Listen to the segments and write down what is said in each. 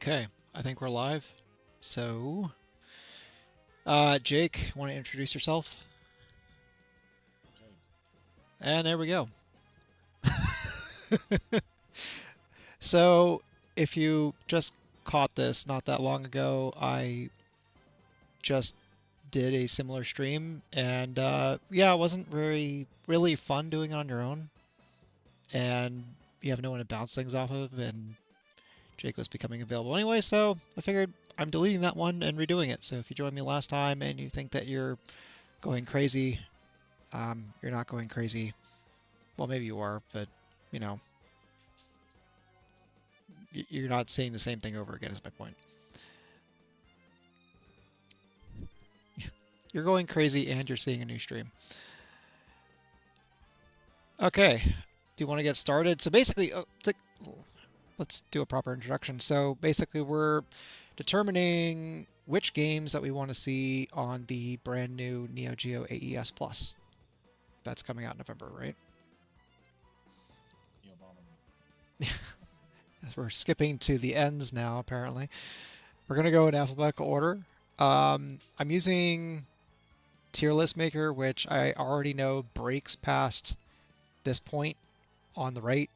Okay, I think we're live. So, Jake, want to introduce yourself? And there we go. So, if you just caught this not that long ago, I just did a similar stream, and yeah, it wasn't very really fun doing it on your own, and you have no one to bounce things off of, and Jake was becoming available anyway, so I figured I'm deleting that one and redoing it. So if you joined me last time and you think that you're going crazy, you're not going crazy. Well, maybe you are, but you know, you're not seeing the same thing over again. Is my point. You're going crazy and you're seeing a new stream. Okay, do you want to get started? So basically, let's do a proper introduction. So basically, we're determining which games that we want to see on the brand new Neo Geo AES Plus. That's coming out in November, right? We're skipping to the ends now, apparently. We're going to go in alphabetical order. I'm using Tier List Maker, which I already know breaks past this point on the right.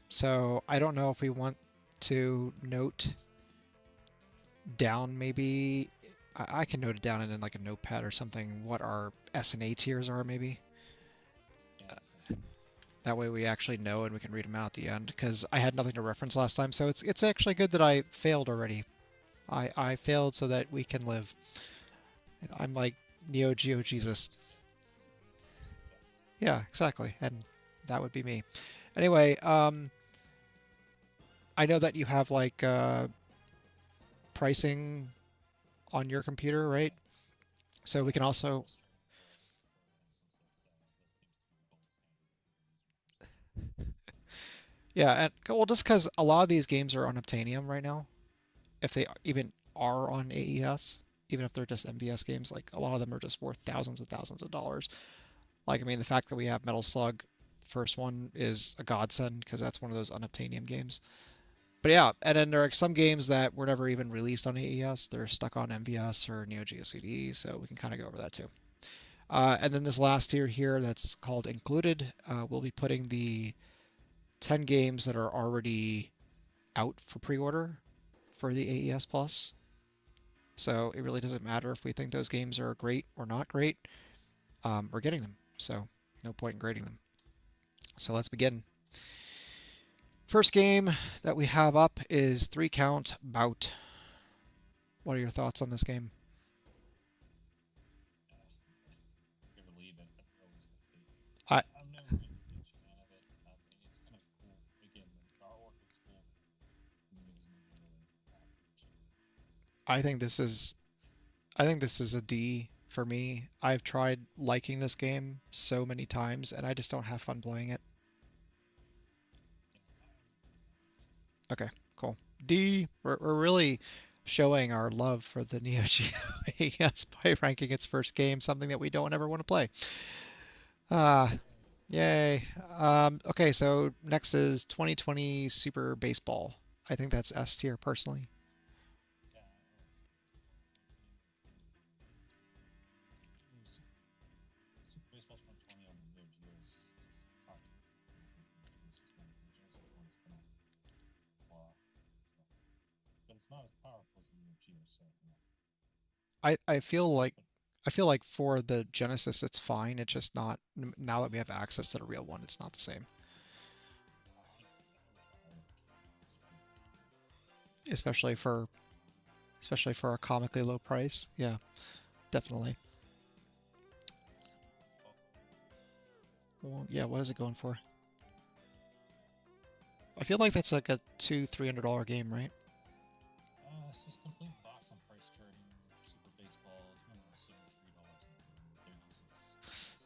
So I don't know if we want to note down maybe. I can note it down in like a notepad or something what our S and A tiers are maybe. That way we actually know and we can read them out at the end, because I had nothing to reference last time, so it's actually good that I failed already. I failed so that we can live. I'm like Neo Geo Jesus. Yeah, exactly, and that would be me. Anyway, I know that you have like pricing on your computer, right? So we can also, yeah, and well, just because a lot of these games are on Obtainium right now, if they even are on AES, even if they're just MVS games, like a lot of them are just worth thousands of dollars. Like, I mean, the fact that we have Metal Slug, first one, is a godsend because that's one of those unobtainium games. But yeah, and then there are some games that were never even released on AES. They're stuck on MVS or Neo Geo CD, so we can kind of go over that too. And then this last tier here that's called Included, we'll be putting the 10 games that are already out for pre-order for the AES Plus. So it really doesn't matter if we think those games are great or not great. We're getting them, so no point in grading them. So let's begin. First game that we have up is 3 Count Bout. What are your thoughts on this game? I I think this is I think this is a D for me. I've tried liking this game so many times and I just don't have fun playing it. Okay, cool. D. We're really showing our love for the Neo Geo AES by ranking its first game, something that we don't ever want to play. Ah, yay. Okay, so next is 2020 Super Baseball. I think that's S tier personally. I feel like for the Genesis it's fine. It's just not now that we have access to the real one, it's not the same. Especially for especially for a comically low price. Yeah, definitely. Well, yeah, what is it going for? I feel like that's like a $200-300 game, right?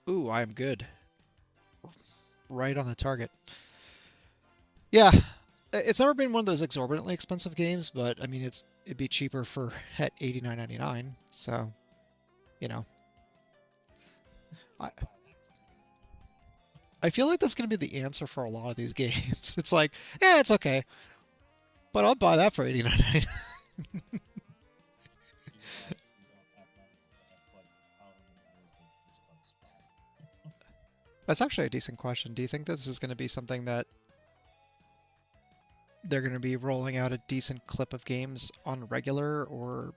Ooh, I am good. Right on the target. Yeah, it's never been one of those exorbitantly expensive games, but I mean it'd be cheaper for at 89.99. So, you know, I I feel like that's going to be the answer for a lot of these games. It's like, yeah, it's okay. But I'll buy that for 89. You don't have money for the next like however many years this bugs fly. That's actually a decent question. Do you think this is going to be something that they're going to be rolling out a decent clip of games on regular, or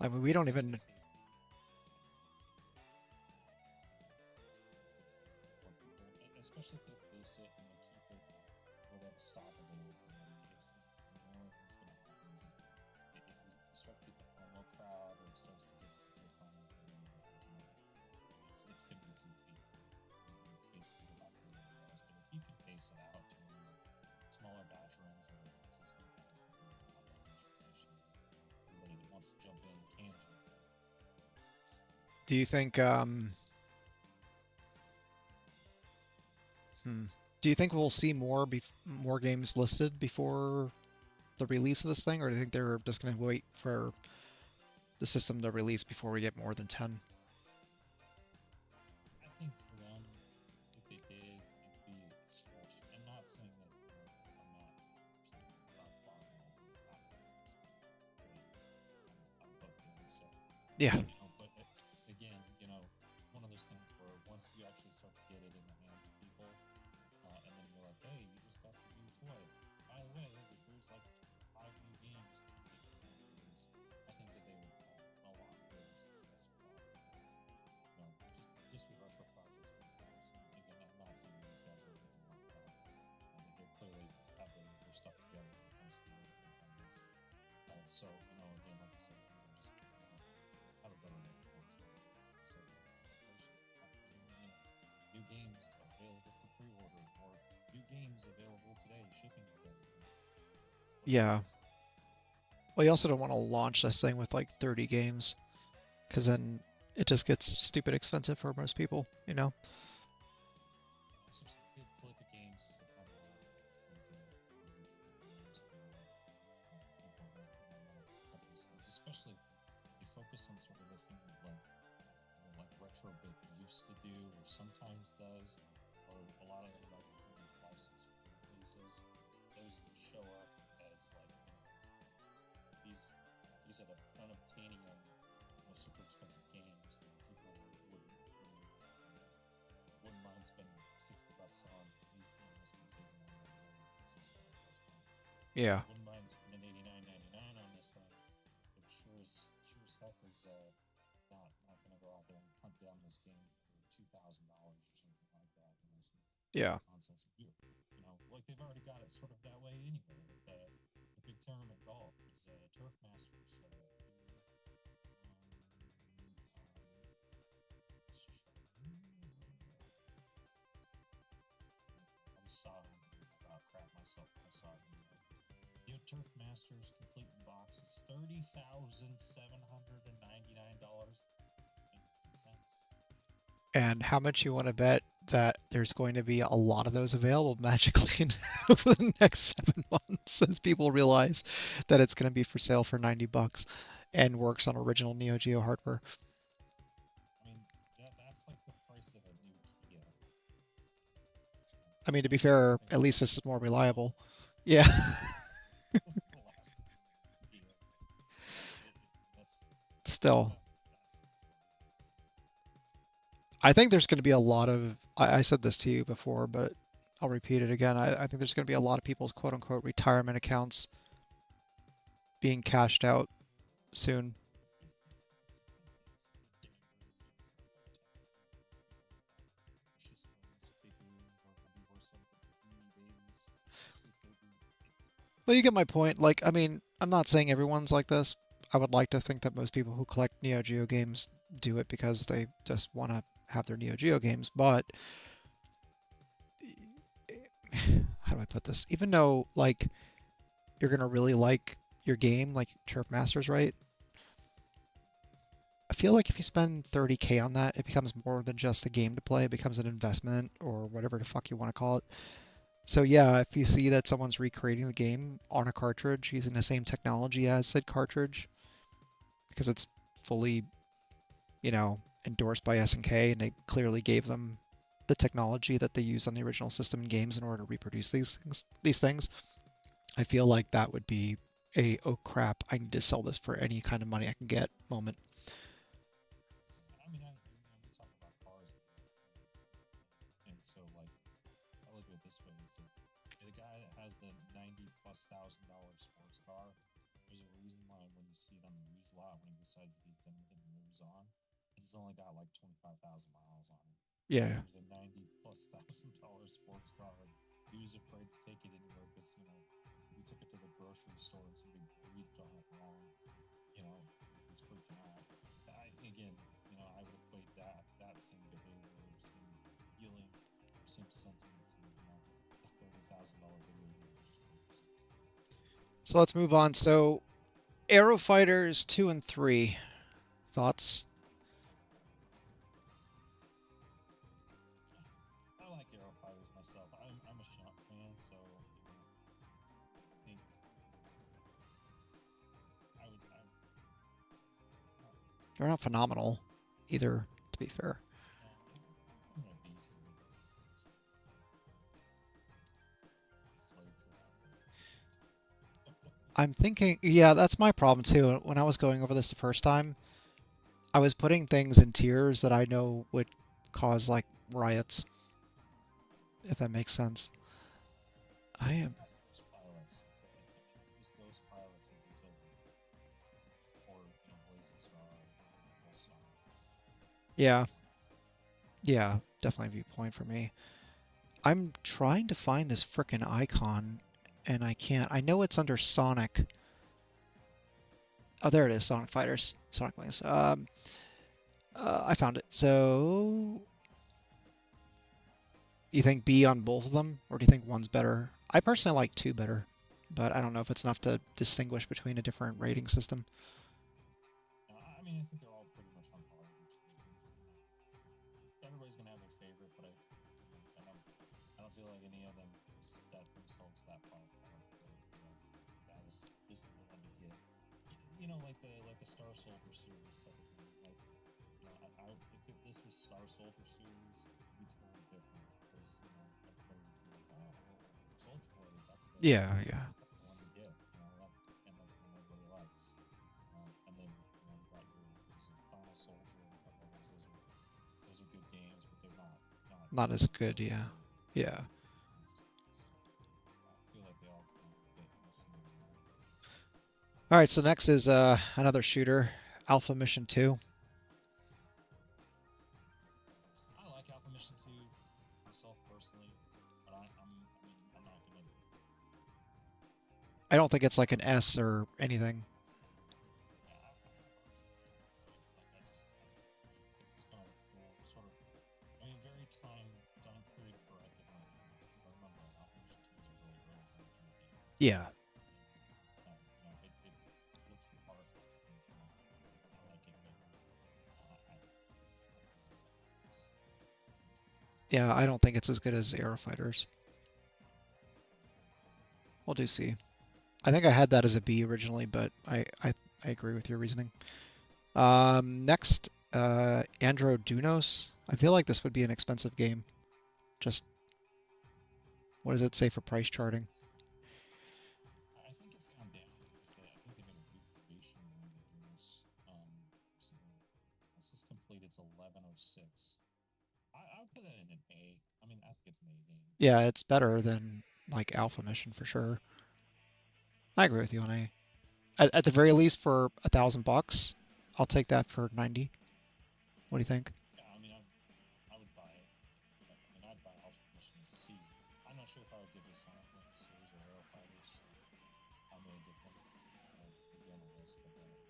I mean, we don't I even. think they for people, especially if they base it and they keep it where that stock available. It's more what's going to happen is if you start to get the FOMO crowd or it starts to get fun with it, it's going to be goofy. Basically, go back to the AES. But if you can pace it out to smaller batch runs that are consistent, I think you're going to have that much information. Everybody that wants to jump in can jump in. Do you think? Hmm, do you think we'll see more games listed before the release of this thing, or do you think they're just going to wait for the system to release before we get more than 10? I think for them, if they did, it'd be a stretch. I'm not saying that I'm not saying about buying multiple platforms. Really, I'm booked in. So, Yeah. but again, one of those things where once you actually start to get it in the hands of people, and then you're like, hey, you just got your new toy. By the way, here's like 5 new games that you can use. I think that they would have a lot greater success with that. Just with retro projects like that. So again, I'm not saying these guys are anything like that. They clearly have their stuff together when it comes to working on this. So again, like I said, I think they're just going to have a better report today. So new games available for pre-order or new games available today, shipping today. Whatever. Yeah. Well, you also don't want to launch this thing with like 30 games, because then it just gets stupid expensive for most people, you know? Yeah, so some good clip of games that could come out years ago. People that want to cut these things, especially they focus on sort of the thing that like Retrobit used to do or sometimes does, or a lot of like license releases. Those show up as like these are the unobtainium, super expensive games that people wouldn't mind spending $60 on. In this case, 89.99 price point. Yeah. Wouldn't mind spending 89.99 on this thing. But sure as heck is not going to go out there and hunt down this game for $2,000 or something like that. Some Yeah. nonsense. Like they've already got it sort of that way anyway. With the big tournament golf is Turf Masters. I saw him. I about crap myself. I saw him. Your Turf Masters complete in box is $30,799.18. And how much you want to bet that there's going to be a lot of those available magically over the next 7 months as people realize that it's going to be for sale for $90 and works on original Neo Geo hardware. I mean, that's like the price of a new Kia. I mean, to be I fair, think at least that's this is more well, reliable. Yeah. the last Kia. That's Still, that's I think there's going to be a lot of. I said this to you before, but I'll repeat it again. I think there's going to be a lot of people's quote unquote retirement accounts being cashed out soon. Well, you get my point. Like, I mean, I'm not saying everyone's like this. I would like to think that most people who collect Neo Geo games do it because they just want to have their Neo Geo games. But how do I put this? Even though, like, you're going to really like your game, like Turf Masters, right? I feel like if you spend 30K on that, it becomes more than just a game to play. It becomes an investment or whatever the fuck you want to call it. So yeah, if you see that someone's recreating the game on a cartridge using the same technology as said cartridge, because it's fully, endorsed by SNK, and they clearly gave them the technology that they use on the original system and games in order to reproduce these things. I feel like that would be a oh crap, I need to sell this for any kind of money I can get moment. I mean, we talk about cars, and so like I look at it this way: is that the guy that has the 90 plus thousand dollar sports car, there's a reason why when you see it on the used lot when he decides that he's done and moves on, it's only got like 25,000 miles on it. Yeah. There's a 90 plus thousand dollar sports car. And he was afraid to take it anywhere because if he took it to the grocery store and somebody breathed on it wrong, he's freaking out. Again, I would equate that same behavior, same feeling, same sentiment to a $30,000 video game you just purchased. So let's move on. So Aero Fighters 2 and 3. Thoughts? I like Arrow Fighters myself. I'm a Shunt fan, so I think I They're not phenomenal either, to be fair. I'm gonna be played for that. I'm thinking, yeah, that's my problem too. When I was going over this the first time, I was putting things in tiers that I know would cause like riots, if that makes sense. I am. Ghost pilots, okay. I mean, these ghost pilots have been tilted, or Blazing Star, Full Star. Yeah, yeah, definitely a viewpoint for me. I'm trying to find this frickin' icon, and I can't. I know it's under Sonic. Oh, there it is, Sonic Fighters, Sonic Wings. I found it. So, you think B on both of them, or do you think one's better? I personally like two better, but I don't know if it's enough to distinguish between a different rating system. I mean, I think they're all pretty much on par with each other. Everybody's gonna have their favorite, but I don't feel like any of them set themselves that far apart. This is the one to get. Like the Star Soldier series type of thing. Like if this was Star Soldier series, it'd be totally different because everybody would be like, oh, well, Soldier Blade, Yeah, yeah. that's the one to get. And that's the one everybody likes. And then you got your Final Soldier and a couple others. Those are good games, but they're not Not as good, close yeah. to Yeah. so I feel like they all kind of fit in the same mold. All right, so next is another shooter, Alpha Mission 2. I like Alpha Mission 2 myself personally, but I'm not gonna. I don't think it's like an S or anything. I'm partial to it, but guess it's kind of a cool sort of. I mean, very time period corrected. If I remember, Alpha Mission 2 is a really early version of the game. Yeah. It looks the part, and I like it, but Yeah, I don't think it's as good as Aero Fighters. We'll do C. I think I had that as a B originally, but I agree with your reasoning. Next, Andro Dunos. I feel like this would be an expensive game. Just, what does it say for price charting? I think it's gone down because I think they made a recreation of one of the games recently. This is complete. It's 1106. I would put that in an A. I mean, I think it's an A game. Yeah, it's better than like Alpha Mission for sure. I agree with you on A. At the very least, for $1,000, I'll take that for 90. What do you think? Yeah, I mean, I would buy it. I mean, I'd buy House Mission as a C. I'm not sure if I would give this Sonic Wings series or Aero Fighters. So I may give them maybe on the list, but maybe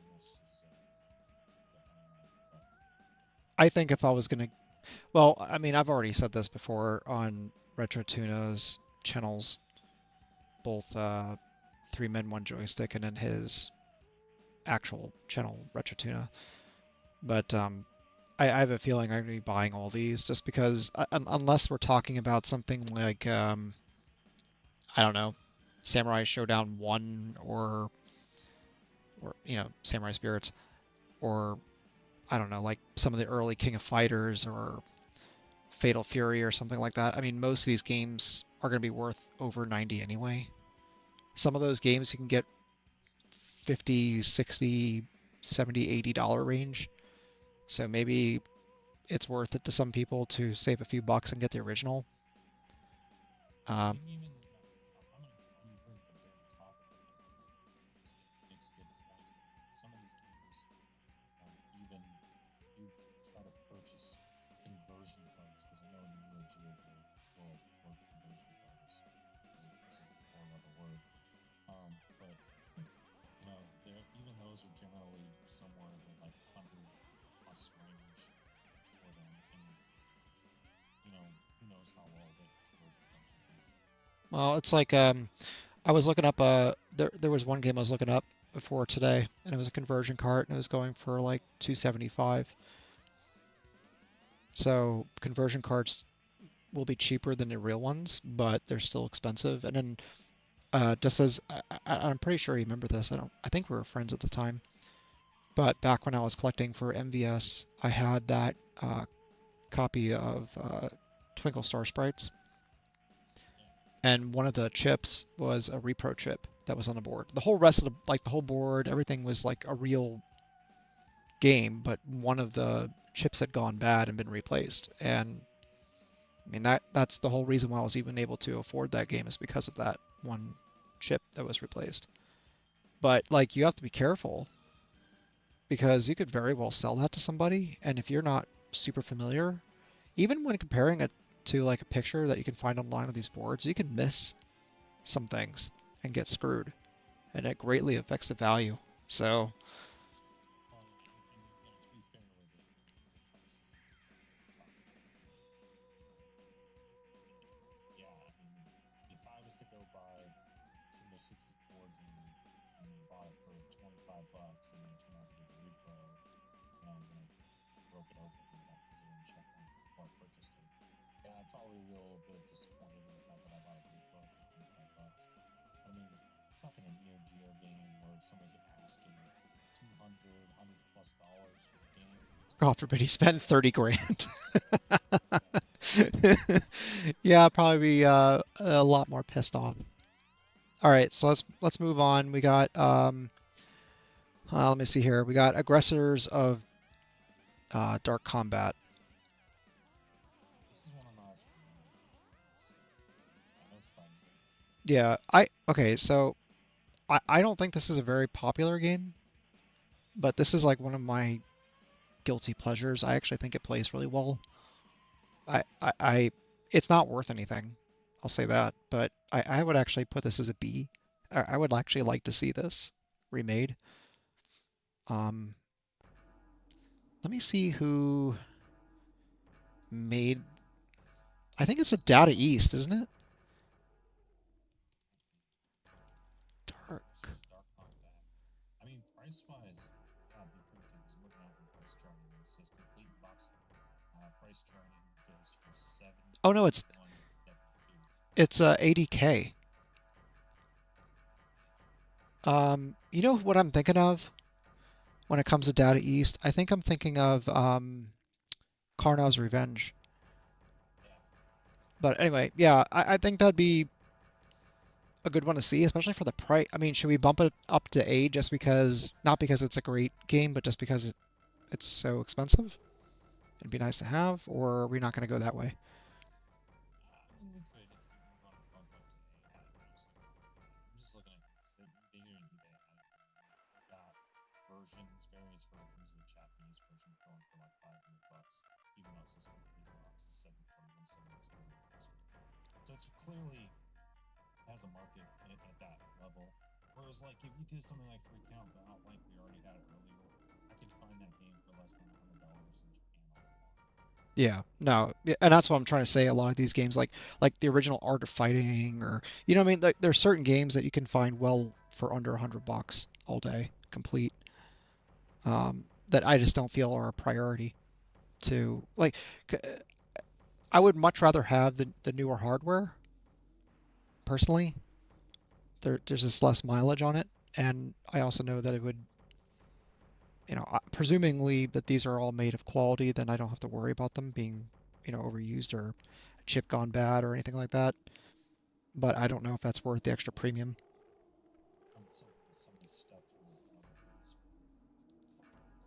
this is definitely on it. But I think if I was gonna, well, I mean, I've already said this before on Retro Tuna's channels, both Three Men One Joystick and in his actual channel Retro Tuna. But I have a feeling I'm gonna be buying all these just because unless we're talking about something like I don't know, Samurai Showdown 1 or Samurai Spirits, or I don't know, like some of the early King of Fighters or Fatal Fury or something like that. I mean, most of these games are going to be worth over 90 anyway. Some of those games you can get 50, 60, 70, $80 range. So maybe it's worth it to some people to save a few bucks and get the original. Um, And even I'm gonna bring up a dirty topic again. It makes good points. Some of these games, even you try to purchase conversion cards because I know in the Neo Geo world, word conversion card is a four letter word. But there even those are generally somewhere in the like 100 plus range for them, and who knows how well the conversion cards will be. well, it's like I was looking up there was one game I was looking up before today, and it was a conversion cart, and it was going for like 275. So conversion carts will be cheaper than the real ones, but they're still expensive. And then just as I'm pretty sure you remember this. I think we were friends at the time. But back when I was collecting for MVS, I had that copy of Twinkle Star Sprites, Yeah. and one of the chips was a repro chip that was on the board. The whole rest of the whole board, everything was like a real game, but one of the chips had gone bad and been replaced. And I mean that's the whole reason why I was even able to afford that game is because of that one chip that was replaced. But like you have to be careful because you could very well sell that to somebody, and if you're not super familiar, even when comparing it to like a picture that you can find online of these boards, you can miss some things and get screwed, and it greatly affects the value. So, Well, and to be fair with it, prices is a topic for another and yeah, I mean, if I was to go buy Nintendo 64 game and then bought it for 25 bucks and then turn out to get a repro, and then broke it open and got the zero and check on before I purchased it. Yeah, I'd probably be a little bit disappointed in the fact that I bought a repro for 25 bucks. But I mean, talking a Neo Geo game where someone's asking 200, $100 plus for the game. God forbid he spent 30 grand. Yeah, Yeah, I'd probably be a lot more pissed off. All right, so let's move on. We got let me see here. We got aggressors of dark combat. this is one I'm not as familiar with. I know it's fighting game. Yeah, I okay. So I don't think this is a very popular game, but this is like one of my guilty pleasures. I actually think it plays really well. I it's not worth anything. I'll say that, but I would actually put this as a B. I would actually like to see this remade. Um, let me see who made. I think it's a Data East, isn't it? Dark. Versus Dark Combat. I mean, price wise, gotta be pretty good because I'm looking at the price charting and it says complete box price charting goes for Oh no, 71.72. it's 80K. You know what I'm thinking of when it comes to Data East? I think I'm thinking of Karnav's Revenge. Yeah, But anyway, yeah, I think that'd be a good one to see, especially for the price. I mean, should we bump it up to A just because, not because it's a great game, but just because it's so expensive? It'd be nice to have, or are we not going to go that way? I mean we could if you want to bump up to A. Absolutely. I'm just looking at because they didn't do that. They got versions, various versions of the Japanese version going for like 500 bucks, even though it says complete box is 741.72 on the price chart. So it's clearly has a market at that level. Whereas, like, if you did something like free count, but not like we already had it earlier, I could find that game for less than $100 in Japan all day long. Yeah, no, yeah, and that's what I'm trying to say. A lot of these games, like the original Art of Fighting, or you know, what I mean, like, there's certain games that you can find well for under $100 all day, complete. That I just don't feel are a priority to like. I would much rather have the newer hardware personally. There's just less mileage on it, and I also know that it would, presumingly that these are all made of quality, then I don't have to worry about them being, overused or chip gone bad or anything like that. but I don't know if that's worth the extra premium. And somebody's stuff in another basement,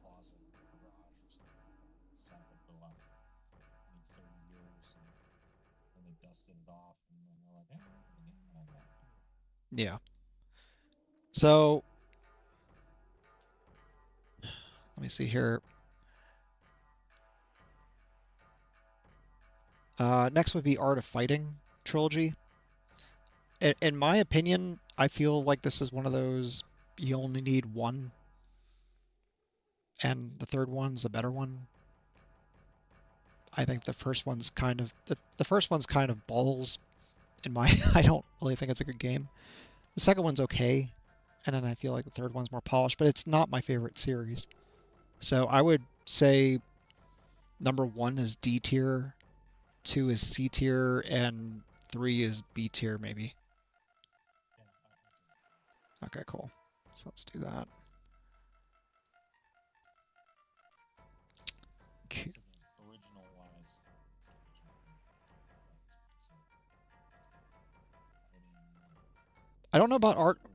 closet, or garage, or something like that. Sat there for the last 20, 30 years, and then they dusted it off, and then they're like, "Hey, I got a game that I got here." Yeah. So let me see here. Next would be Art of Fighting trilogy. In my opinion, I feel like this is one of those you only need one, and the third one's the better one. I think the first one's kind of balls in my I don't really think it's a good game. The second one's okay, and then I feel like the third one's more polished, but it's not my favorite series. So I would say number one is D tier, two is C tier, and three is B tier maybe. Yeah, I do. Okay, cool. So let's do that. Once again, original wise, it's the original game. That expensive fighting. I don't know about What's art. number two?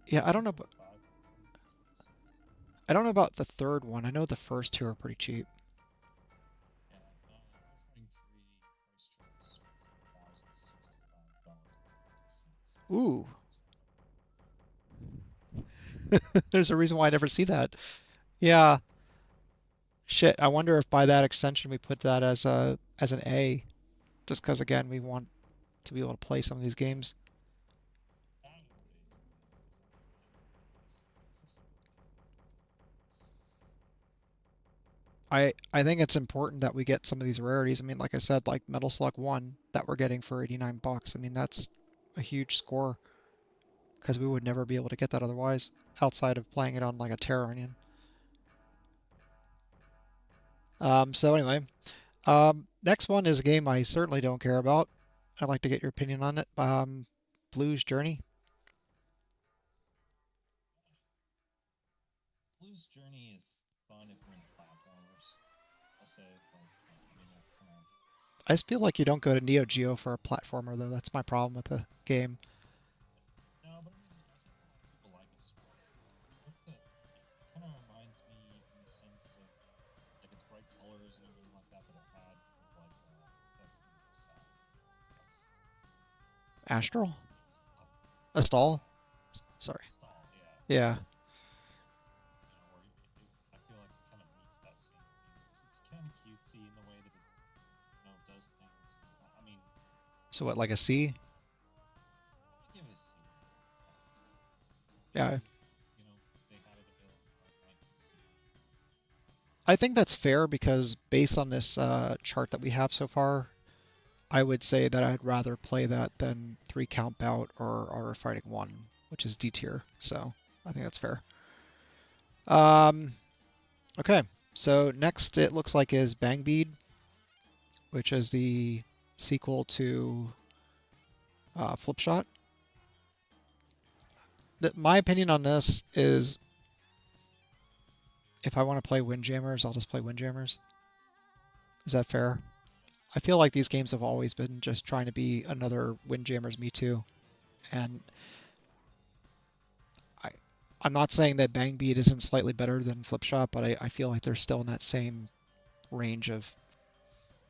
Yeah, Two, four, five. It's 46. I don't know about the third one. I know the first two are pretty cheap. Yeah, Art of Fighting 3 price choice $4,065.50. Ooh, So there's a reason why I never see that. Yeah, shit. I wonder if by that extension we put that as an A, just because again we want to be able to play some of these games. I would put it to an A because it's a simple game. It's, I think it's important that we get some of these rarities. I mean, like I said, like Metal Slug 1 that we're getting for 89 bucks. I mean, that's a huge score because we would never be able to get that otherwise outside of playing it on like a Terra Onion. So anyway, next one is a game I certainly don't care about. I'd like to get your opinion on it. Blues Journey. Blues Journey is fun if you're into platformers. I'll say, I mean, that's kind of. I just feel like you don't go to Neo Geo for a platformer though. That's my problem with the game. No, but I mean, I think a lot of people like it just because what's the. It kind of reminds me in the sense of like its bright colors and everything like that it had with like what's that previous Texas Astral? what's the name? Astral? Uh, Sorry. Stall, yeah. Yeah. Where I feel like it kind of meets that same thing. It's kind of cutesy in the way that it does things. I mean, So what, like a C? I give it a C. Yeah. Maybe they had it available in like 19C. I think that's fair because based on this chart that we have so far, I would say that I'd rather play that than 3 count bout or Art Fighting 1, which is D tier. So I think that's fair. Um, okay. So next it looks like is Bang Bead, which is the sequel to Flip Shot. My opinion on this is if I want to play Windjammers, I'll just play Windjammers. Is that fair? I feel like these games have always been just trying to be another Windjammers Me Too. And I, I'm not saying that Bang Beat isn't slightly better than Flipshot, but I feel like they're still in that same range of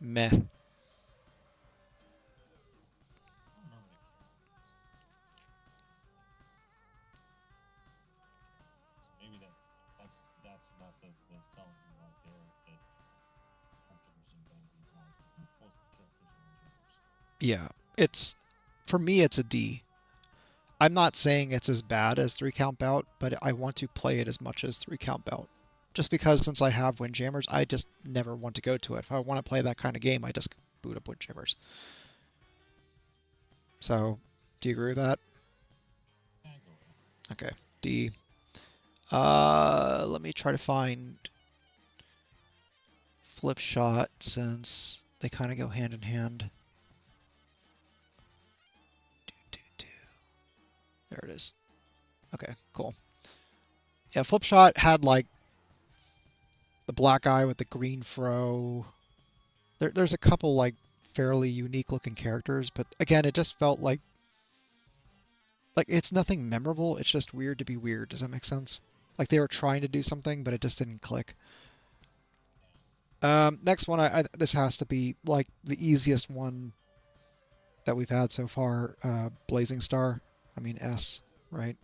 meh. I don't remember the characters. The characters. Maybe that's enough as telling me right there that Hunters and Bambi's not as good. Most of the characters are Windjammers. Yeah, it's for me it's a D. I'm not saying it's as bad as 3 count bout, but I want to play it as much as 3 count bout. Just because since I have Windjammers, I just never want to go to it. If I want to play that kind of game, I just boot up Windjammers. So, do you agree with that? Yeah, I go with that. Okay, D. Let me try to find Flip Shot since they kind of go hand in hand. There it is. Okay, cool. Yeah, Flip Shot had like the black eye with the green fro. There's a couple like fairly unique looking characters, but again, it just felt like it's nothing memorable. It's just weird to be weird. Does that make sense? Like they were trying to do something, but it just didn't click. Next one, this has to be like the easiest one that we've had so far. Blazing Star. I mean S, right?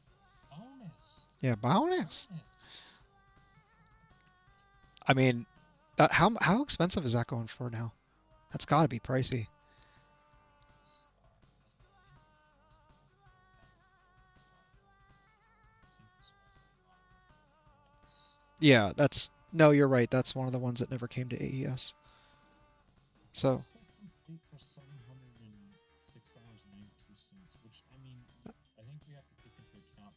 Bonus. Yeah, bonus. Bonus. I mean, how expensive is that going for now? That's got to be pricey. Yeah, that's no, you're right. That's one of the ones that never came to AES. So Complete for $706.92, which I mean, I think we have to take into account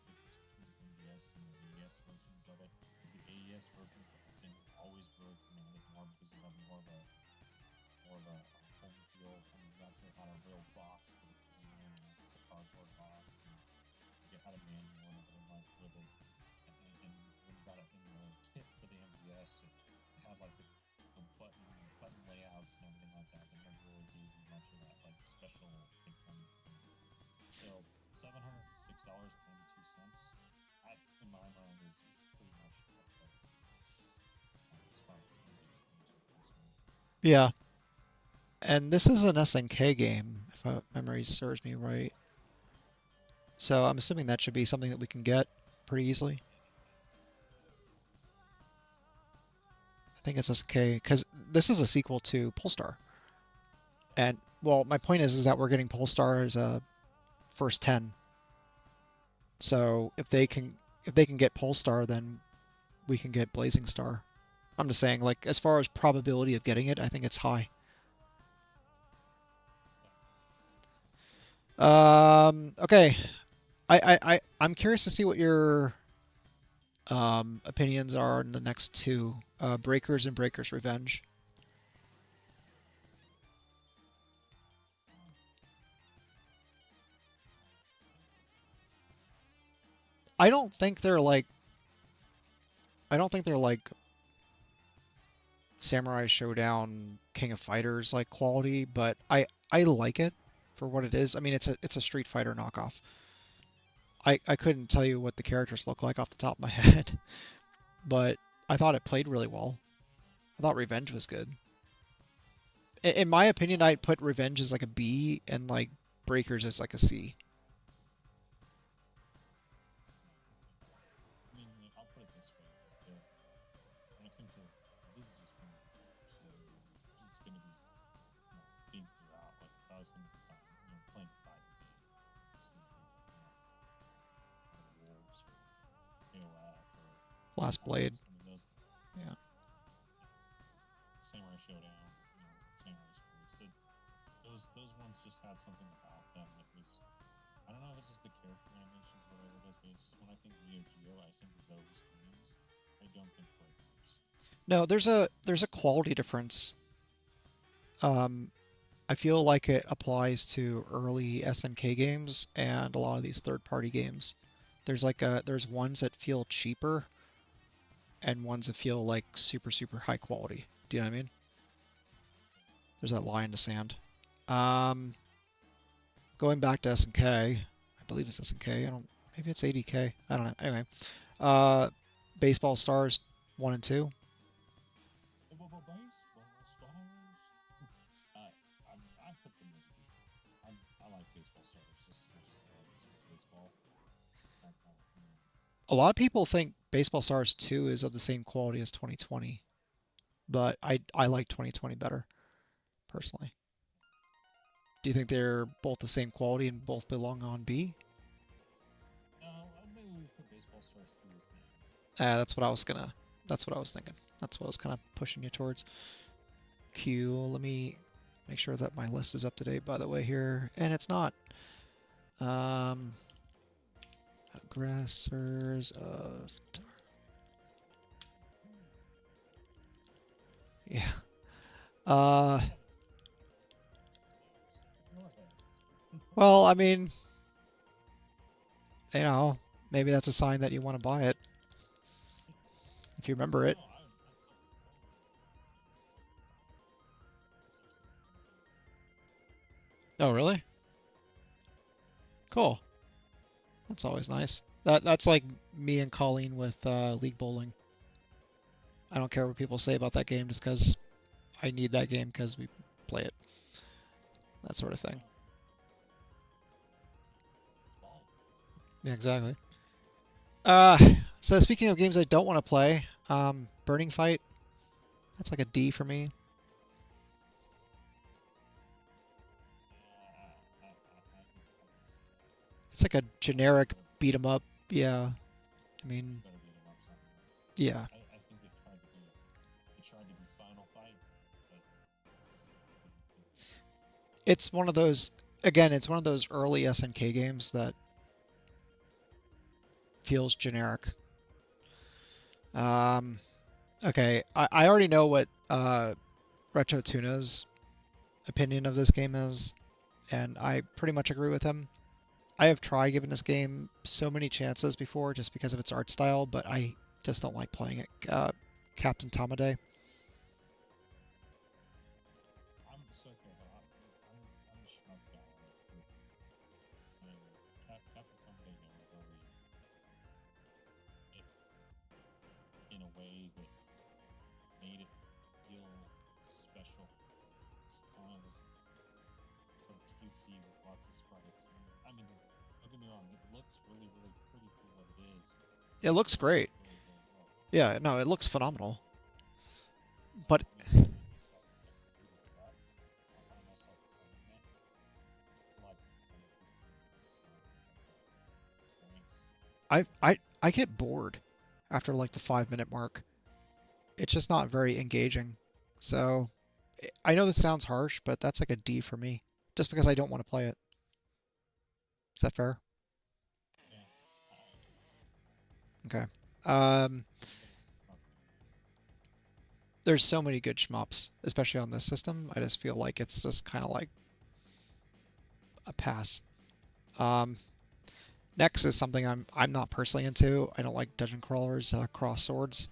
the two MVS and the AES versions of it. Because the AES versions of things always were demanded more because you have more of a home feel. I mean, you actually had a real box that it came in, not just a cardboard box, and you had a manual and everything like with it. And when you got it in the kit for the MVS, it had like the button layouts and everything like that. They never really gave you much of that like special take home thing. So $706.92, that in my mind is pretty much up there as far as MVS games are concerned. yeah, and this is an SNK game, if memory serves me right. So I'm assuming that should be something that we can get pretty easily. I think it's SNK because this is a sequel to Polestar. And well, my point is that we're getting Polestar as a first 10. So if they can get Polestar, then we can get Blazing Star. I'm just saying, like as far as probability of getting it, I think it's high. Okay. I'm curious to see what your opinions are on the next two, Breakers and Breakers Revenge. I don't think they're like I don't think they're like Samurai Showdown, King of Fighters like quality, but I like it for what it is. I mean, it's a Street Fighter knockoff. I couldn't tell you what the characters look like off the top of my head, but I thought it played really well. I thought Revenge was good. In my opinion, I'd put Revenge as like a B and like Breakers as like a C. I mean, I'll put it this way: when it comes to this is just me personally, it's going to be themed throughout. Like if I was going to playing fighting game, it's going to be Wolves or AOF or Last Blade. I mean those Yeah. Samurai Showdown, Samurai Spirits. Those ones just had something about them that was I don't know if it's just the character animations, whatever it is, but it's just when I think Geo, I think of those games. I don't think Breakers. No, there's a quality difference. Um, I feel like it applies to early SNK games and a lot of these third-party games. There's ones that feel cheaper and ones that feel like super high quality. Do you know what I mean? There's that line in the sand. Um, Going back to SNK, I believe it's SNK. I don't. Maybe it's 80K. I don't know. Anyway, uh, Baseball Stars 1 and 2. Baseball stars. I put them as B. I like baseball stars just as much as I like baseball. That's my opinion. A lot of people think Baseball Stars 2 is of the same quality as 2020, but I like 2020 better personally. Do you think they're both the same quality and both belong on B? Maybe we put baseball stars too as the That's what I was gonna. That's what I was thinking. That's what I was kind of pushing you towards. Q. Let me make sure that my list is up to date. By the way, here, and it's not. Um, Aggressors of. Yeah. Uh. Go ahead. Well, I mean, you know, maybe that's a sign that you want to buy it if you remember it. No, I Oh, really? Cool. That's always nice. That's like me and Colleen with League Bowling. I don't care what people say about that game just because I need that game because we play it. That sort of thing. Yeah, it's ball. Yeah, exactly. Uh, so speaking of games I don't want to play, Burning Fight. That's like a D for me. Yeah, I can see that. It's like a You generic better beat 'em up. Yeah, I you mean, better beat him up something. yeah. I think they tried to be Final Fight, but didn't work. It's one of those. Again, it's one of those early SNK games that feels generic. Um, okay, I already know what Retro Tuna's opinion of this game is, and I pretty much agree with him. I have tried giving this game so many chances before just because of its art style, but I just don't like playing it. Captain Tamade. I'm so okay, but I'm a smart guy. And Captain Someday never really it in a way that made it feel special. It's kind of was sort of cutesy with lots of sprites. And, I mean, don't get me wrong, it looks really, really pretty for what it is, It and looks it does great. look really, really well. Yeah, no, it looks phenomenal. So, But I mean, I just got completely gut. I find myself playing it like for the 15 minutes, and I think I'm done. Thanks. I I I get bored after like the 5 minute mark. It's just not very engaging. So I know this sounds harsh, but that's like a D for me, just because I don't want to play it. Is that fair? Yeah, I agree. Okay. Um, But it's not for me. there's so many good shmups, especially on this system. I just feel like it's just kind of like a pass. Um, next is something I'm not personally into. I don't like dungeon crawlers, cross swords.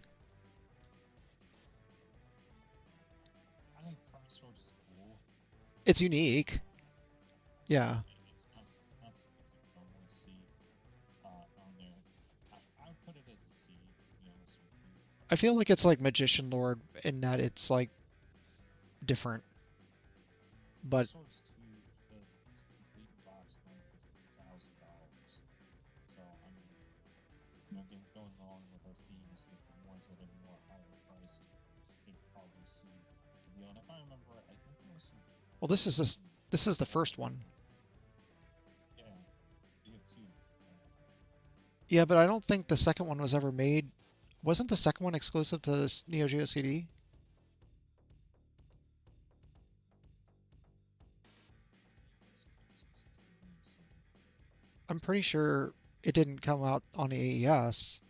I think Crossroads is cool. It's unique. Yeah. It's not something you normally see on there. I would put it as a C, to be honest with you. I feel like it's like Magician Lord in that it's like different, but Crossroads 2 has its complete box going for $1,000. So, I mean, going along with our themes that the ones that are more higher priced could probably see the deal. And if I remember right, I think there was some well, some this is the first crossroads one. for yeah, you have two. Yeah, but I don't think the second one was ever made. Wasn't the second one exclusive to this Neo Geo CD? I'm pretty sure it didn't come out on AES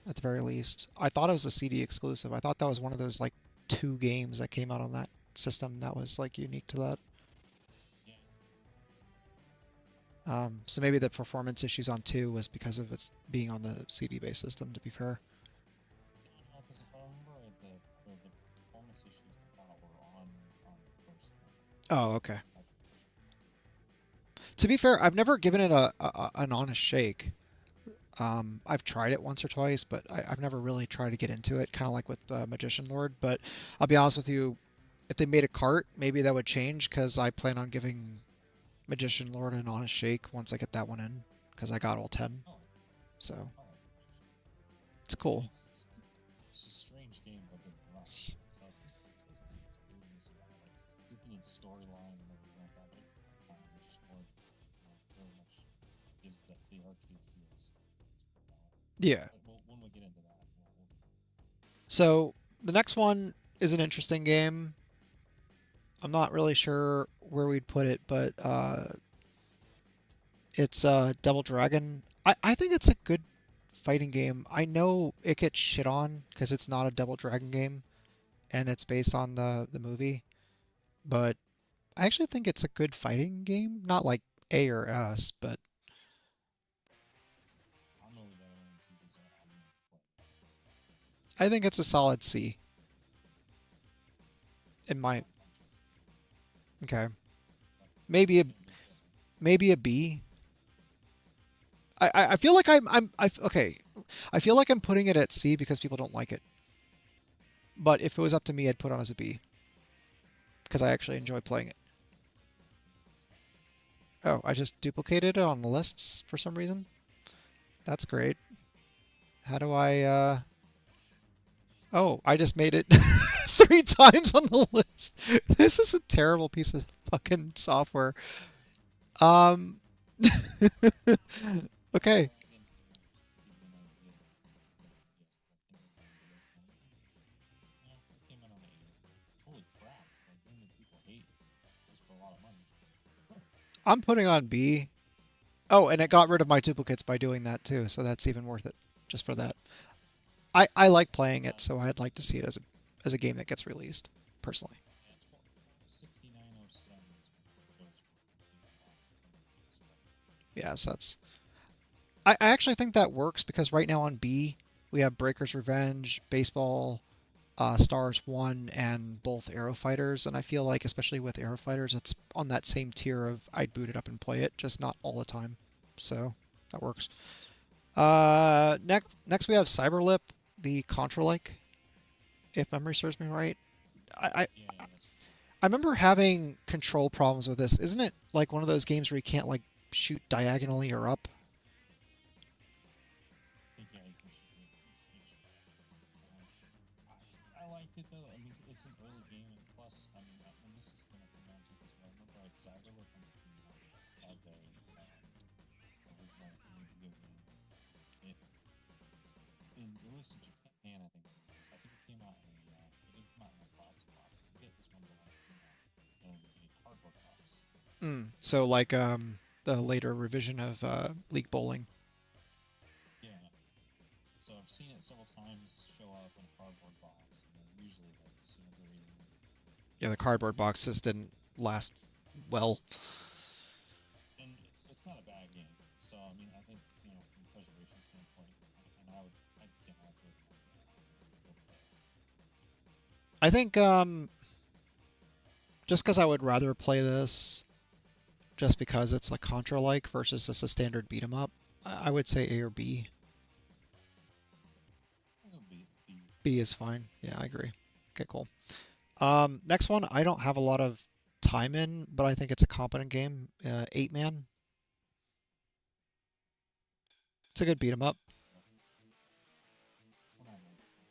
at the very least. I thought it was a CD exclusive. I thought that was one of those like two games that came out on that system that was like unique to that. Yeah, So maybe the performance issues on two was because of its being on the CD-based system. To be fair. no, because if I remember right, the performance issues I thought were on the first one. Oh, okay. I, To be fair, I've never given it an honest shake. I've tried it once or twice, but I've never really tried to get into it. Kind of like with Magician Lord. But I'll be honest with you, if they made a cart, maybe that would change because I plan on giving Magician Lord an honest shake once I get that one in because I got all 10. oh, So I like Magician. it's I mean, cool. it's a strange game, don't get me wrong. It's tough. It's business about it. Just being storyline and everything like that. But Magician Lord, very much gives the arcade feels. It's pretty valid. Yeah. But when we get into that, we'll get into that. So the next one is an interesting game. I'm not really sure where we'd put it, but it's Double Dragon. I think it's a good fighting game. I know it gets shit on because it's not a Double Dragon game and it's based on the movie, but I actually think it's a good fighting game. Not like A or S, but I'm over there into because I haven't played it. I think it's a solid C in my. I'm trusting. Okay. maybe a Can't make it. maybe a B. I feel like okay. I feel like I'm putting it at C because people don't like it. But if it was up to me, I'd put it on as a B because I actually enjoy playing it. Oh, I just duplicated it on the lists for some reason. That's great. How do I? Oh, I just made it 3 times on the list. This is a terrible piece of fucking software. Um. Okay. Well, again, just give you an idea of what it is. I can't remember this one. It came in on the 8th. Holy crap! Like, when did people hate this for a lot of money? I'm putting on B. Oh, and it got rid of my duplicates by doing that too, so that's even worth it just for that. I like playing it, so I'd like to see it as a game that gets released personally. Yeah, 126907 is what it goes for 15 bucks from the Yeah, so that's I actually think that works because right now on B we have Breaker's Revenge, Baseball, Stars One, and both Aero Fighters, and I feel like especially with Aero Fighters, it's on that same tier of I'd boot it up and play it, just not all the time. So that works. Next we have Cyberlip, the Contra like, if memory serves me right. I, Yeah, yeah, that's correct. I remember having control problems with this. Isn't it like one of those games where you can't like shoot diagonally or up? I think yeah, you can shoot. You shoot. Um, I liked it though. I mean, it's an early game, and plus, I mean, and this is going to come down to because if I remember right, Cyberlook when it came out as a original video game, it at least in Japan, I think it was. I think it came out in a it didn't come out in a plastic box. I think it was one of the ones that came out in a cardboard box. So like the later revision of League Bowling. Yeah. So I've seen it several times show up in a cardboard box, and they're usually like disintegrating. Yeah, the cardboard boxes didn't last well. And it's not a bad game. So I mean, I think from a preservation standpoint, and I would again I'd recommend go play it. I think just because I would rather play this just because it's like Contra like versus just a standard beat 'em up, I would say A or B. I'll go B. B is fine. Yeah, I agree. Okay, cool. Next one, I don't have a lot of time in, but I think it's a competent game. 8 Man. It's a good beat 'em up. It's one I never played.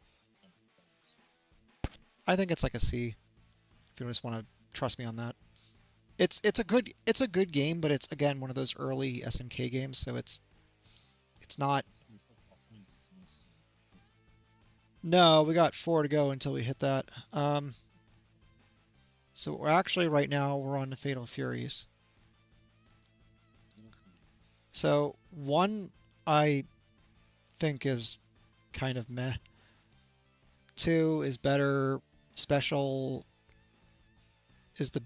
So I think it's like a C if you just want to trust me on that. It's a good game, but it's again one of those early SNK games, so it's not. so we football freezes me soon. No, we got 4 to go until we hit that. So we're actually right now we're on the Fatal Furies. Little Fury. So one I think is kind of meh. Two is better. Special is the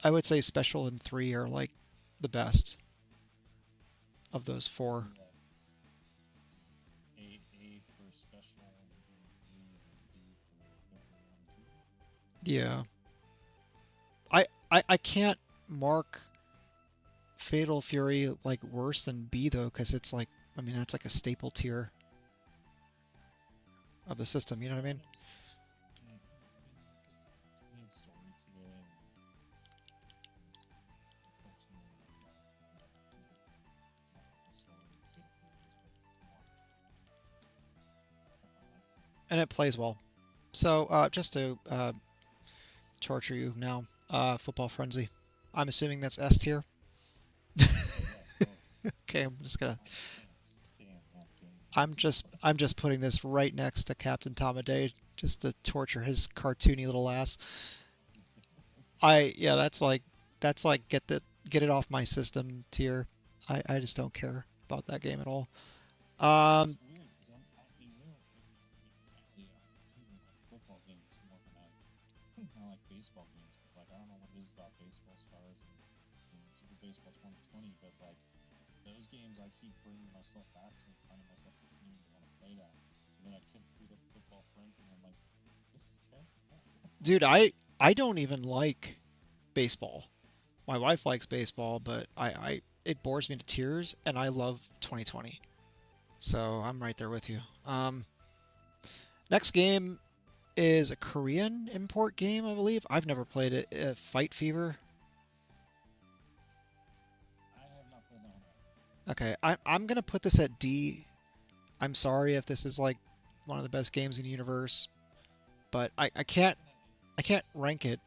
I would say special and three are like the best of those four. Yeah. A for special, and B and B for Fatal 1 and 2. Yeah. I can't mark Fatal Fury like worse than B though, because it's like I mean that's like a staple tier of the system. You know what I mean? Yeah, it needs story to it, and unfortunately, the story is good for those, but come on, come on. And it plays well. So just to torture you now, Football Frenzy. I'm assuming that's S tier. Yeah, totally. Okay, I'm just gonna. I can't stand that game. I'm just putting this right next to Captain Tomaday just to torture his cartoony little ass. Yeah, that's like get it off my system tier. I just don't care about that game at all. It's Um, weird because I mean, we're into like football games more than I like baseball games. But like, I don't know what it is about baseball stars and Super Baseball 2020, but like those games, I keep bringing myself back to and finding myself continuing to want to play that. And then I kept boot up Football Frenzy, and I'm like, this is terrible. dude, I don't even like baseball. My wife likes baseball, but I it bores me to tears, and I love 2020. So I'm right there with you. Next game is a Korean import game, I believe. I've never played it. Fight Fever. I have not played that one yet. Okay, I'm gonna put this at D. I'm sorry if this is like one of the best games in the universe, but I can't rank it.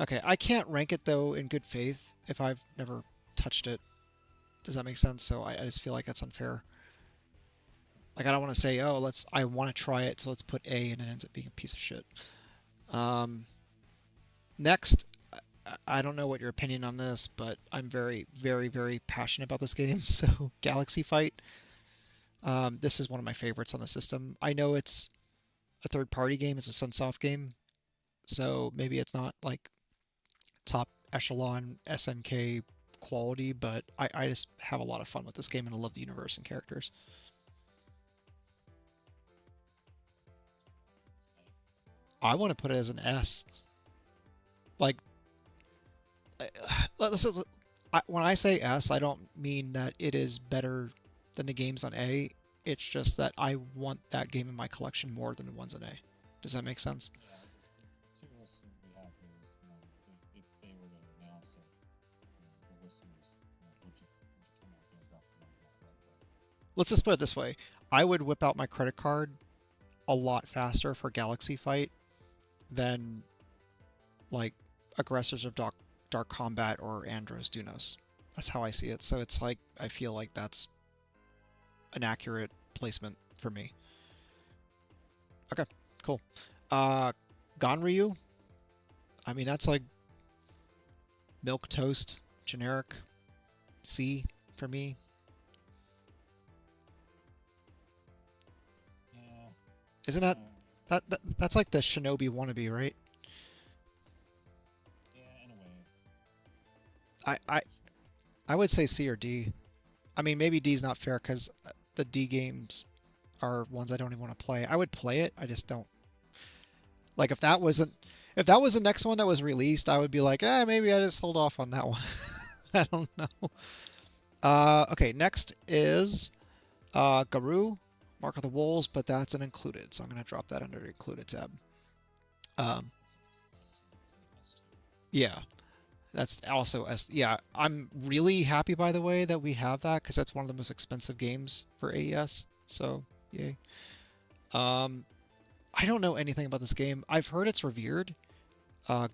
Okay, I can't rank it though in good faith if I've never touched it. Does that make sense? So I just feel like that's unfair. Like I don't want to say, oh, I want to try it, so let's put A, and it ends up being a piece of shit. Um, Next, I don't know what your opinion on this, but I'm very, very, very passionate about this game. So Galaxy Fight. This is one of my favorites on the system. I know it's a third-party game. It's a Sunsoft game, so maybe it's not like top echelon SNK quality, but I just have a lot of fun with this game and I love the universe and characters. I want to put it as an S. Like, when I say S, I don't mean that it is better than the games on A. It's just that I want that game in my collection more than the ones on A. Does that make sense? Yeah, the two lists that we have here is, if they were to announce it, the listeners, would you come out here and drop the money on it right away? Let's just put it this way. I would whip out my credit card a lot faster for Galaxy Fight than like Aggressors of Dark Combat or Andros Dunos. That's how I see it. So it's like I feel like that's an accurate placement for me. Okay, cool. Uh Ganryu. I mean that's like milk toast, generic. C for me. Yeah, Isn't uh, that's like the Shinobi wannabe, right? yeah, in a way. I I I would say C or D. I mean maybe D's not fair because the D games are ones I don't even want to play. I would play it. I just don't like if that was the next one that was released, I would be like, maybe I just hold off on that one. I don't know. Okay, next is Garou, Mark of the Wolves, but that's an included, so I'm gonna drop that under the included tab. Um, It's S2. yeah, that's also yeah. I'm really happy by the way that we have that because that's one of the most expensive games for AES. So yay. Um, I don't know anything about this game. I've heard it's revered.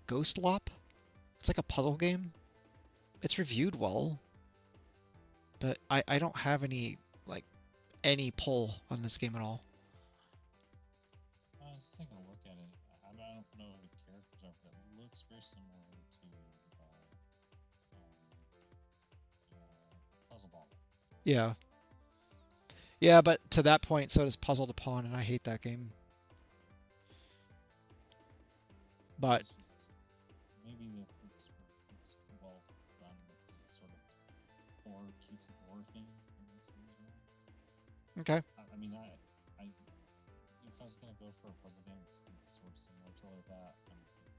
Ghost Lop. It's like a puzzle game. It's reviewed well, but I don't have like any pull on this game at all. I was taking a look at it. I don't know who the characters are, but it looks very similar to Puzzle Ball. Yeah. Yeah, but to that point, so does Puzzle to Pawn, and I hate that game. But Maybe it's well done with the sort of horror, cutesy horror theme in its original. okay, I mean, if I was gonna go for a puzzle game that's sort of similar to like that,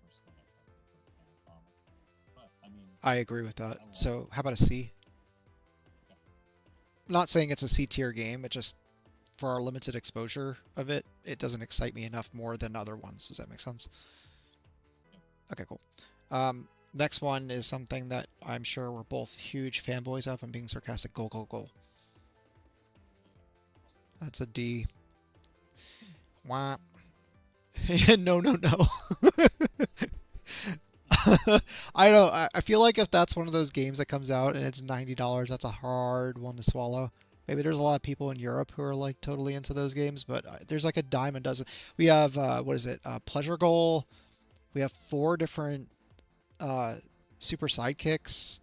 personally I'd probably go for Famicom. But I mean, I agree with that. I love. So how about a C? Yeah, I'm not saying it's a C tier game. It just for our limited exposure of it, it doesn't excite me enough more than other ones. Does that make sense? yeah. Okay, cool. Next one is something that I'm sure we're both huge fanboys of. I'm being sarcastic. Go, go, go. That's a D. Wah. No, no, no. I don't. I feel like if that's one of those games that comes out and it's $90, that's a hard one to swallow. Maybe there's a lot of people in Europe who are like totally into those games, but there's like a dime a dozen. We have what is it? Pleasure Goal. We have four different uh, super sidekicks.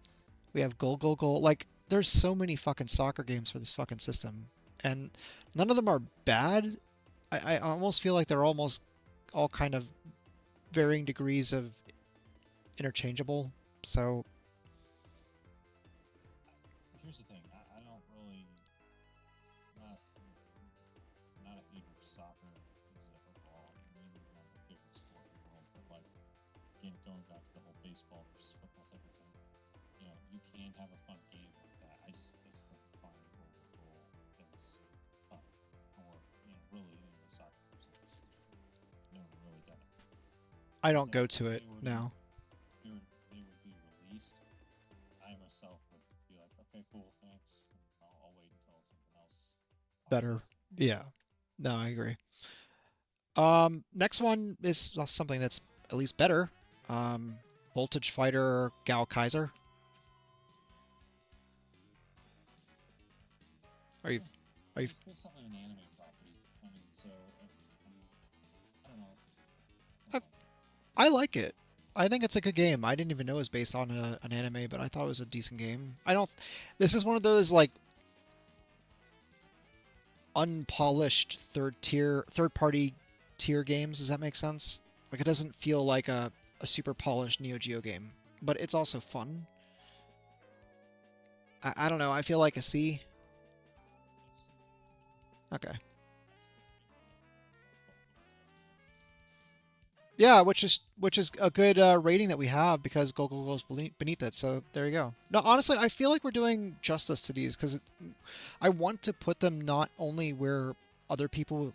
We have Goal Goal Goal. Like there's so many fucking soccer games for this fucking system, and none of them are bad. I almost feel like they're almost all kind of varying degrees of interchangeable. So Here's the thing. I don't really not not a hater of soccer as a overall. I mean, maybe not my favorite sport in the world, but like back to the whole baseball versus football type of thing. You can have a fun game like that. I just don't find overall it's fun. Or really a soccer person. Never really done it. I don't So go to if it now. they would be released, I myself would be like, okay, cool, thanks. I'll wait until something else pops Better. up. Yeah. No, I agree. Next one is something that's at least better. Um, Voltage Fighter Gao Kaiser. Are you Yeah, are you it's based on an anime property. I mean, so I don't know. I, Uh, I like it. I think it's a good game. I didn't even know it was based on an anime, but I thought it was a decent game. I don't. This is one of those like unpolished third party tier games. Does that make sense? Like it doesn't feel like a super polished Neo Geo game, but it's also fun. I don't know. I feel like a C. it's Okay. actually Yeah, which is a good rating that we have because Gogol goes beneath it. So there you go. No, honestly, I feel like we're doing justice to these because I want to put them not only where other people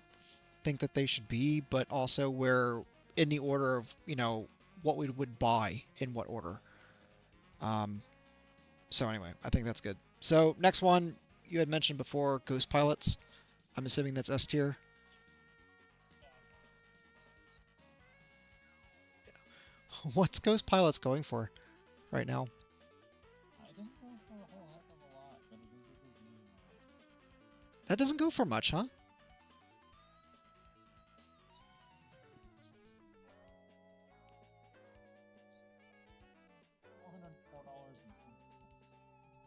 think that they should be, but also where in the order of what we would buy in what order. Um, so anyway, I think that's good. So next one you had mentioned before, Ghost Pilots. I'm assuming that's S tier. yeah, I'm assuming it's What's Ghost Pilots going for right now? it doesn't go for a whole heck of a lot, but it is a good game in my opinion. That doesn't go for much, huh? $404.22.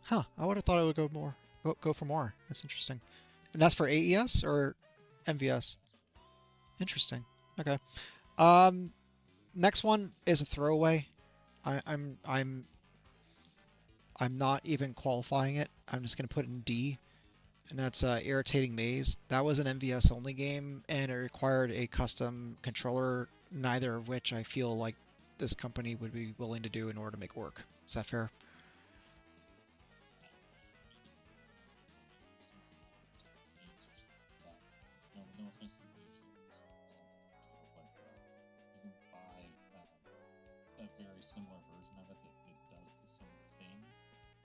Huh. I would have thought it would go more. Go for more. That's interesting. And that's for AES or MVS? Interesting. Okay. Um, next one is a throwaway. I'm not even qualifying it. I'm just gonna put it in D, and that's Irritating Maze. That was an MVS only game, and it required a custom controller. Neither of which I feel like this company would be willing to do in order to make work. Is that fair? No offense to the games here, but you can buy a very similar version of it that does the same thing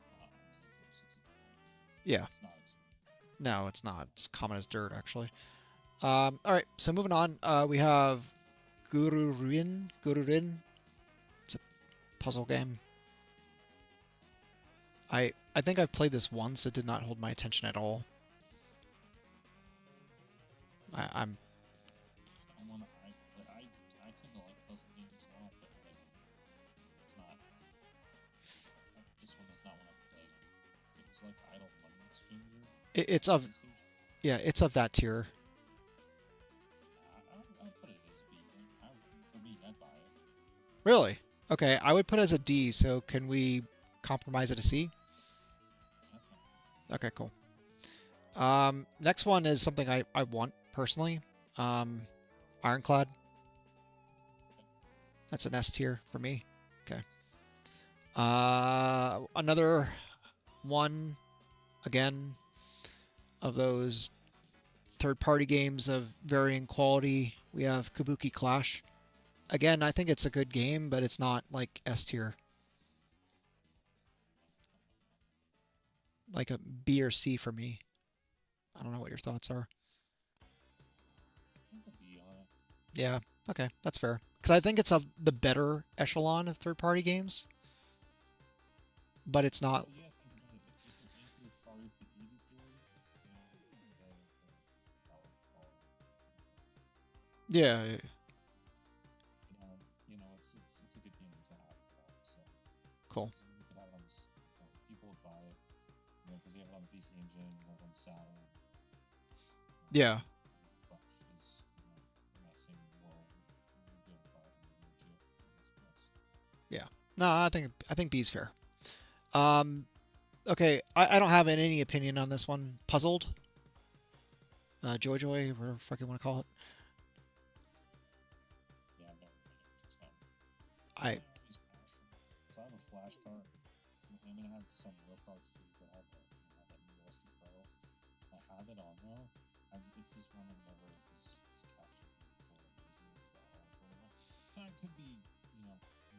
on the Nintendo 64. Yeah. It's not expensive. No, it's not. It's common as dirt, actually. All right. So moving on, we have Gururin. Gururin. It's a puzzle game. I think I've played this once. It did not hold my attention at all. I'm It's not one I tend to like puzzle games a lot, but like it's not. This one is not one I've played. It was like Idle Money Exchanger it's on of PlayStation. yeah, it's of that tier. I'll put it as B. For me, I'd buy it. Really? Okay, I would put it as a D. So can we compromise it a C? That sounds good. Okay, cool. Next one is something I want personally. Um, Ironclad. Okay. That's an S tier for me. Okay. Another one again of those third-party games of varying quality. We have Kabuki Clash. Again, I think it's a good game, but it's not like S tier, like a B or C for me. I don't know what your thoughts are. I think a B on it. Yeah, okay, that's fair. Because I think it's of the better echelon of third-party games, but it's not. Well, yes, if you're into as far as the indie series, then that would fall Yeah, yeah, but it's a good game to have. So cool. you could have it on this. People would buy it, because you have it on the PC Engine, you have it on Saturn. Yeah, But is in that same world, you would be able to buy it on the Neo Geo. That's nice. yeah. No, I think B's fair. Um, okay, I don't have any opinion on this one. Puzzled, Joy Joy, whatever the fuck you want to call it. Yeah, I've never played it. So I always flashcard. I mean, I have some real cards too, but I have that new Lusty Pro. I have it on there. It's just one that never is captured for those moves that I want very well. And I could be,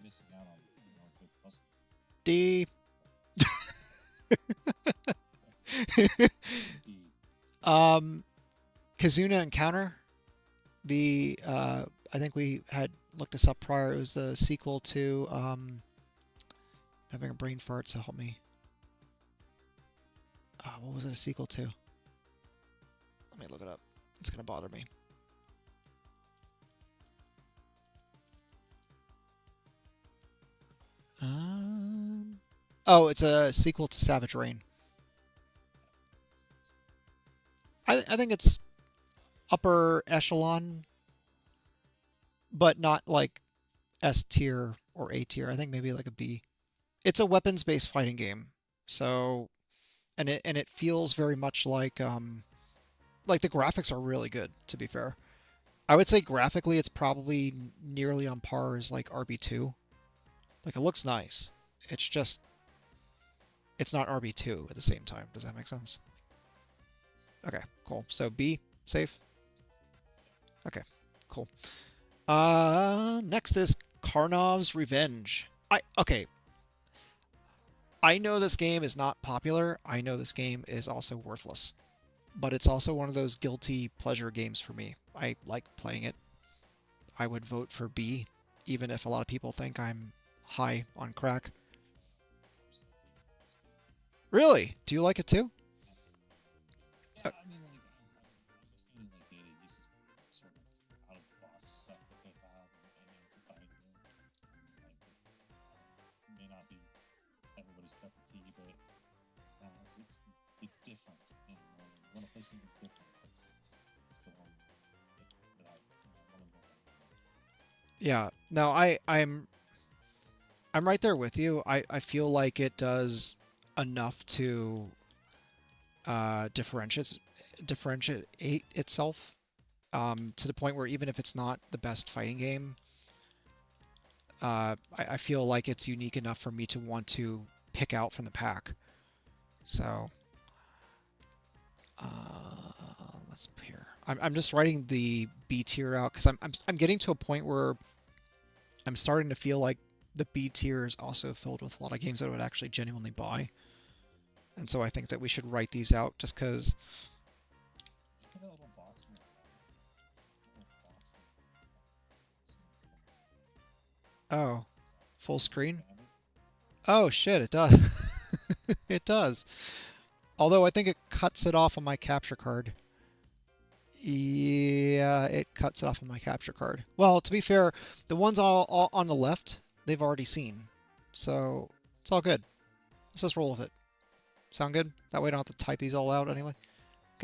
missing out on a good puzzle. D. um, Kazuna Encounter. I think we had looked this up prior. It was the sequel to having a brain fart, so help me. What was it a sequel to? Let me look it up. It's gonna bother me. Oh, it's a sequel to Savage Rain. I think it's upper echelon, but not like S tier or A tier. I think maybe like a B. It's a weapons-based fighting game, so and it feels very much like the graphics are really good. To be fair, I would say graphically it's probably nearly on par as like RB2. Like it looks nice. It's just it's not RB2 at the same time. Does that make sense? Okay, cool. So B, safe. Okay, cool. Next is Karnov's Revenge. Okay. I know this game is not popular. I know this game is also worthless. But it's also one of those guilty pleasure games for me. I like playing it. I would vote for B, even if a lot of people think I'm high on crack. Really? Do you like it too? Yeah, I mean, like, I'm just feeling like this is sort of out of the box stuff that they have, and it's a fighting game. Like, it may not be everybody's cup of tea, but it's different. You want to play something different. It's the one that one of the ones I like. Yeah. No, I'm right there with you. I feel like it does enough to differentiate itself to the point where even if it's not the best fighting game, I feel like it's unique enough for me to want to pick out from the pack. So let's here. I'm just writing the B tier out because I'm getting to a point where I'm starting to feel like the B tier is also filled with a lot of games that I would actually genuinely buy. And so I think that we should write these out just because. Put a little box in there. Little box Oh, full screen? standard. Oh shit, it does. It does. Although I think it cuts it off on my capture card. Yeah, it cuts it off on my capture card. Well, to be fair, the ones all on the left, they've already seen. So it's all good. Let's just roll with it. Sound good? That way I don't have to type these all out anyway.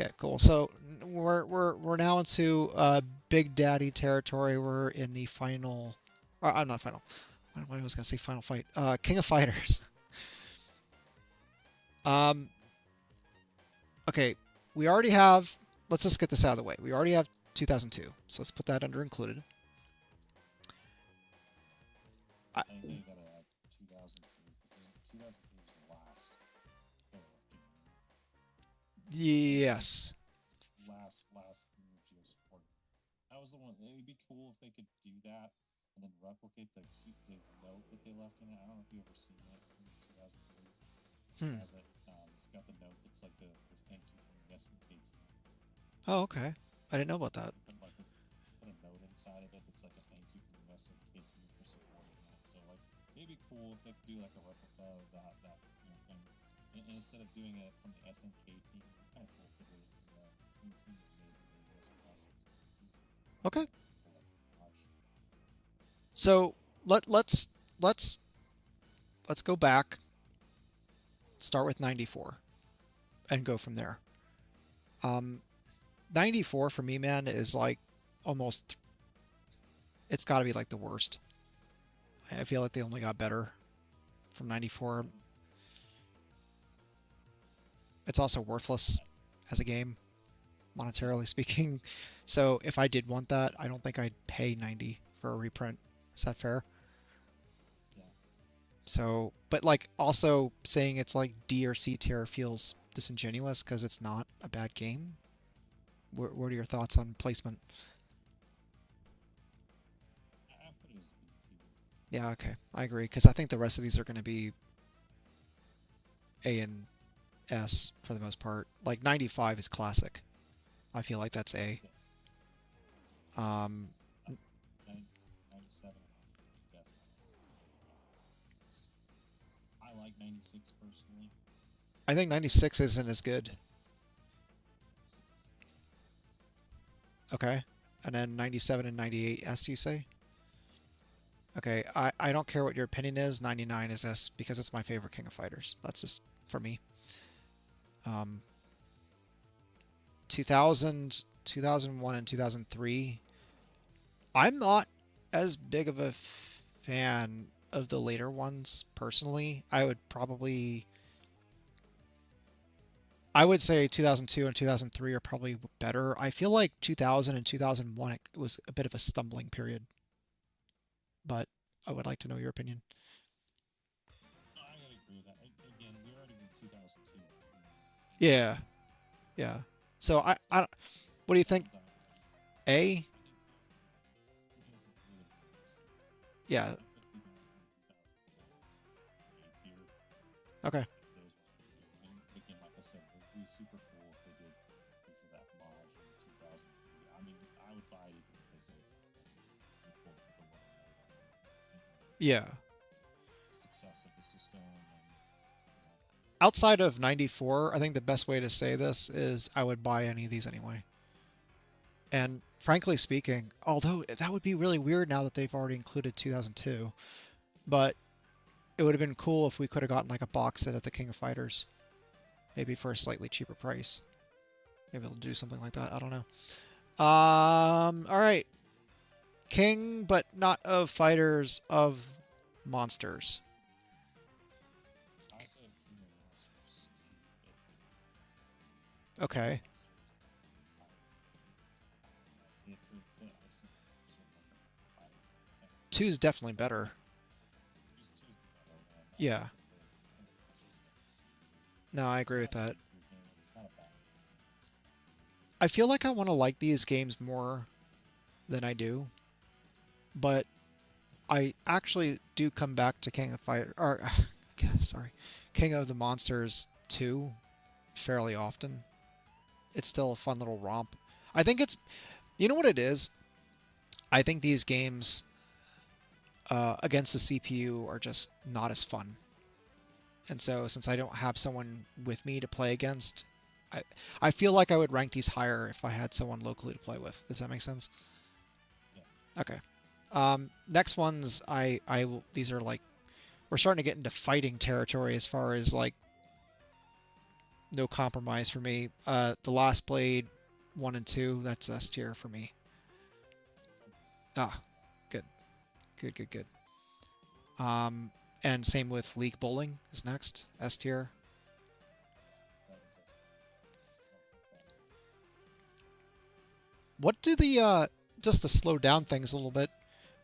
Okay, cool. So we're now into Big Daddy territory. We're in the final. I'm not final. What I was gonna say final fight. King of Fighters. Um. Okay, we already have. Let's just get this out of the way. We already have 2002, so let's put that under included. I, I think you gotta add 2003 because 2003 was the last yes. last GEO support. That was the one. It would be cool if they could do that and then replicate the note that they left in it. I don't know if you ever seen it in 2003. It Hmm. has it. It's got the note that's like the thank you from the SNK team. Oh, okay. I didn't know about that. Put a note inside of it that's like a thank you from the SNK team for supporting that. So like it'd be cool if they could do like a replica of that thing. And instead of doing it from the SNK team, kind of cool if they did it from the team that made the US project. Okay. Gosh. So let's let's let's go back. Start with 94 and go from there. Um, 94 for me, man, is like almost. It's got to be like the worst. I feel like they only got better from 94. It's also worthless as a game, monetarily speaking. So if I did want that, I don't think I'd pay 90 for a reprint. Is that fair? Yeah. So, but like also saying it's like D or C tier feels disingenuous because it's not a bad game. What are your thoughts on placement? I put it as B2. Yeah, okay, I agree because I think the rest of these are going to be A and S for the most part. Like 95 is classic. I feel like that's A. Yes. Um, 97 definitely. I like 96 personally. I think 96 isn't as good. 96 Okay, and then 97 and 98 S, you say? Okay, I don't care what your opinion is. 99 is S because it's my favorite King of Fighters. That's just for me. Um, 2000, 2001, and 2003. I'm not as big of a fan of the later ones personally. I would say 2002 and 2003 are probably better. I feel like 2000 and 2001 it was a bit of a stumbling period, but I would like to know your opinion. No, I gotta agree with that. Again, we already in 2002. Yeah, yeah. So what do you think? Ones I like. A? I think 2003 would be the C. Yeah. I put 2000 and 2004 in A tier. Okay. Those ones were good. And again, like I said, it would be super cool if they did things of that Maj in 2003. I mean, I would buy it even if they did import the lower mode on it. Yeah. Success of the system and you know, Outside of 94, I think the best way to say this is I would buy any of these anyway. And frankly speaking, although that would be really weird now that they've already included 2002, but it would have been cool if we could have gotten like a box set of the King of Fighters, maybe for a slightly cheaper price. Maybe they'll do something like that. I don't know. All right. King, but not of fighters, of monsters. I put King of Monsters to fifth. King of Okay. Monsters definitely higher. If it's I see so much higher. And Two's definitely better. choose the better one. I Yeah. wouldn't put King of Monsters at C. No, I It's agree with not a that. B tier game. It's not a bad game. It's just I feel like I want to like these games more than I do, but I actually do come back to King of Fighter or sorry, King of the Monsters 2 fairly often. It's still a fun little romp. I think it's you know what it is? I think these games against the CPU are just not as fun. And so since I don't have someone with me to play against, I I feel like I would rank these higher if I had someone locally to play with. Does that make sense? yeah. Okay. Next ones these are like we're starting to get into fighting territory as far as like no compromise for me. The Last Blade 1 and 2, that's S tier for me. Ah, good. Good, good, good. Um, and same with League Bowling is next, S tier. That is S tier. Don't put that in. What do the just to slow down things a little bit,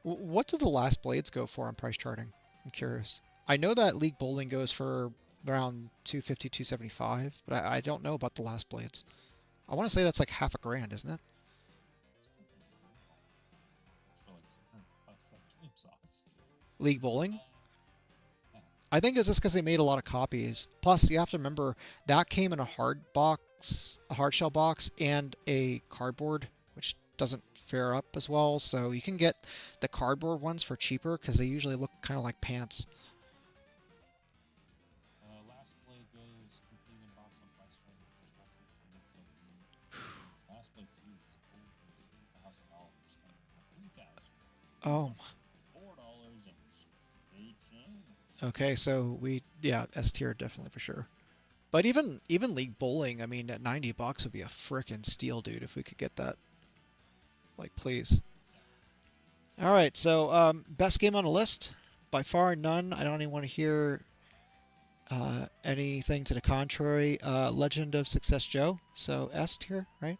what do the Last Blades go for on price charting? I'm curious. I know that League Bowling goes for around 250, 275, but I don't know about the Last Blades. I want to say that's like half a grand, isn't it? It's gonna be way more. It's for like 200 bucks like game sauce. League Bowling? Uh, yeah. I think it's just because they made a lot of copies. Plus, you have to remember that came in a hard box, a hard shell box, and a cardboard, which doesn't fare up as well. So you can get the cardboard ones for cheaper because they usually look kind of like pants. Last Play goes complete in box on price chart is 1215.17. Last Play 2 is over $3,000. Coming in at Oh, $3,064.68. okay. So yeah, S tier definitely for sure. But even League Bowling, I mean, at 90 bucks would be a frickin' steal, dude. If we could get that, like, please. Yeah. All right. So best game on the list, by far none. I don't even want to hear anything to the contrary. Legend of Success Joe. So S tier, right?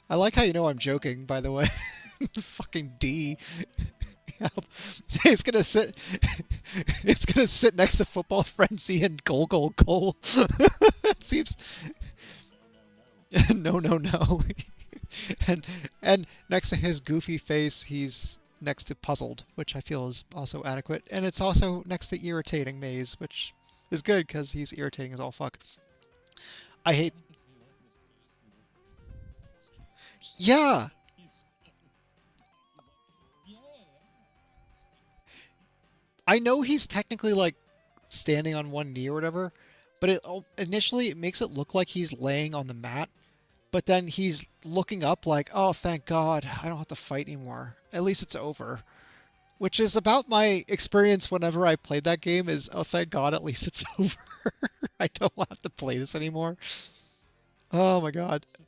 I like how you know I'm I joking, by the way. Fucking D. It's gonna sit. It's gonna sit next to Football Frenzy and Goal Goal Goal. It seems. No, no, no. No, no, no. and and next to his goofy face, he's next to puzzled, which I feel is also adequate. And it's also next to irritating maze, which is good because he's irritating as all fuck. I hate. Funny because if you look at his face, he looks like he's fantastic. Yeah, He's he's like, yeah. I know he's technically like standing on one knee or whatever, but initially it makes it look like he's laying on the mat. But then he's looking up like, oh, thank God, I don't have to fight anymore. At least it's over. Which is about my experience whenever I played that game is, oh, thank God, at least it's over. I don't have to play this anymore. Oh my God. So,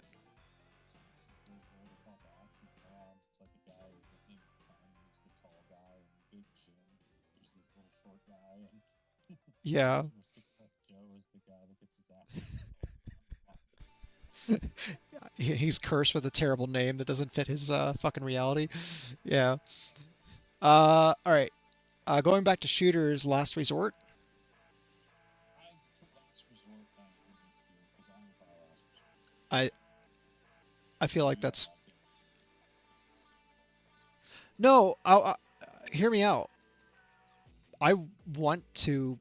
there's what they call the action clown. It's like a guy with the name's Clown. There's the tall guy and the big chin. There's this little short guy, and Yeah. Mr. Success Joe is the guy that gets his ass kicked all the time. He's cursed with a terrible name that doesn't fit his fucking reality. Yeah. All right. Going back to shooters, Last Resort. I put Last Resort on Goodness here because I don't buy Last Resort. I I feel like You don't that's like it. no. Hear me out. I want to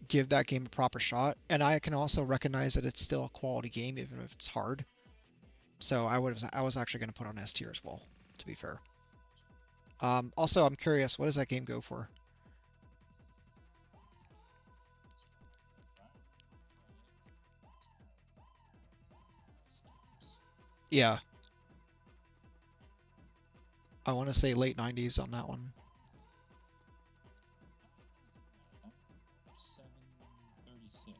give that game a proper shot, and I can also recognize that it's still a quality game, even if it's hard. So I was actually going to put on S tier as well. To be fair. Also, I'm curious, what does that game go for? Yeah, I want to say late 90s on that one. 736.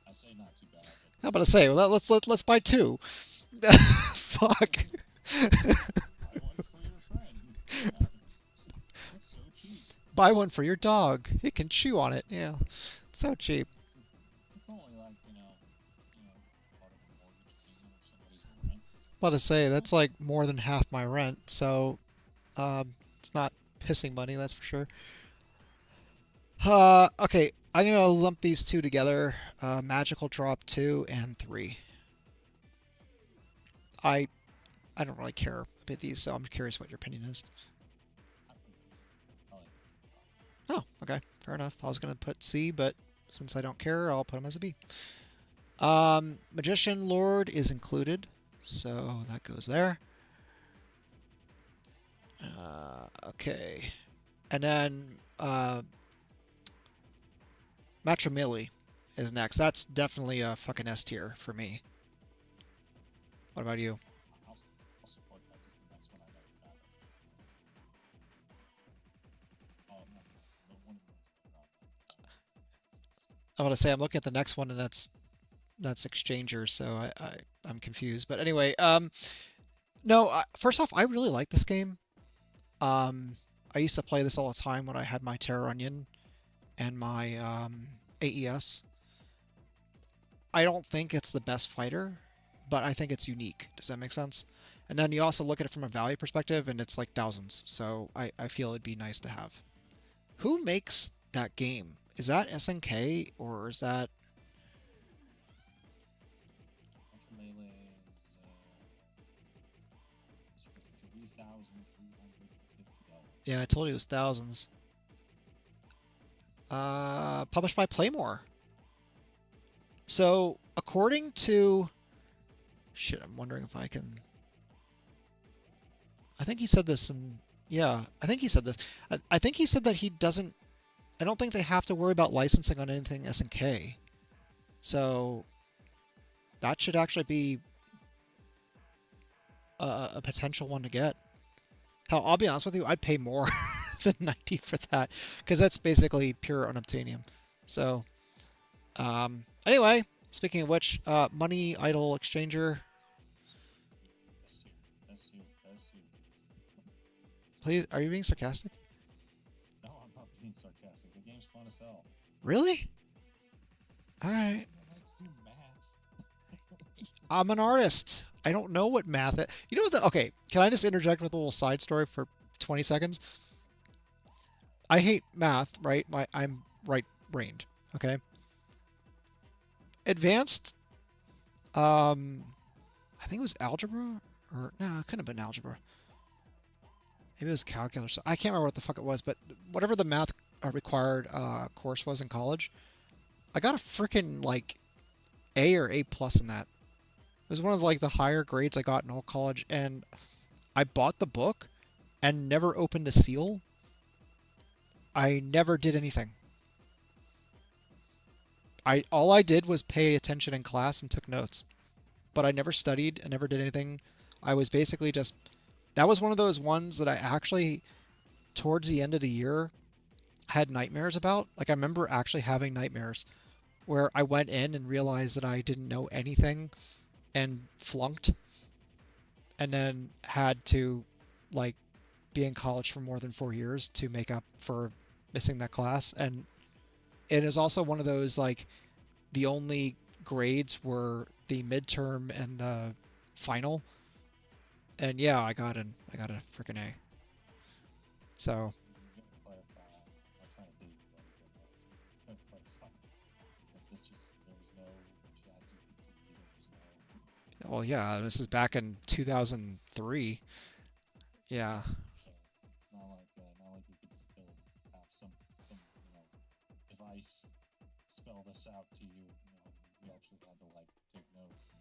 I say not too bad, but How about to say, well, let's buy two. Fuck. buy one for your friend. Uh, it's so cheap. Buy one for your dog. It can chew on it. Yeah, so cheap. It's only like part of a mortgage payment or somebody's rent. About to say that's like more than half my rent, so it's not pissing money, that's for sure. Okay, I'm gonna lump these two together. Magical Drop 2 and 3. I I don't really care about these, so I'm curious what your opinion is. I put B. I like Magic Drop. Oh, okay, fair enough. I was gonna put C, but since I don't care, I'll put them as a B. Magician Lord is included, so that goes there. Okay, and then Matrimili is next. That's definitely a fucking S tier for me. What about you? I'll, I'll support that because the next one I never got it. Oh, not the next one, but one of the ones that are not. I want to say I'm looking at the next one, and that's Exchanger, so I'm confused. But anyway, no. First off, I really like this game. I used to play this all the time when I had my Terror Onion and my AES. I don't think it's the best fighter, but I think it's unique. Does that make sense? And then you also look at it from a value perspective, and it's like thousands. So I feel it'd be nice to have. Who makes that game? Is that SNK or is that? Ultra Melee is $3,350. Yeah, I told you it was thousands. Published by Playmore. So according to, shit, I'm wondering if I can. I think he said this, and yeah, I think he said this. I think he said that he doesn't. I don't think they have to worry about licensing on anything SNK. So that should actually be a potential one to get. Hell, I'll be honest with you, I'd pay more than 90 for that because that's basically pure unobtainium. So, anyway, speaking of which, Money Idol Exchanger, S tier. S tier. S tier. please, are you being sarcastic? No, I'm not being sarcastic. The game's fun as hell. Really? All right. I like to do math. I'm an artist. I don't know what math. You know what? Okay, can I just interject with a little side story for 20 seconds? I hate math, right? I'm right-brained. Okay, advanced. Um, I think it was algebra, or no, it couldn't have been algebra. Maybe it was calculus. I can't remember what the fuck it was, but whatever the math required course was in college, I got a freaking like A or A plus in that. It was one of like the higher grades I got in all college, and I bought the book and never opened a seal. I never did anything. I all I did was pay attention in class and took notes, but I never studied. I never did anything. I was basically just that was one of those ones that I actually towards the end of the year had nightmares about. Like I remember actually having nightmares where I went in and realized that I didn't know anything and flunked and then had to like be in college for more than 4 years to make up for missing that class. And it is also one of those like the only grades were the midterm and the final. And yeah, I got a freaking A. So, So you're gonna clarify. I'm not trying to date you, but gonna clarify that this was there was no chat GPT, there was no well, yeah, this is back in 2003. Yeah. so it's not like we could still have some if I spell this out to you, we actually had to like take notes and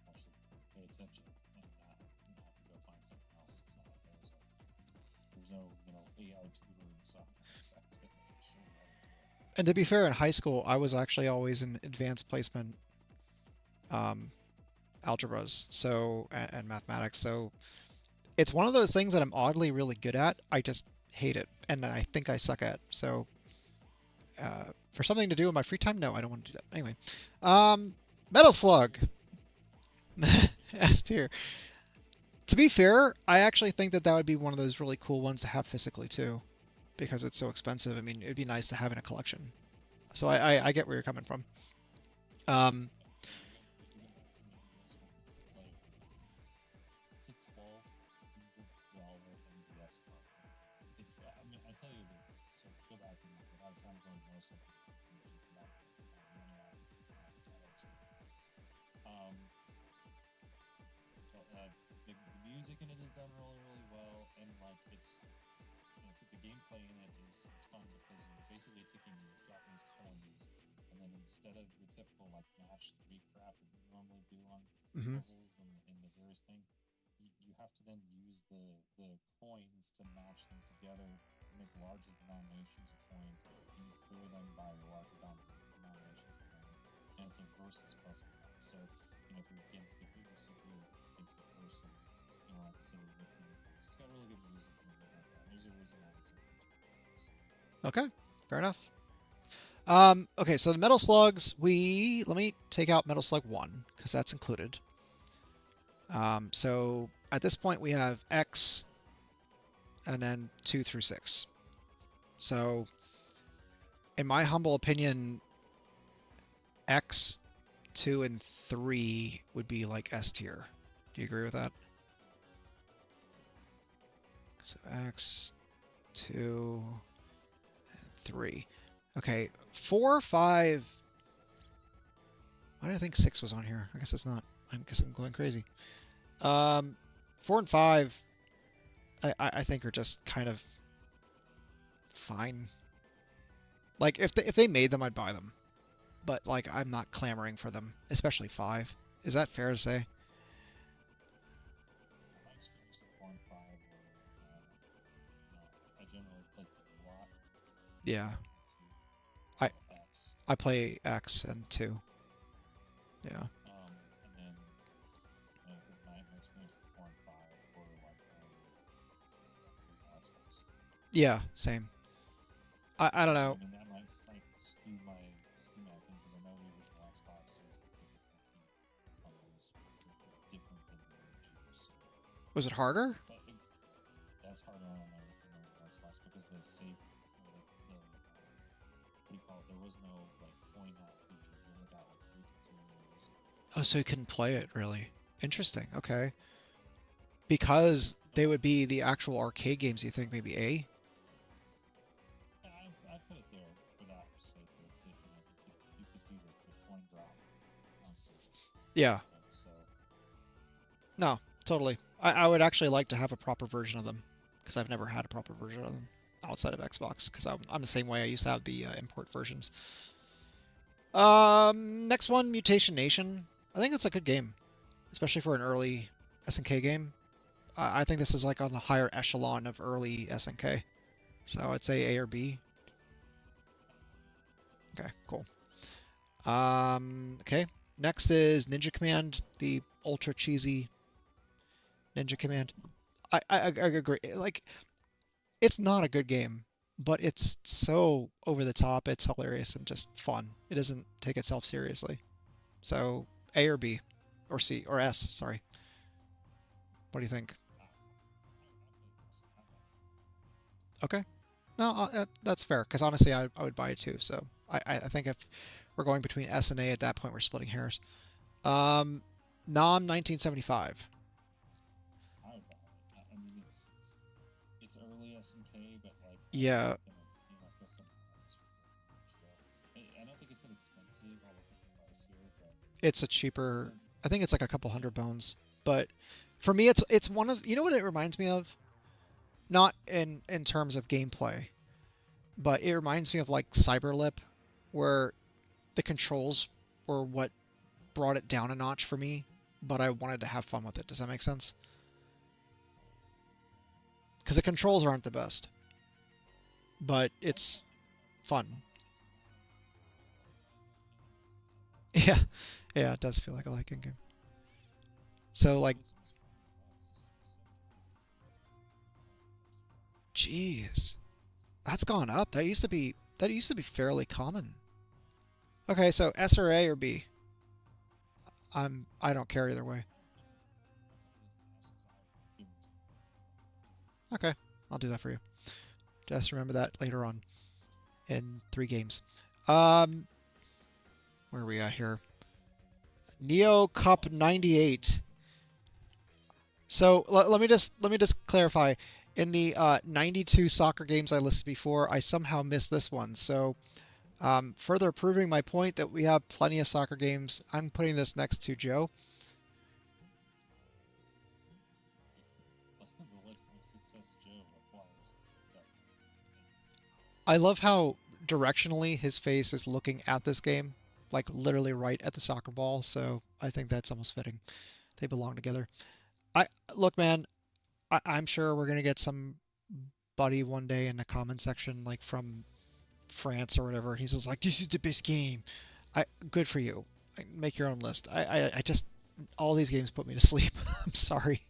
actually pay attention and not have to go find something else. It's not like there's no AI tutoring software back then that could show you how to do it. And to be fair, in high school, I was actually always in advanced placement um, algebras, so and mathematics. So it's one of those things that I'm oddly really good at. I just hate it, and I think I suck at. So for something to do in my free time, no, I don't want to do that. Anyway, Metal Slug S tier. To be fair, I actually think that that would be one of those really cool ones to have physically too, because it's so expensive. I mean, it'd be nice to have in a collection. So I get where you're coming from. Um, Even back to maybe this one, it's like it's a $1,200 MBS card. I mean, I tell you, so go back and without kind of going into most of the information about money um, the music in it is done really, really well, and like the gameplay in it is fun because you're basically taking Japanese coins, and then instead of your typical like match three crap that you normally do on mhm. puzzles and the various thing, you have to then use the coins to match them together to make larger denominations of coins, and you clear them by larger denominations of coins, and it's a versus puzzle game. So if you're against the who's the CPU against the person, like I said, we're mixing the coins. It's got really good music and everything like that. And there's a reason why it's in games. Okay, fair enough. Okay, so the Metal Slugs, we let me take out Metal Slug 1 because that's included. So at this point we have X and then 2 through 6. So in my humble opinion, X, 2, and 3 would be like S tier. Do you agree with that? So X, 2, and 3. Okay, 4, 5. Why did I think 6 was on here? I guess it's not. I guess I'm going crazy. 4 and 5, I think are just kind of fine. Like if they made them, I'd buy them, but like I'm not clamoring for them, especially 5. Is that fair to say? My experience with 4 and 5 were, I generally play 2 a lot. Yeah. Two, I X. I play X and 2. Yeah. And then my experience with 4 and 5 were like Xbox. Yeah, same. I don't know. I mean, that might skew my thing because I know the original Xbox is the difficulty on those is different than the OGs. Was it harder? But that's harder on the Xbox because the save, what do you call it? There was no like coin out feature. You only got like 3 continues. Oh, so you couldn't play it really. Interesting. Okay. Because they would be the actual arcade games, you think maybe A? Yeah, I put it there for that sake. Was thinking like you could do the coin drop console Yeah. thing. So No, totally. I would actually like to have a proper version of them because I've never had a proper version of them outside of Xbox because I'm the same way. I used to have the import versions. Next one, Mutation Nation. I think it's a good game, especially for an early SNK game. I think this is like on the higher echelon of early SNK. So I'd say A or B. Okay, cool. Okay. Next is Ninja Command, the ultra cheesy Ninja Command. I agree. Like, it's not a good game, but it's so over the top. It's hilarious and just fun. It doesn't take itself seriously. So A or B, or C or S. Sorry. What do you think? Okay. No, that's fair. Because honestly, I would buy it too. So I think if we're going between S and A at that point, we're splitting hairs. Um, Nom 1975. I would buy it. I mean, it's early SNK, but like I don't Yeah, think then it's just an honest GEO. I don't think it's that expensive. I'll look at the price here, but it's a cheaper. then I think it's like a couple hundred bones. But for me, it's one of, you know what it reminds me of? Not in terms of gameplay, but it reminds me of like Cyberlip, where the controls were what brought it down a notch for me, but I wanted to have fun with it. Does that make sense? Because the controls aren't the best, but I it's kind of fun. it's like a liking game. Yeah, yeah, it does feel like a liking game. So like, It's almost $40. It's geez, that's gone up. That used to be fairly common. Okay, so S or A or B. I don't care either way. I think it's an S because I've given too many. Okay, I'll do that for you. Just remember that later on in 3 games. Um, where are we at here? Neo Cup 98. So let me just clarify. In the 92 soccer games I listed before, I somehow missed this one. So further proving my point that we have plenty of soccer games, I'm putting this next to Joe. The Legend of Success Joe requires that thing. I love how directionally his face is looking at this game, like literally right at the soccer ball. So I think that's almost fitting. They belong together. I look, man. I'm sure we're gonna get some buddy one day in the comment section, like from France or whatever. He's just like, "This is the best game." Good for you. Like, make your own list. I just all these games put me to sleep. I'm sorry.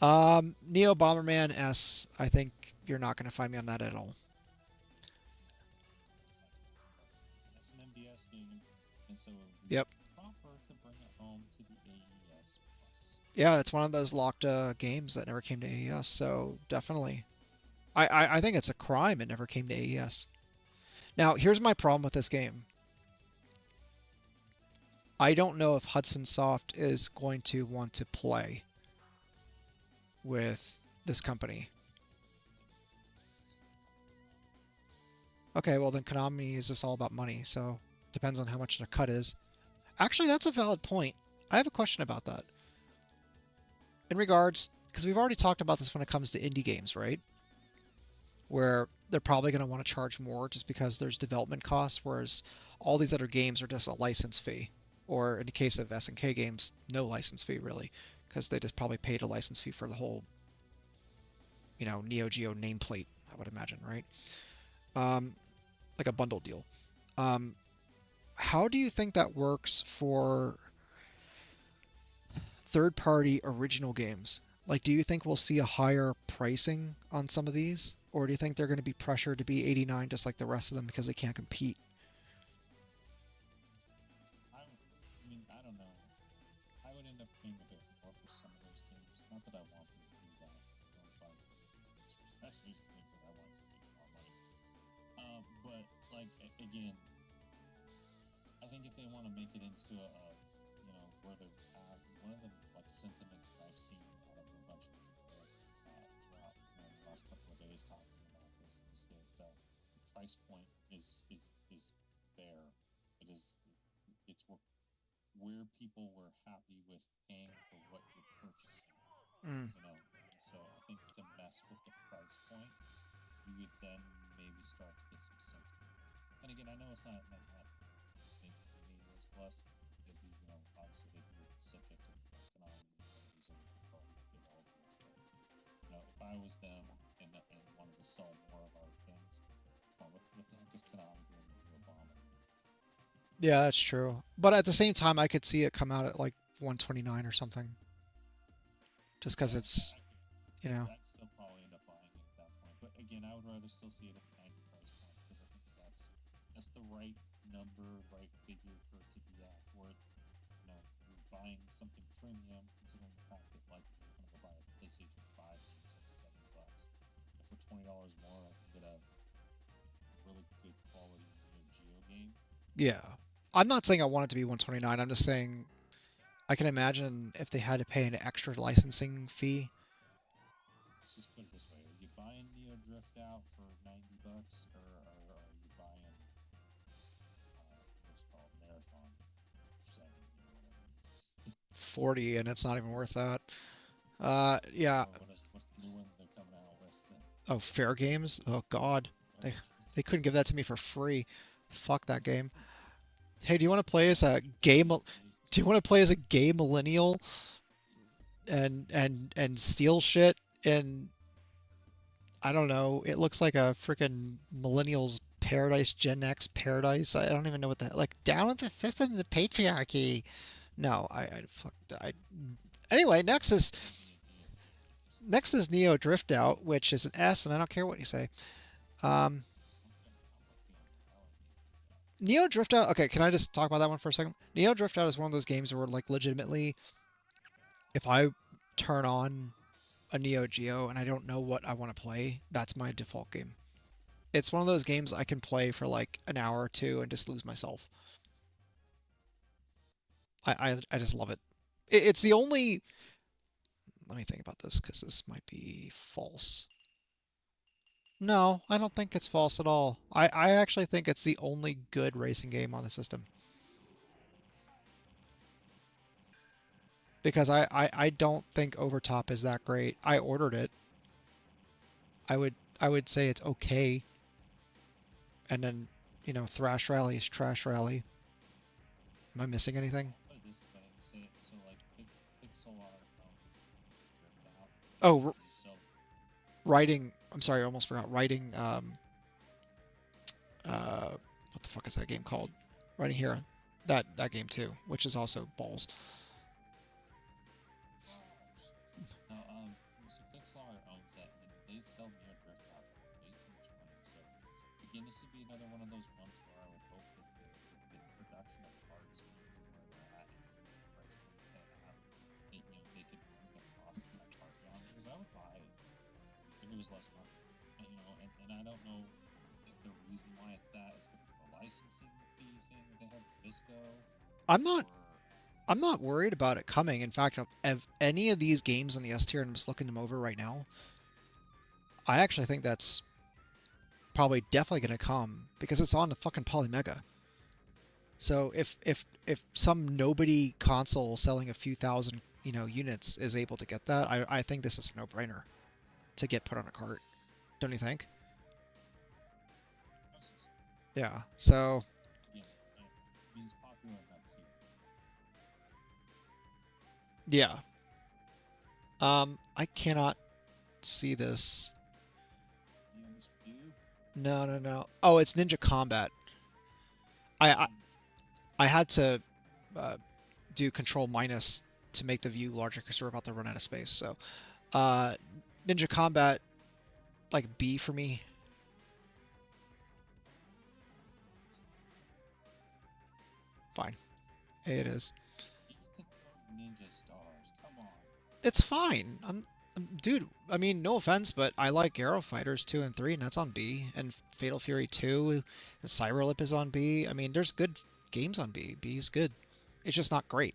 Neo Bomberman S. I think you're not gonna find me on that at all. That's an MDS game, and so it would be Yep. proper to bring it home to the AES Plus. Yeah, it's one of those locked games that never came to AES. So definitely, I think it's a crime it never came to AES. Now, here's my problem with this game. I don't know if Hudson Soft is going to want to play with this company. Okay, well then Konami is just all about money, so depends on how much their cut is. Actually, that's a valid point. I have a question about that. In regards, because we've already talked about this when it comes to indie games, right? Where they're probably going to want to charge more just because there's development costs, whereas all these other games are just a license fee. Or in the case of SNK games, no license fee really, because they just probably paid a license fee for the whole, Neo Geo nameplate, I would imagine, right? Um, like a bundle deal. Um, how do you think that works for third party original games? Like, do you think we'll see a higher pricing on some of these? Or do you think they're going to be pressured to be 89 just like the rest of them because they can't compete? I mean, I don't know. I would end up paying a bit more for some of those games. Not that I want them to be that, but especially because I want to make more money. But like again, I think if they want to make it into a where they've had one of the like sentiments that I've seen out of a bunch of people throughout the last couple of days talking about this is that the price point is fair. It is it's where people were happy with paying for what you're purchasing, Mm. and so I think to mess with the price point, you would then maybe start to get some sentiment. And again, I know it's not think AES Plus. It'd be, obviously they'd be subject to Konami rules and developers. But if I was them and wanted to sell more of our things, well, what the heck is Konami doing with your bomb? Yeah, that's true. But at the same time, I could see it come out at like 129 or something, just because Yeah, it's, I could. you know. I'd still probably end up buying it at that point. But again, I would rather still see it at the 90 price point because I think that's the right number, right figure for it to be at. Where you're buying something premium, considering the fact that like if you're gonna go buy a PlayStation 5 game, it's like $70. If for $20 more, I can get a really good quality Geo game. Yeah. I'm not saying I want it to be 129. I'm just saying I can imagine if they had to pay an extra licensing fee. Let's just put it this way: are you buying Neo Drift out for $90, or are you buying what's called Marathon for 70 or whatever it is? 40 and it's not even worth that. Yeah. Or what's the new one they're coming out with? Oh, Fair Games. Oh God, Fair they games. they couldn't give that to me for free. Fuck that game. Hey, do you want to play as a gay? Do you want to play as a gay millennial and steal shit? And I don't know. It looks like a freaking millennials paradise, Gen X paradise. I don't even know what the like. Down with the system, the patriarchy. No, I fuck. I anyway. Next is Neo Drift Out, which is an S, and I don't care what you say. Um, Okay, I'm with you on that. I like Neo Drift out. Neo Drift Out. Okay, can I just talk about that one for a second? Neo Drift Out is one of those games where, like, legitimately, if I turn on a Neo Geo and I don't know what I want to play, that's my default game. It's one of those games I can play for like an hour or two and just lose myself. I just love it. It's the only. Let me think about this because this might be false. No, I don't think it's false at all. I actually think it's the only good racing game on the system. Because I don't think Overtop is that great. I ordered it. I would say it's okay. And then, Thrash Rally is Trash Rally. Am I missing anything? I'll put it this way: so like Pixel Art owns Neo Drift out. Oh, Do you sell? writing. I'm sorry, I almost forgot. Writing. What the fuck is that game called? Writing Hero. That game too, which is also balls. Oh shit. No, so Pixar owns that, and they sell Neo Drift out for way too much money. So again, this would be another one of those ones where I would hope that the production of parts would be where they're at, and the price point that they have, they could bring the cost of that part down. Because I would buy it if it was less money, and I don't know if the reason why it's that is because of the licensing fee thing that they have with Visco, I'm not. or I'm not worried about it coming. In fact, of any of these games on the S tier, and I'm just looking them over right now, I actually think that's probably definitely going to come because it's on the fucking Polymega. So if some nobody console selling a few thousand units is able to get that, I think this is a no-brainer to get put on a cart. Don't you think? prices. Yeah. So Again, means popular enough too. yeah. I cannot see this. You almost do. No, no, no. Oh, it's Ninja Combat. I I, Mm. I had to uh, do Control minus to make the view larger because we're about to run out of space. So, uh, Ninja Combat like B for me. Fine. A it is. You get to throw ninja stars. Come on. It's fine. Dude. I mean, no offense, but I like Arrow Fighters 2 and 3, and that's on B. And Fatal Fury 2, and Cyrolip is on B. I mean, there's good games on B. B is good. It's just not great.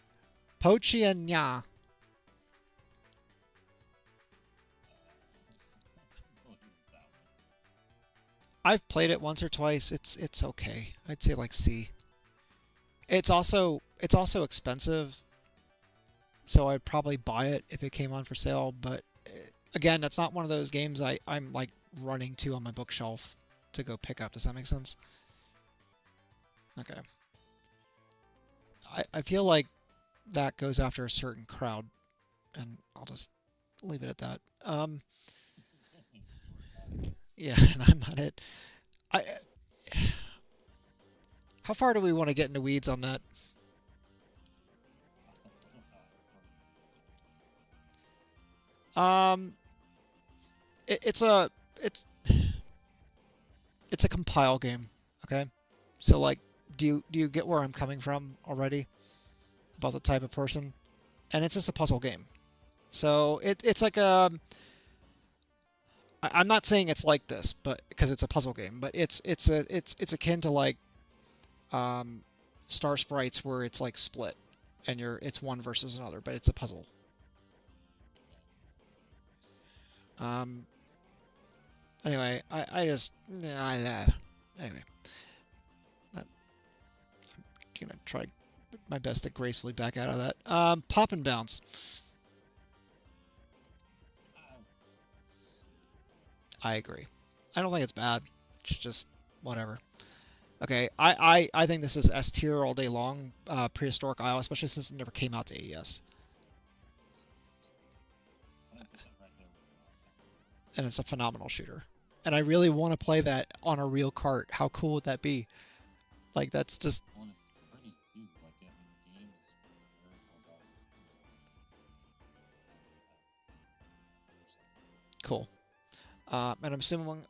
Pochi and Nya. I've played it once or twice. It's okay. I'd say like C. It's also expensive, so I'd probably buy it if it came on for sale. But again, that's not one of those games I'm like running to on my bookshelf to go pick up. Does that make sense? Okay. I feel like that goes after a certain crowd, and I'll just leave it at that. Yeah, and I'm not it. I How far do we want to get into weeds on that? Um, it's a it's it's a compile game. Okay, so like, do you get where I'm coming from already about the type of person? And it's just a puzzle game. So it's like I'm not saying it's like this, but because it's a puzzle game, but it's akin to like um, Star Sprites where it's like split, and it's one versus another, but it's a puzzle. Um, anyway, I just anyway, I'm gonna try my best to gracefully back out of that. Pop and bounce. I agree. I don't think it's bad. It's just whatever. Okay, I think this is S tier all day long. Prehistoric Isle, especially since it never came out to AES, 100% right there with you on that. and it's a phenomenal shooter. And I really want to play that on a real cart. How cool would that be? Like that's just Well, and it's pretty too. Like, I mean, the game is very well done. cool. And I'm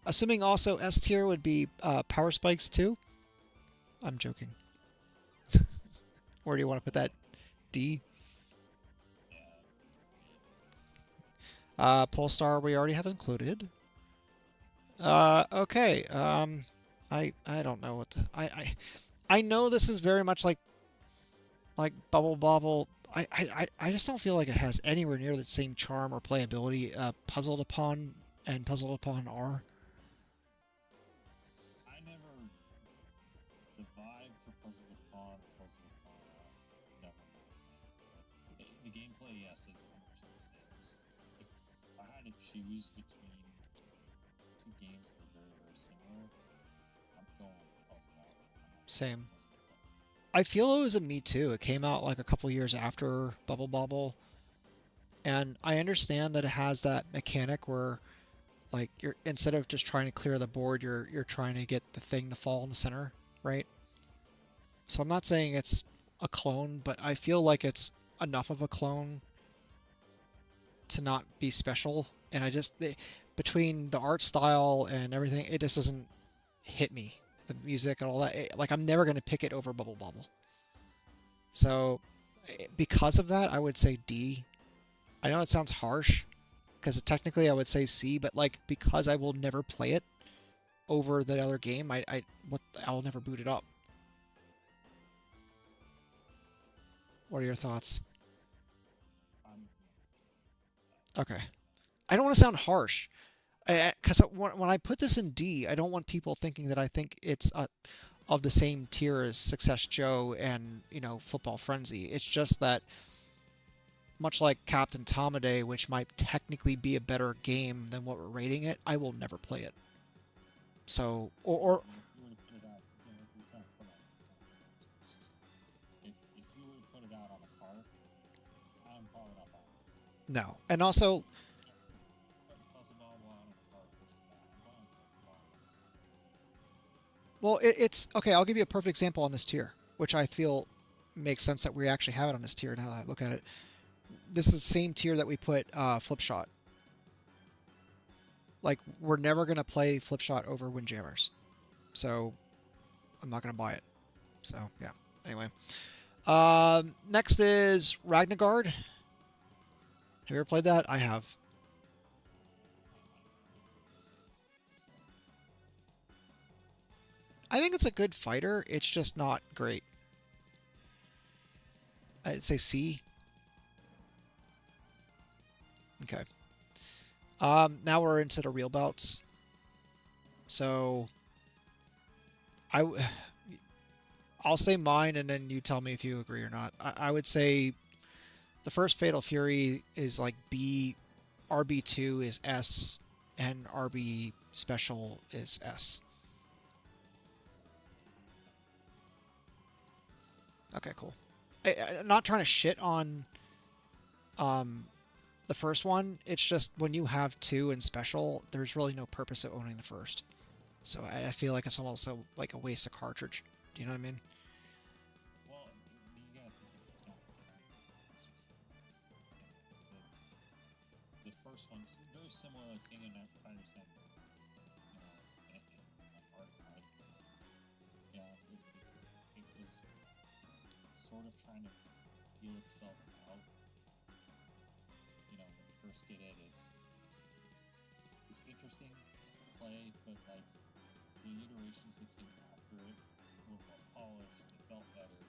assuming also S tier would be Power Spikes too. I'm joking. Where do you want to put that? D. Yeah, Polestar we already have included. Okay. I don't know what I know this is very much like Bubble Bobble. I just don't feel like it has anywhere near the same charm or playability. Puzzled Upon and Puzzled Upon are. I never the vibe for Puzzle Upon, never was the gameplay. Yes, is 100% the same. If I had to choose between two games that are very very similar, I'm going with Puzzle Bobble. I'm not gonna lie, Same. Puzzle Bobble. I feel it was a Me Too. It came out like a couple years after Bubble Bobble, and I understand that it has that mechanic where like you're instead of just trying to clear the board, you're trying to get the thing to fall in the center, right? So I'm not saying it's a clone, but I feel like it's enough of a clone to not be special. And between the art style and everything, it just doesn't hit me. The music and all that, like I'm never gonna pick it over Bubble Bobble. So because of that, I would say D. I know it sounds harsh because technically I would say C, but like because I will never play it over the other game, I'll never boot it up. What are your thoughts? I'm Okay. I don't want to sound harsh because when I put this in D, I don't want people thinking that I think it's of the same tier as Success Joe and Football Frenzy. It's just that much like Captain Tomaday, which might technically be a better game than what we're rating it, I will never play it. So or I mean, if you were to put it out, if we're trying to put on the score system, if you were to put it out on a cart, I'm probably not buying it. no. And also, Putting Puzzle Bobble out on a cart versus that, I'm buying Puzzle Bobble. well, it's okay. I'll give you a perfect example on this tier, which I feel makes sense that we actually have it on this tier now that I look at it. This is the same tier that we put Flip Shot. Like we're never gonna play Flip Shot over Windjammers, so I'm not gonna buy it. So yeah. Anyway, next is Ragnagard. Have you ever played that? I have. I think it's a good fighter. It's just not great. I'd say C. Okay. Now we're into the real belts. So I w- I'll say mine, and then you tell me if you agree or not. I would say the first Fatal Fury is like B, RB2 is S, and RB Special is S. Okay, cool. I'm not trying to shit on um, the first one. It's just when you have two in Special, there's really no purpose of owning the first. So I feel like it's almost like a waste of cartridge. Do you know what I mean? Well, you gotta think of it. The first one's very similar, like King and Fighters had, and Arc, yeah, it was sort of trying to feel itself out. When you first get it, it's interesting to play, but like the iterations that came after it were more polished. It felt better.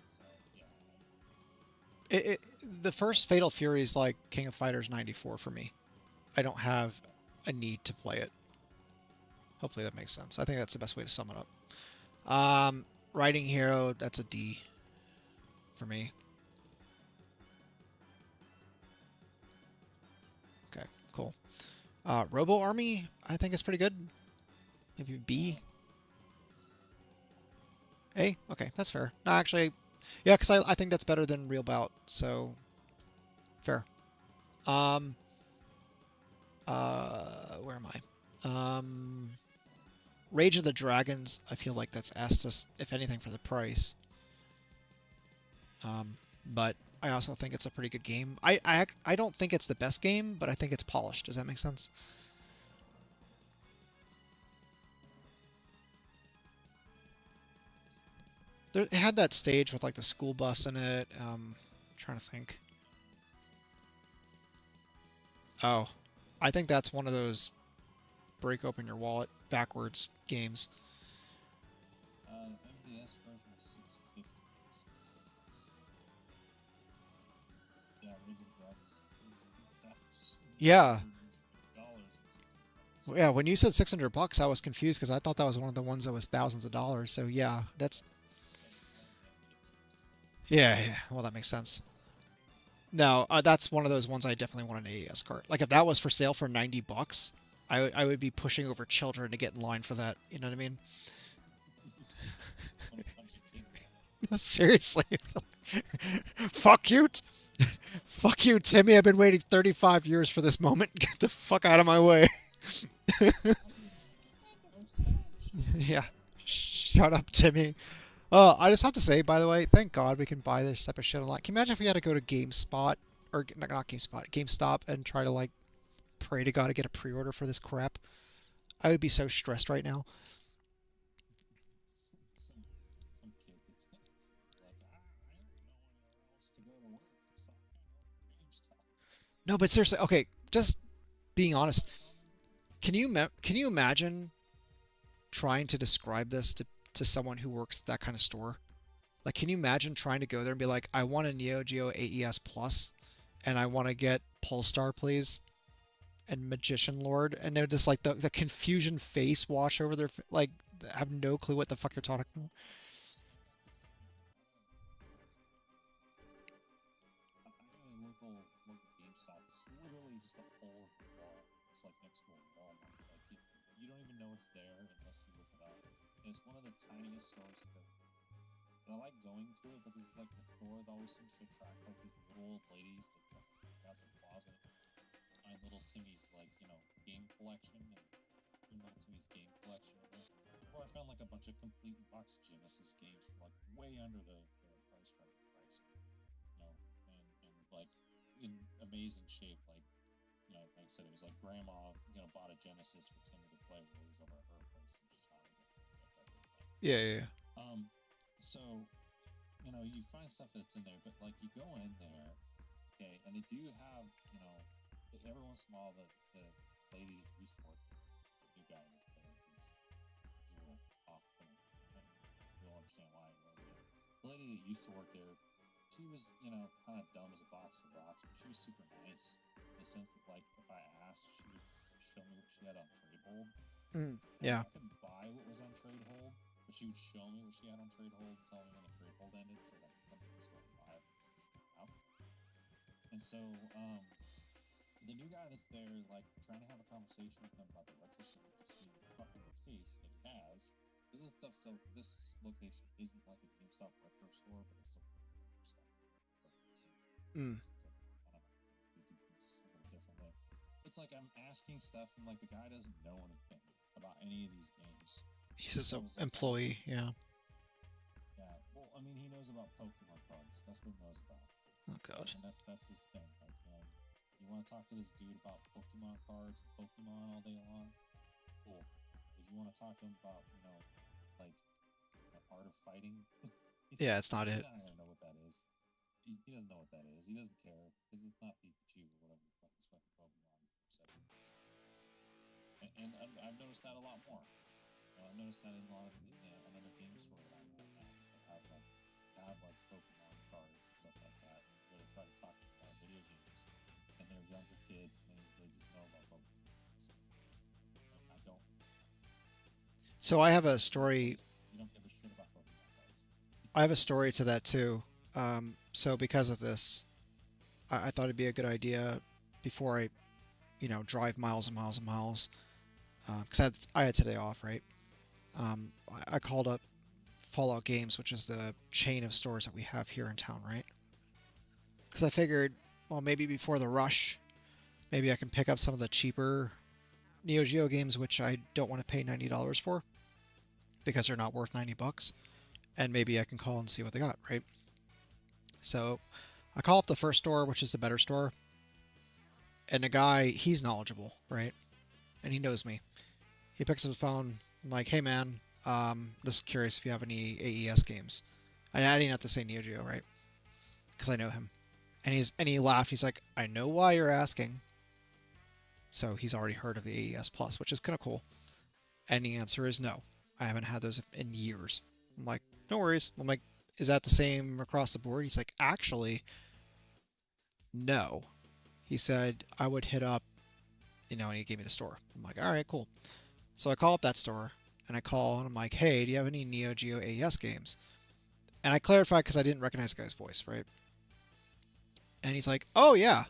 So yeah, The first Fatal Fury is like King of Fighters 94 for me. I don't have okay. a need to play it. Hopefully that makes sense. I think that's the best way to sum it up. Riding Hero, that's a D for me. Okay, cool. Robo Army, I think is pretty good. Maybe B, Uh, A. Okay, that's fair. No, actually, yeah, because I think that's better than Real Bout. So fair. Um, where am I? Rage of the Dragons. I feel like that's S, just if anything for the price. But I also think it's a pretty good game. I don't think it's the best game, but I think it's polished. Does that make sense? It had that stage with like the school bus in it. Trying to think. Oh, I think that's one of those break open your wallet backwards games. MDS version was 650. Yeah, Rigid Drugs. Yeah, $600. yeah. When you said $600, I was confused because I thought that was one of the ones that was thousands of dollars. So yeah, that's That was the MDS. yeah, yeah. Well, that makes sense. No, that's one of those ones I definitely want an AES card. Like if that was for sale for $90, I would be pushing over children to get in line for that. You know what I mean? When a bunch of kids Seriously. Fuck you. Fuck you, Timmy. I've been waiting 35 years for this moment. Get the fuck out of my way. Yeah. Shut up, Timmy. I just have to say, by the way, thank God we can buy this type of shit online. Can you imagine if we had to go to GameSpot or not GameSpot, GameStop, and try to like pray to God to get a pre-order for this crap? I would be so stressed right now. some kid that's like, I have nowhere else to go to work, so I can't go to GameStop. No, but seriously, okay, just being honest, can you imagine trying to describe this to someone who works at that kind of store? Like, can you imagine trying to go there and be like, I want a Neo Geo AES Plus, and I want to get Polestar, please, and Magician Lord, and they're just like the confusion face wash over their like, have no clue what the fuck you're talking about. I go to local GameStop. It's literally just a hole in the wall. It's like next to a Walmart. Like you don't even know it's there unless you look it up. And it's one of the tiniest stores there. But I like going to it because like the store that always seems to attract like these little old ladies that like got their closet find little Timmy's like game collection and little Timmy's game collection in there. Or I found like a bunch of complete box Genesis games for like way under the price. And like in amazing shape. Like I said, it was like grandma, bought a Genesis for Timmy to play while he was over at her place, which is how I get that type of thing. Yeah, yeah, yeah. So you find stuff that's in there, but like you go in there, okay, and they do have, every once in a while the lady that used to work there, the new guy is there, he's a little off putting. You'll understand why. The lady that used to work there, she was, kind of dumb as a box of rocks, but she was super nice in the sense that, like, if I asked, she would show me what she had on Trade Hold. Mm, And yeah. I could buy what was she would show me what she had on trade hold, tell me when the trade hold ended, so that when it was going live, out. And so, the new guy that's there, like, trying to have a conversation with him about the retro store to see what fucking the case that he has. This is stuff. So this location isn't like a GameStop retro store, but it's still retro stuff. Mm. I don't know. We do things a little differently. It's like I'm asking stuff, and like the guy doesn't know anything about any of these games. He's just an Knows, like, employee, yeah. yeah. Well, I mean, he knows about Pokemon cards. That's what he knows about. Oh god. And that's his thing. Like, you want to talk to this dude about Pokemon cards and Pokemon all day long? Cool. If you want to talk to him about, like the art of fighting, Yeah, it's not he's it. not gonna know what that is. He doesn't know what that is. He doesn't care because it's not Pikachu or whatever the fuck this fucking Pokemon set is. And I've noticed that a lot more. I've noticed that in a lot of another game store that I'm at now. They have like Pokemon cards and stuff like that. And they try to talk about video games, and they're younger kids, and they just know about Pokemon. I don't. So I have a story. You don't give a shit about Pokemon cards. I have a story to that too. So because of this, I thought it'd be a good idea before I, drive miles and miles and miles. Because I had today off, right? I called up Fallout Games, which is the chain of stores that we have here in town, right? Because I figured, well, maybe before the rush, maybe I can pick up some of the cheaper Neo Geo games, which I don't want to pay $90 for, because they're not worth 90 bucks. And maybe I can call and see what they got, right? So I call up the first store, which is the better store. And the guy, he's knowledgeable, right? And he knows me. He picks up the phone. I'm like, hey man, just curious if you have any AES games. I didn't have to say Neo Geo, right? Because I know him. And he laughed. He's like, I know why you're asking. So he's already heard of the AES Plus, which is kind of cool. And the answer is no. I haven't had those in years. I'm like, no worries. I'm like, is that the same across the board? He's like, actually, no. He said I would hit up, and he gave me the store. I'm like, all right, cool. So I call up that store, and I call, and I'm like, hey, do you have any Neo Geo AES games? And I clarified because I didn't recognize the guy's voice, right? And he's like, oh, yeah.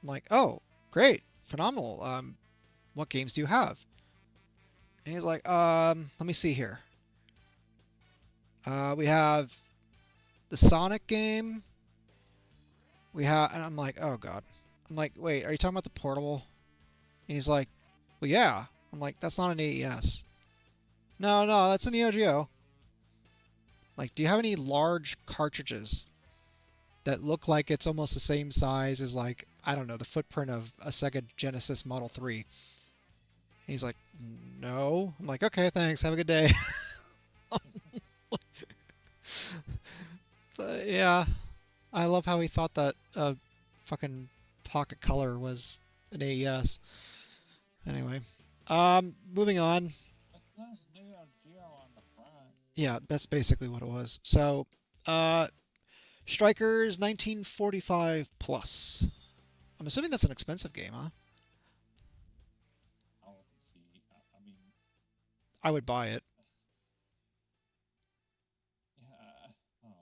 I'm like, oh, great, phenomenal. What games do you have? And he's like, let me see here. We have the Sonic game. And I'm like, oh god. I'm like, wait, are you talking about the portable? And he's like, well, yeah. I'm like, that's not an AES. No, that's a Neo Geo. Like, do you have any large cartridges that look like it's almost the same size as, like, I don't know, the footprint of a Sega Genesis Model 3? And he's like, no. I'm like, okay, thanks. Have a good day. But yeah, I love how he thought that fucking Pocket Color was an AES. Anyway, moving on. That's Neo Geo on the front. Yeah, that's basically what it was. So, Strikers 1945 plus. I'm assuming that's an expensive game, huh? I'll look and see. I mean, I would buy it. yeah, I don't know.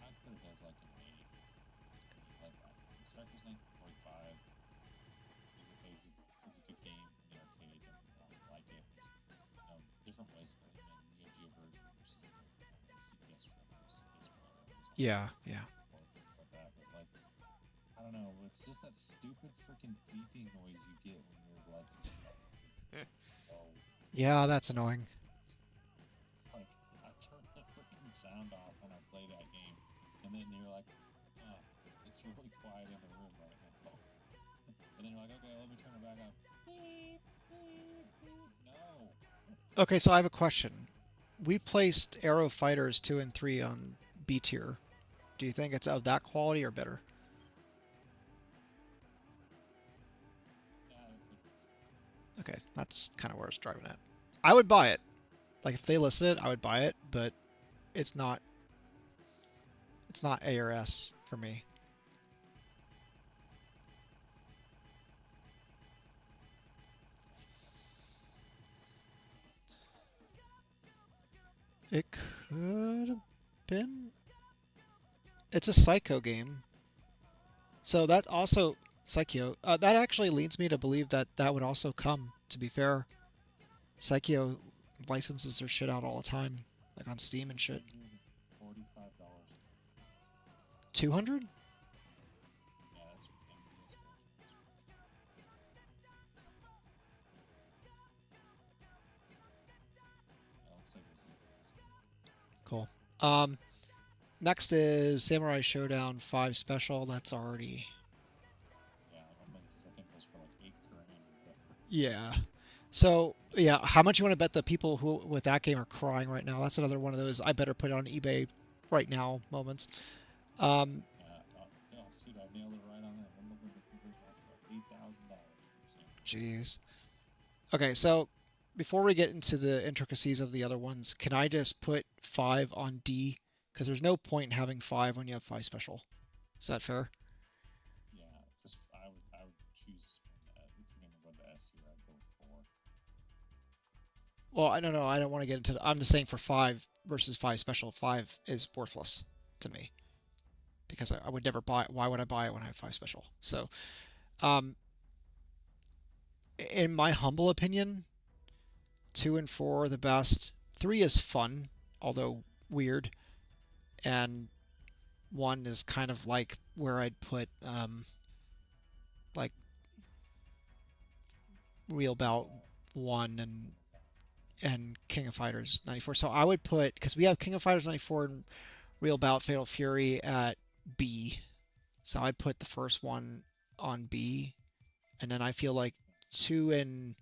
I'd put it as like an 8. Like, Strikers 1945 is a good game in the arcade. I like it. There's, different ways of playing the Neo Geo version versus the CPS version. Yeah, yeah. Things like that. But like, I don't know. It's just that stupid freaking beeping noise you get when you're like, oh, Yeah, that's annoying. like I turn the freaking sound off when I play that game, and then you're like, oh, it's really quiet in the room right now. And then you're like, okay, let me turn it back up. Beep, beep, beep. No. Okay, so I have a question. We placed Aero Fighters 2 and 3 on B tier. Do you think it's of that quality or better? Yeah, Okay, that's kind of where I was driving at. I would buy it. Like if they listed it, I would buy it, but it's not A or S for me. It could have been. It's a Psycho game. So that also Psycho. That actually leads me to believe that that would also come. To be fair, Psycho licenses their shit out all the time, like on Steam and shit. $145 in advance. 200? Yeah, that's MBS version. That looks like it's advanced. Cool. Um, Next is Samurai Showdown 5 Special. That's already. Yeah, I don't think because I think it was for like 8 grand or whatever. Yeah. So, yeah, how much you want to bet the people who with that game are crying right now? That's another one of those I better put it on eBay right now moments. Um, Yeah, oh, dude, I nailed it right on there. One November conversion, that's about $8,000 for Samurai Showdown. Jeez. Okay, so before we get into the intricacies of the other ones, can I just put 5 on D? Because there's no point in having 5 when you have 5 special. Is that fair? Yeah, because I would choose if you're gonna go to S tier, I'd go 4. Well, I don't know. I don't want to get into. I'm just saying for 5 versus 5 special, 5 is worthless to me because I would never buy it. Why would I buy it when I have 5 special? So, um, in my humble opinion, 2 and 4 are the best. 3 is fun, although weird, and 1 is kind of like where I'd put like Real Bout 1 and King of Fighters 94. So I would put because we have King of Fighters 94 and Real Bout Fatal Fury at B. So I'd put the first one on B, and then I feel like 2 and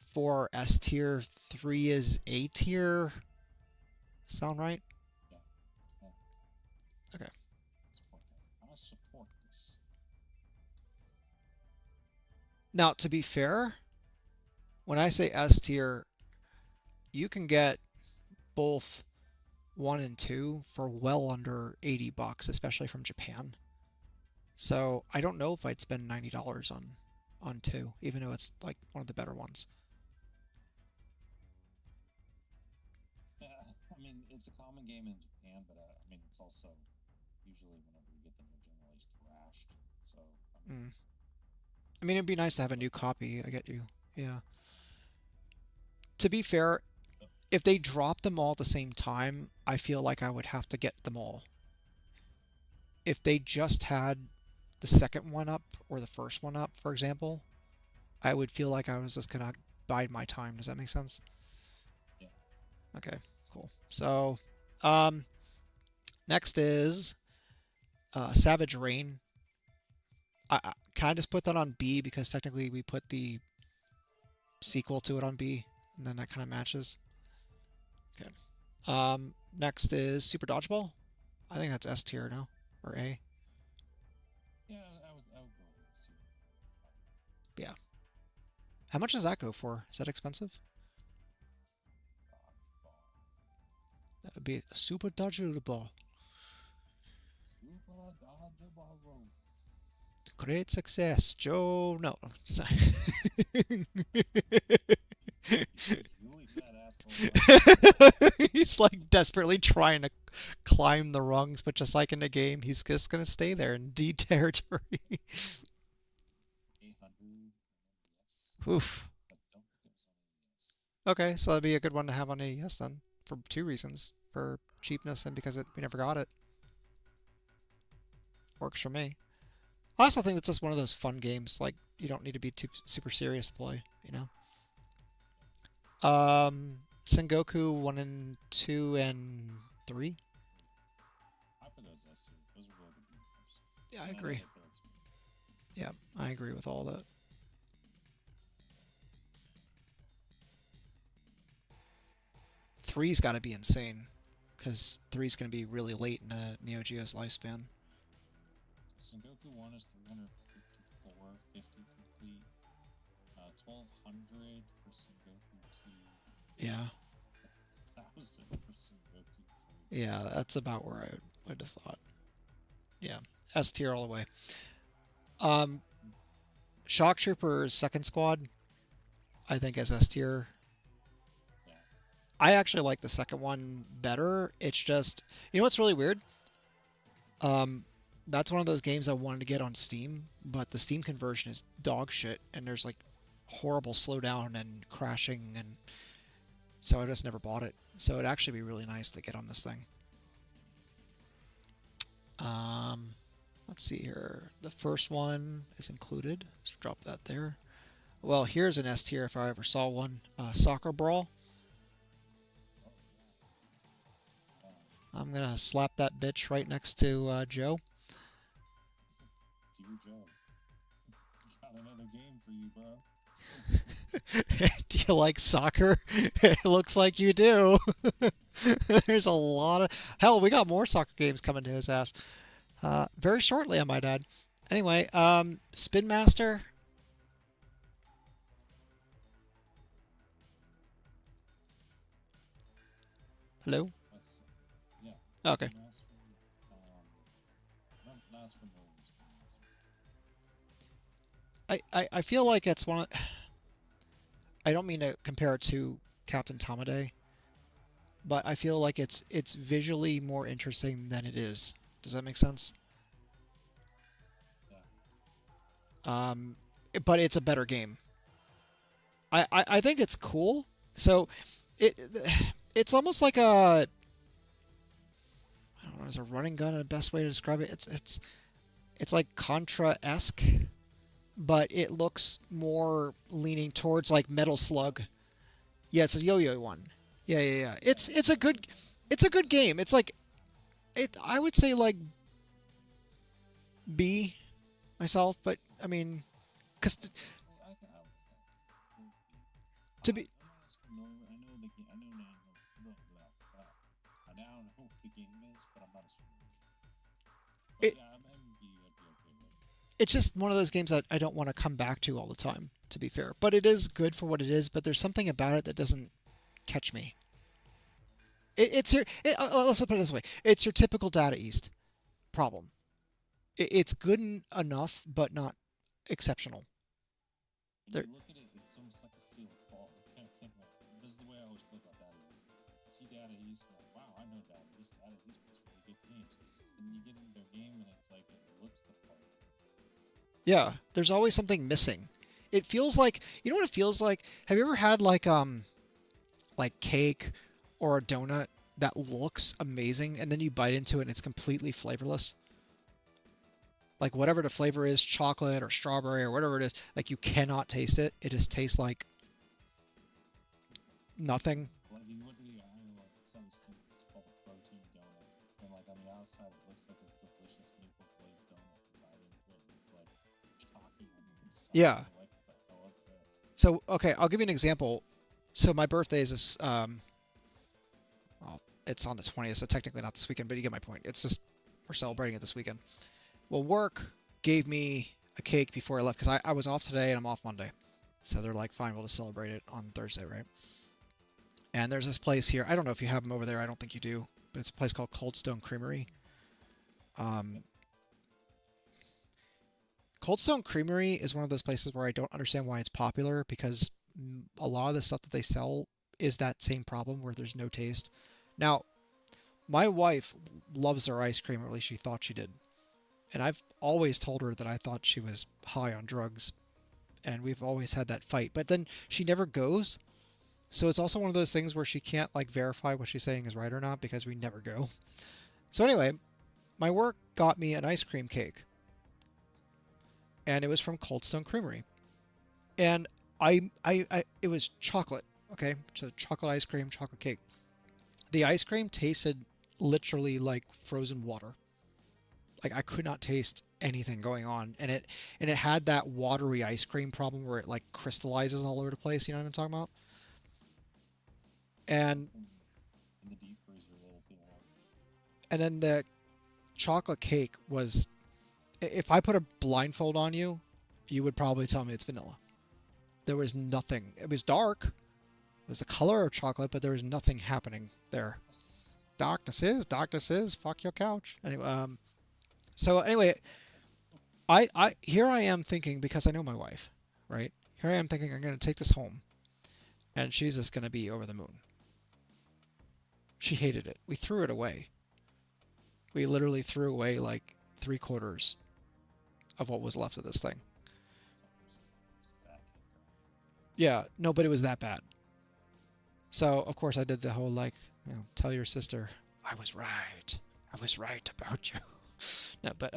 4 are S tier, 3 is A tier. Sound right? Yeah, yeah, Okay. support that. I'm gonna support this. Now, to be fair, when I say S tier, you can get both 1 and 2 for well under 80 bucks, especially from Japan. So I don't know if I'd spend $90 on 2, even though it's like one of the better ones. Yeah, I mean it's a common game in Japan, but I mean it's also usually whenever you get them, they're generally thrashed. So I mean, Mm. I mean, it'd be nice to have a but new copy. I get you. Yeah. To be fair, but if they drop them all at the same time, I feel like I would have to get them all. If they just had the second one up or the first one up, for example, I would feel like I was just gonna bide my time. Does that make sense? yeah, Okay, cool. So, um, next is Savage Rain. Can I just put that on B because technically we put the sequel to it on B, and then that kind of matches. Okay. Next is Super Dodgeball. I think that's S tier now or A. yeah, I would go with this too. Yeah. How much does that go for? Is that expensive? Dodgeball, That would be Super Dodgeball. super dodgeball. Great success, Joe. No, sorry. You really fat asshole dodgeball. He's like desperately trying to climb the rungs, but just like in the game, he's just gonna stay there in D territory. 800 yes, Oof. but don't think it was on AES. Okay, so that'd be a good one to have on AES then, for 2 reasons: for cheapness and because we never got it. Works for me. I also think it's just one of those fun games. Like you don't need to be too super serious to play. You know. Sengoku 1 and 2 and 3. I put those S tier. Those are really good games. Yeah, I And I know agree. they put out some. Yeah, I agree with all that. Three's got to be insane because three's going to be really late in the Neo Geo's lifespan. Sengoku 1 is 354.50 complete. 1200 for Sengoku 2. Yeah, 1000 for Sengoku 3. yeah, that's about where I would have thought. Yeah, S tier all the way. Um, Shock Troopers Second Squad, I think is S tier. Yeah. I actually like the second one better. It's just, you know what's really weird? Um, that's one of those games I wanted to get on Steam, but the Steam conversion is dog shit, and there's like horrible slowdown and crashing, and so I just never bought it. So it'd actually be really nice to get on this thing. Um, let's see here. The first one is included. Let's drop that there. Well, here's an S tier if I ever saw one. Soccer Brawl. Oh yeah. I'm gonna slap that bitch right next to Joe. Dear Joe, got another game for you, bro. Do you like soccer? It looks like you do. There's a lot of hell. We got more soccer games coming to his ass very shortly, I might add. Anyway, Spin Master. Hello. That's yeah. Okay. Spin Master. Um, not as familiar with Spin Master. I feel like it's one. I don't mean to compare it to Captain Tomaday, but I feel like it's visually more interesting than it is. Does that make sense? Yeah. Um, but it's a better game. I think it's cool. So it it's almost like a I don't know, is a running gun the best way to describe it? It's like Contra esque, but it looks more leaning towards like Metal Slug. Yeah, it's a yo-yo one. Yeah, yeah, yeah. It's a good game. It's like it. I would say like B myself, but I mean, because I would go with B. to be I'm not as familiar. I know the game. I know the blah, blah, blah. I now know what the game is, but I'm not as familiar. But it, yeah, I'm B. I'd be okay with. it's just one of those games that I don't want to come back to all the time. To be fair, but it is good for what it is. But there's something about it that doesn't catch me. It's your. Let's put it this way: it's your typical Data East problem. It's good enough, but not exceptional. When There, you look at it, it's almost like a seal of fault. You can't think like this is the way I always feel about Data East. I see Data East, I'm like, wow, I know Data East. Data East makes really good games. And you get into their game, and it's like it looks the part. yeah, there's always something missing. It feels like you know what it feels like. Have you ever had like cake or a donut that looks amazing, and then you bite into it and it's completely flavorless? Like whatever the flavor is, chocolate or strawberry or whatever it is, like you cannot taste it. It just tastes like nothing. Like you look at the eye, and like some thing is called a protein donut, and like on the outside, it looks like this delicious maple glazed donut. You bite into it, and it's like chalky on the inside. Yeah. You're like, what the hell is this? So okay, I'll give you an example. So my birthday is this. Well, it's on the 20th, so technically not this weekend, but you get my point. It's just we're celebrating it this weekend. Well, work gave me a cake before I left because I was off today and I'm off Monday. So they're like, fine, we'll just celebrate it on Thursday, right? And there's this place here. I don't know if you have them over there. I don't think you do, but it's a place called Cold Stone Creamery. Um, Cold Stone Creamery is one of those places where I don't understand why it's popular because a lot of the stuff that they sell is that same problem where there's no taste. Now, my wife loves their ice cream, or at least she thought she did. And I've always told her that I thought she was high on drugs, and we've always had that fight. But then she never goes, so it's also one of those things where she can't like verify what she's saying is right or not because we never go. So anyway, my work got me an ice cream cake, and it was from Cold Stone Creamery, and it was chocolate. Okay, so chocolate ice cream, chocolate cake. The ice cream tasted literally like frozen water. Like I could not taste anything going on, and it had that watery ice cream problem where it like crystallizes all over the place. You know what I'm talking about? And In the deep freezer, little people. and then the chocolate cake was. If I put a blindfold on you, you would probably tell me it's vanilla. There was nothing. It was dark. It was the color of chocolate, but there was nothing happening there. Darkness is. Fuck your couch. Anyway, so anyway, I here I am thinking because I know my wife, right? Here I am thinking I'm gonna take this home, and she's just gonna be over the moon. She hated it. We threw it away. We literally threw away like three-quarters of what was left of this thing. Fat kid girl. Yeah, no, but it was that bad. So of course I did the whole like, tell your sister I was right. I was right about you. No, but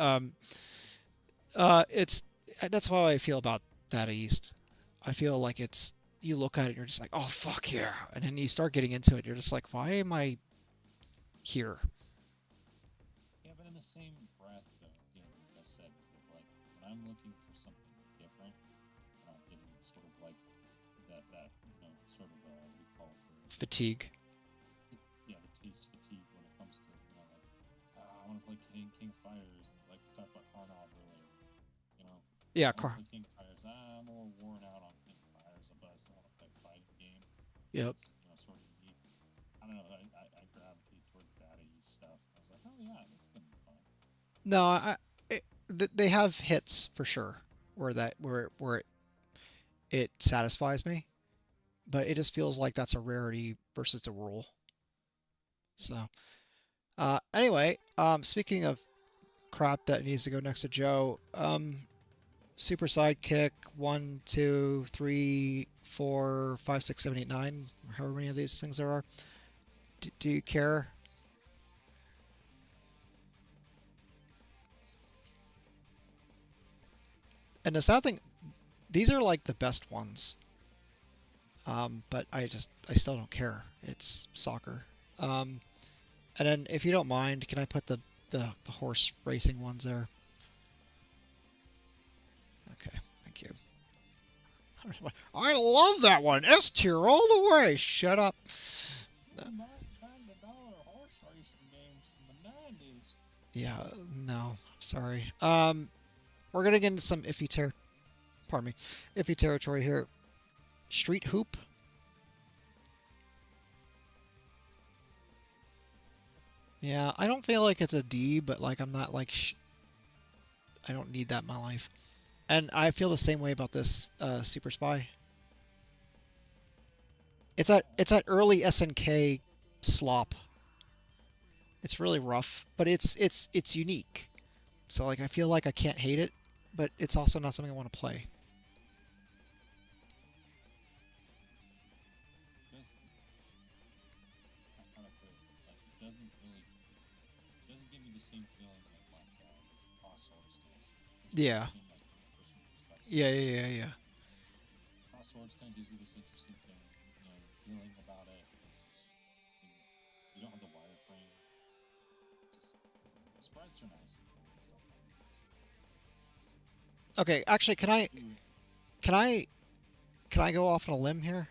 it's that's how I feel about Data East. I feel like it's you look at it and you're just like, oh fuck yeah, and then you start getting into it, you're just like, why am I here? Yeah, but in the same breath, though, like I said, is that like when I'm looking for something different, getting sort of like that sort of what do you call it? Fatigue. Yeah, the taste fatigue when it comes to like I want to play King of Fighters and like we talked about Carnov earlier. You know, Yeah, I want to car. play King of Fighters. I'm a little worn out on King of Fighters, but I still want to play a fighting game Yep. that's sort of unique. I don't know. I gravitate toward data stuff. I was like, oh yeah, this is gonna be fun. No, they have hits for sure where it satisfies me, but it just feels like that's a rarity versus the rule. So, anyway, speaking of crap that needs to go next to Joe, super sidekick 1, 2, 3, 4, 5, 6, 7, 8, 9, however many of these things there are. Do you care? And the sad thing, these are like the best ones. But I still don't care. It's soccer. Um, and then if you don't mind, can I put the horse racing ones there? Okay, thank you. I love that one. S tier all the way. Shut up. We're not trying to dollar horse racing games from the '90s. Yeah, no, sorry. We're gonna get into some pardon me, iffy territory here. Street hoop. Yeah, I don't feel like it's a D, but like I'm not like I don't need that in my life. And I feel the same way about this Super Spy. It's that early SNK slop. It's really rough, but it's unique. So like I feel like I can't hate it, but it's also not something I want to play. How to put it? Like it doesn't really doesn't give me the same feeling like Cross Swords does. This is Yeah. speaking like from a personal perspective. Yeah, yeah, yeah, yeah. Cross Swords kind of gives you this interesting thing, feeling about it. It's just, you don't have the wireframe. Just sprites are nice and cool and stuff like that. Okay, actually, can I can I go off on a limb here?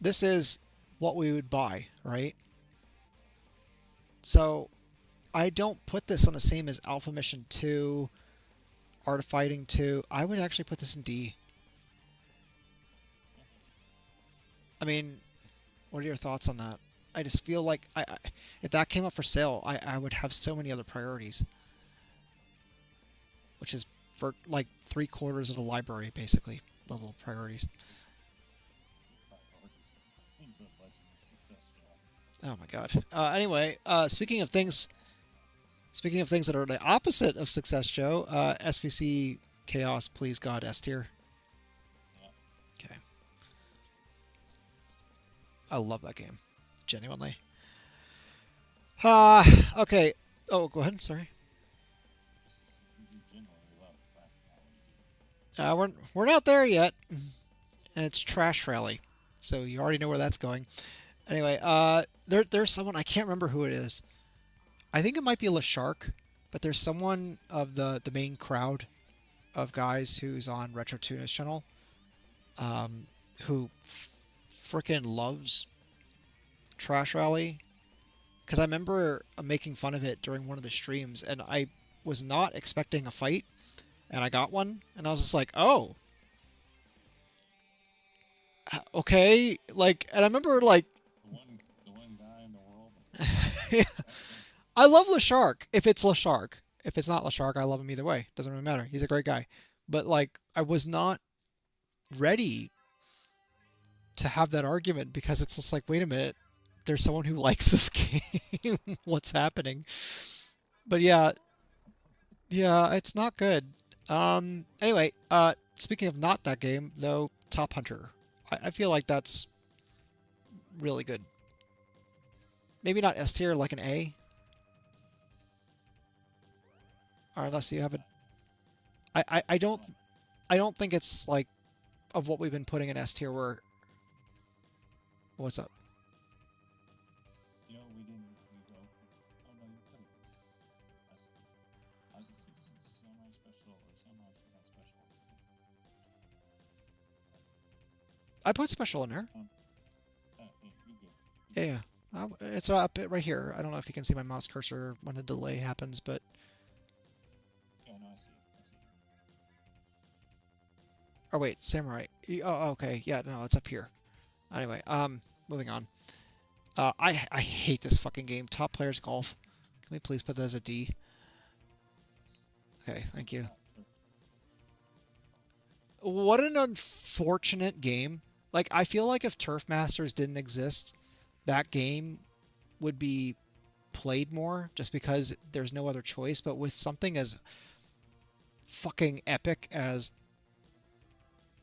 This is what we would buy, right? So I don't put this on the same as Alpha Mission 2, Art of Fighting 2. I would actually put this in D. I mean, what are your thoughts on that? I just feel like if that came up for sale, I would have so many other priorities, which is for like three-quarters of the library, basically, level of priorities. Priorities. I think the Legend of Success Job. Oh my God. Anyway, speaking of things that are the opposite of Success Joe, SVC Chaos, please God, S tier. Yeah. Okay. I love that game. Genuinely. Uh, okay. Oh, go ahead. Sorry. You generally love track quality. We're not there yet, and it's Trash Rally, so you already know where that's going. Anyway, there's someone I can't remember who it is. I think it might be LaShark, but there's someone of the main crowd of guys who's on Retro Tuna's channel, who freaking loves Trash Rally. Because I remember making fun of it during one of the streams, and I was not expecting a fight, and I got one, and I was just like, oh, okay, like, and I remember like, The one guy in the world. I love LaShark if it's LaShark. If it's not LaShark, I love him either way. Doesn't really matter. He's a great guy. But like, I was not ready to have that argument because it's just like, wait a minute, there's someone who likes this game. What's happening? But yeah, yeah, it's not good. Anyway, speaking of not that game though, Top Hunter. I feel like that's really good. Maybe not S tier, like an A, or unless you have a. I don't I don't think it's like of what we've been putting in S tier. Where what's up? You know, we didn't. We go. Oh no, you could have. I was just semi-special or semi-not special. I put special in there. You good? Yeah, yeah. It's up right here. I don't know if you can see my mouse cursor when the delay happens, but Yeah, no, I see. I see. oh wait, Samurai. Oh, okay. Yeah, no, it's up here. Anyway, moving on. I hate this fucking game. Top Players Golf. Can we please put that as a D? Okay, thank you. What an unfortunate game. Like, I feel like if Turf Masters didn't exist, that game would be played more just because there's no other choice. But with something as fucking epic as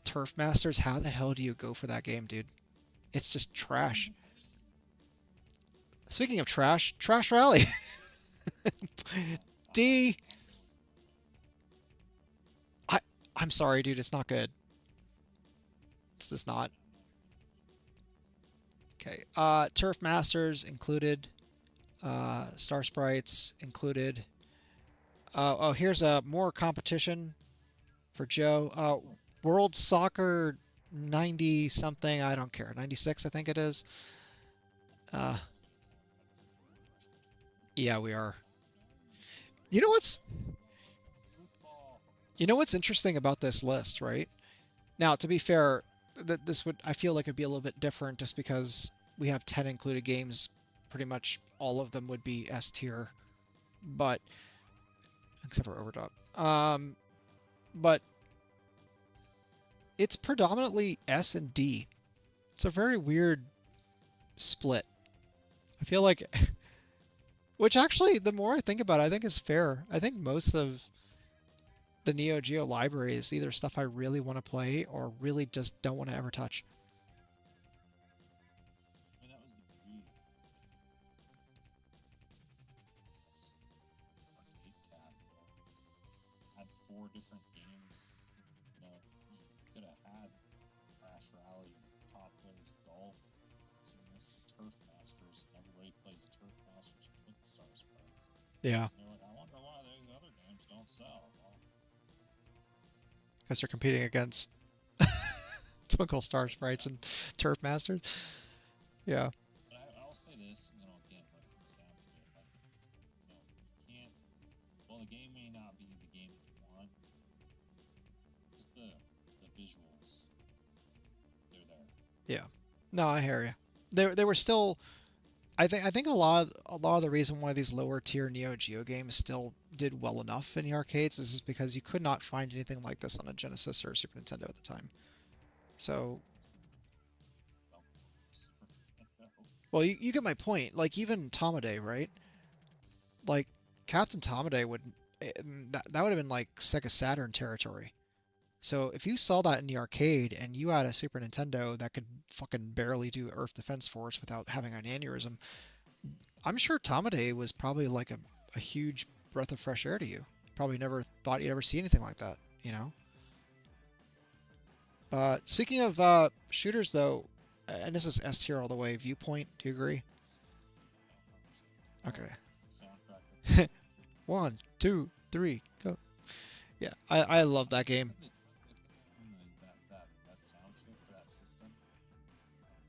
Turf Masters, how the hell do you go for that game, dude? It's just trash. Speaking of trash, Trash Rally. D. I I'm sorry, dude. It's not good. It's just not. Okay. Turf Masters included. Star Sprites included. Oh, here's a more competition for Joe. World Soccer 90 something. I don't care. 96, I think it is. Uh, yeah, we are. You know what's you know what's interesting about this list, right? Now, to be fair, that this would I feel like it'd be a little bit different just because we have 10 included games. Pretty much all of them would be S tier, but except for Overdub. But it's predominantly S and D. It's a very weird split. I feel like, which actually, the more I think about it, I think is fair. I think most of the Neo Geo library is either stuff I really want to play or really just don't want to ever touch. I mean, that was the beauty. That's 8-cat. Had 4 different games. You know, you could have had Crash Rally, Top Players Golf, some this Turf Masters. Everybody plays Turf Masters with Star Sprites. Yeah, They're like, I wonder why these other games don't sell. Well, because they're competing against Twinkle Star Sprites and Turf Masters. Yeah. but I'll say this, you know, again, when it comes down to it, like, you know, you can't. Well, the game may not be the game that you want. Just the visuals, they're there. Yeah. No, I hear you. They were still. I think a lot of the reason why these lower tier Neo Geo games still did well enough in the arcades is because you could not find anything like this on a Genesis or a Super Nintendo at the time. So, Well, well, you get my point. Like even Tamade, right? Like Captain Tamade would that would have been like Sega Saturn territory. So if you saw that in the arcade and you had a Super Nintendo that could fucking barely do Earth Defense Force without having an aneurysm, I'm sure Tamade was probably like a huge breath of fresh air to you. Probably never thought you'd ever see anything like that, you know? Speaking of shooters, though, and this is S tier all the way, Viewpoint, do you agree? oh, Okay. soundtrack of the game. 1, 2, 3, go. Yeah, I love that game. That sound chip for that system.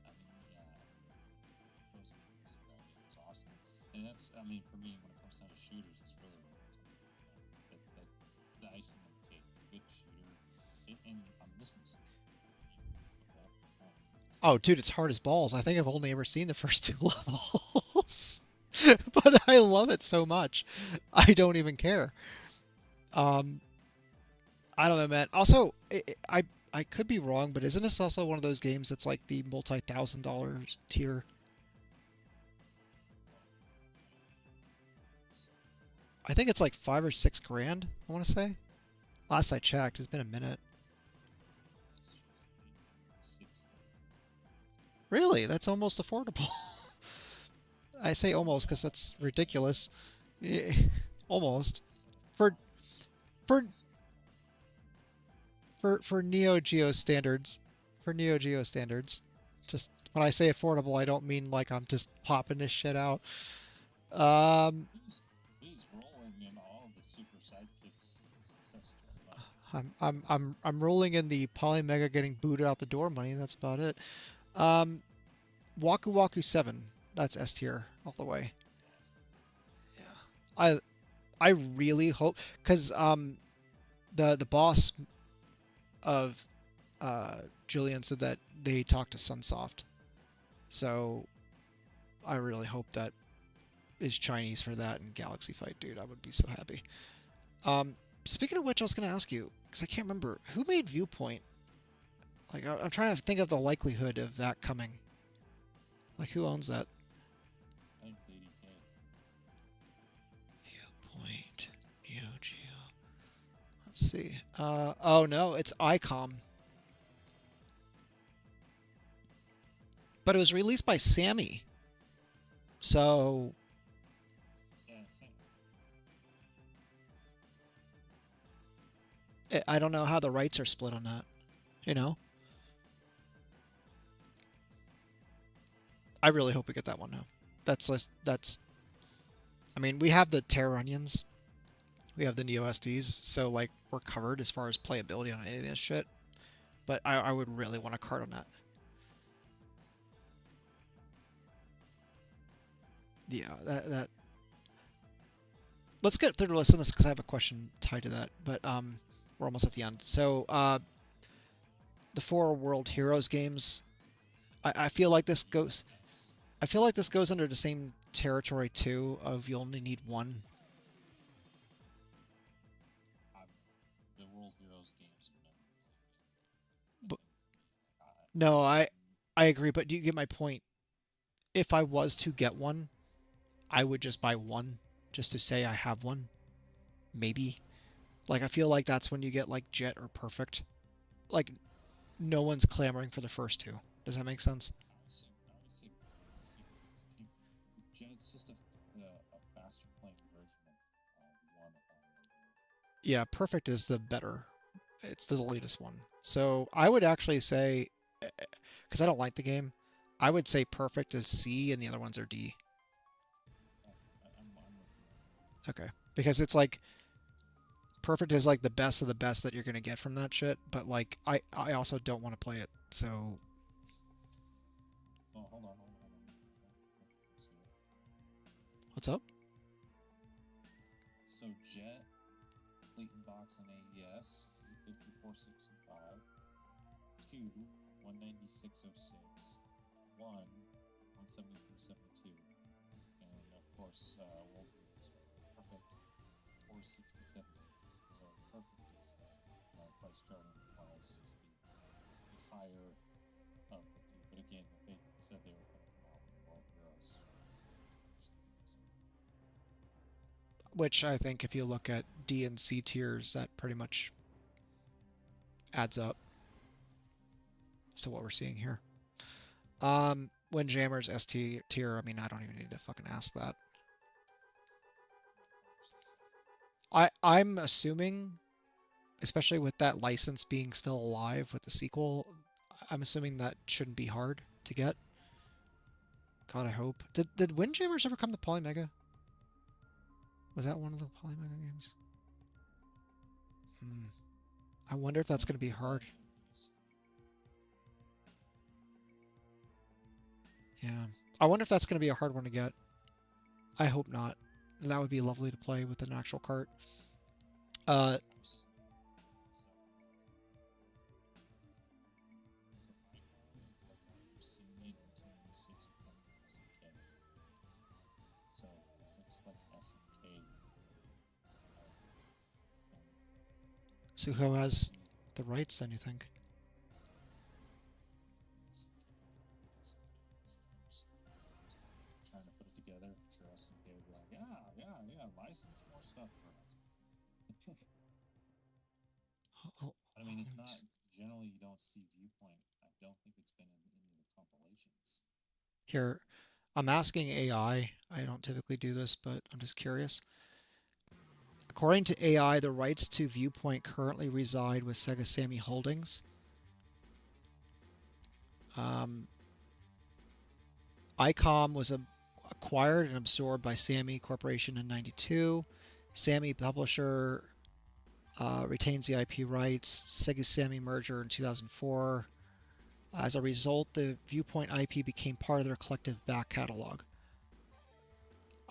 I mean, yeah, those movies, that is awesome. And that's, I mean, for me, when it comes down to shooters, it's really the icing on the cake. Good shooter, and this one's difficult. It's not. Oh, dude, it's hard as balls. I think I've only ever seen the first 2 levels. But I love it so much. I don't even care. Um, I don't know, man. Also, I could be wrong, but isn't this also one of those games that's like the multi-thousand dollars tier? I think it's like 5 or 6 grand, I want to say. Last I checked, it's been a minute. It's 60. Really? That's almost affordable. I say almost because Yeah, that's ridiculous. Eh, almost. so For for this is for Neo Geo standards. For Neo Geo standards. Just when I say affordable, I don't mean like I'm just popping this shit out. Um, please rolling in all the super sidekicks success gen money. I'm rolling in the Polymega getting booted out the door money. That's about it. Um, Waku Waku 7. That's S tier all the way. Yes. Yeah. I I really hope because the boss of Julian said that they talked to Sunsoft. So I really hope that is Chinese for that and Galaxy Fight, dude. I would be so happy. Speaking of which, I was going to ask you because I can't remember who made Viewpoint. Like I'm trying to think of the likelihood of that coming. Like who owns that? I think 80K. Viewpoint Neo Geo. Let's see. Oh no, it's ICOM, but it was released by Sammy. So Yeah, same. I don't know how the rights are split on that. You know, I really hope we get that one now. That's. I mean, we have the Terror Onions, we have the Neo SDs, so like we're covered as far as playability on any of this shit. But I would really want a card on that. Yeah, that. Let's get through the list on this because I have a question tied to that. But we're almost at the end. So the 4 World Heroes games. I feel like this goes. Yes. I feel like this goes under the same territory too of you only need one. I, the World Heroes games have never really But been anything. no, I agree. But do you get my point? If I was to get one, I would just buy one just to say I have one. Maybe. Like I feel like that's when you get like Jet or Perfect. Like no one's clamoring for the first two. Does that make sense? I would say keep it's just a faster playing version of one of them. Yeah, Perfect is the better. It's the latest one. So I would actually say, because I don't like the game, I would say Perfect is C and the other ones are D. Oh, I'm with you on that. Okay. Because it's like Perfect is like the best of the best that you're gonna get from that shit, but like I also don't want to play it. So Oh, hold on. Let's see. what's up? So Jet, Leighton Box, and AES, 5465. 2, 19606. 1, 17372. And of course, World Heroes. Perfect, 467. So perfect is price starting wise is the higher of the two. But again, they said they were going to come out with World Heroes. Which I think if you look at D and C tiers, that pretty much adds up to what we're seeing here. Windjammer's S tier, I mean, I don't even need to fucking ask that. I'm assuming, especially with that license being still alive with the sequel, I'm assuming that shouldn't be hard to get. God, I hope. Did Windjammers ever come to Polymega? Was that one of the Polymega games? Hmm. I wonder if that's No, going to be hard. Yeah. I wonder if that's going to be a hard one to get. I hope not. That would be lovely to play with an actual cart. Uh, So looks like SNK. so who has the rights then, you think? Trying to put it together. I'm sure SNK will be like, yeah, yeah. License more stuff for us. Oh, I mean, it's not generally you don't see Viewpoint. I don't think it's been in any of the compilations. here, I'm asking AI. I don't typically do this, but I'm just curious. According to AI, the rights to Viewpoint currently reside with Sega Sammy Holdings. Um, ICOM was acquired and absorbed by Sammy Corporation in '92. Sammy publisher retains the IP rights. Sega Sammy merger in 2004. As a result, the Viewpoint IP became part of their collective back catalog.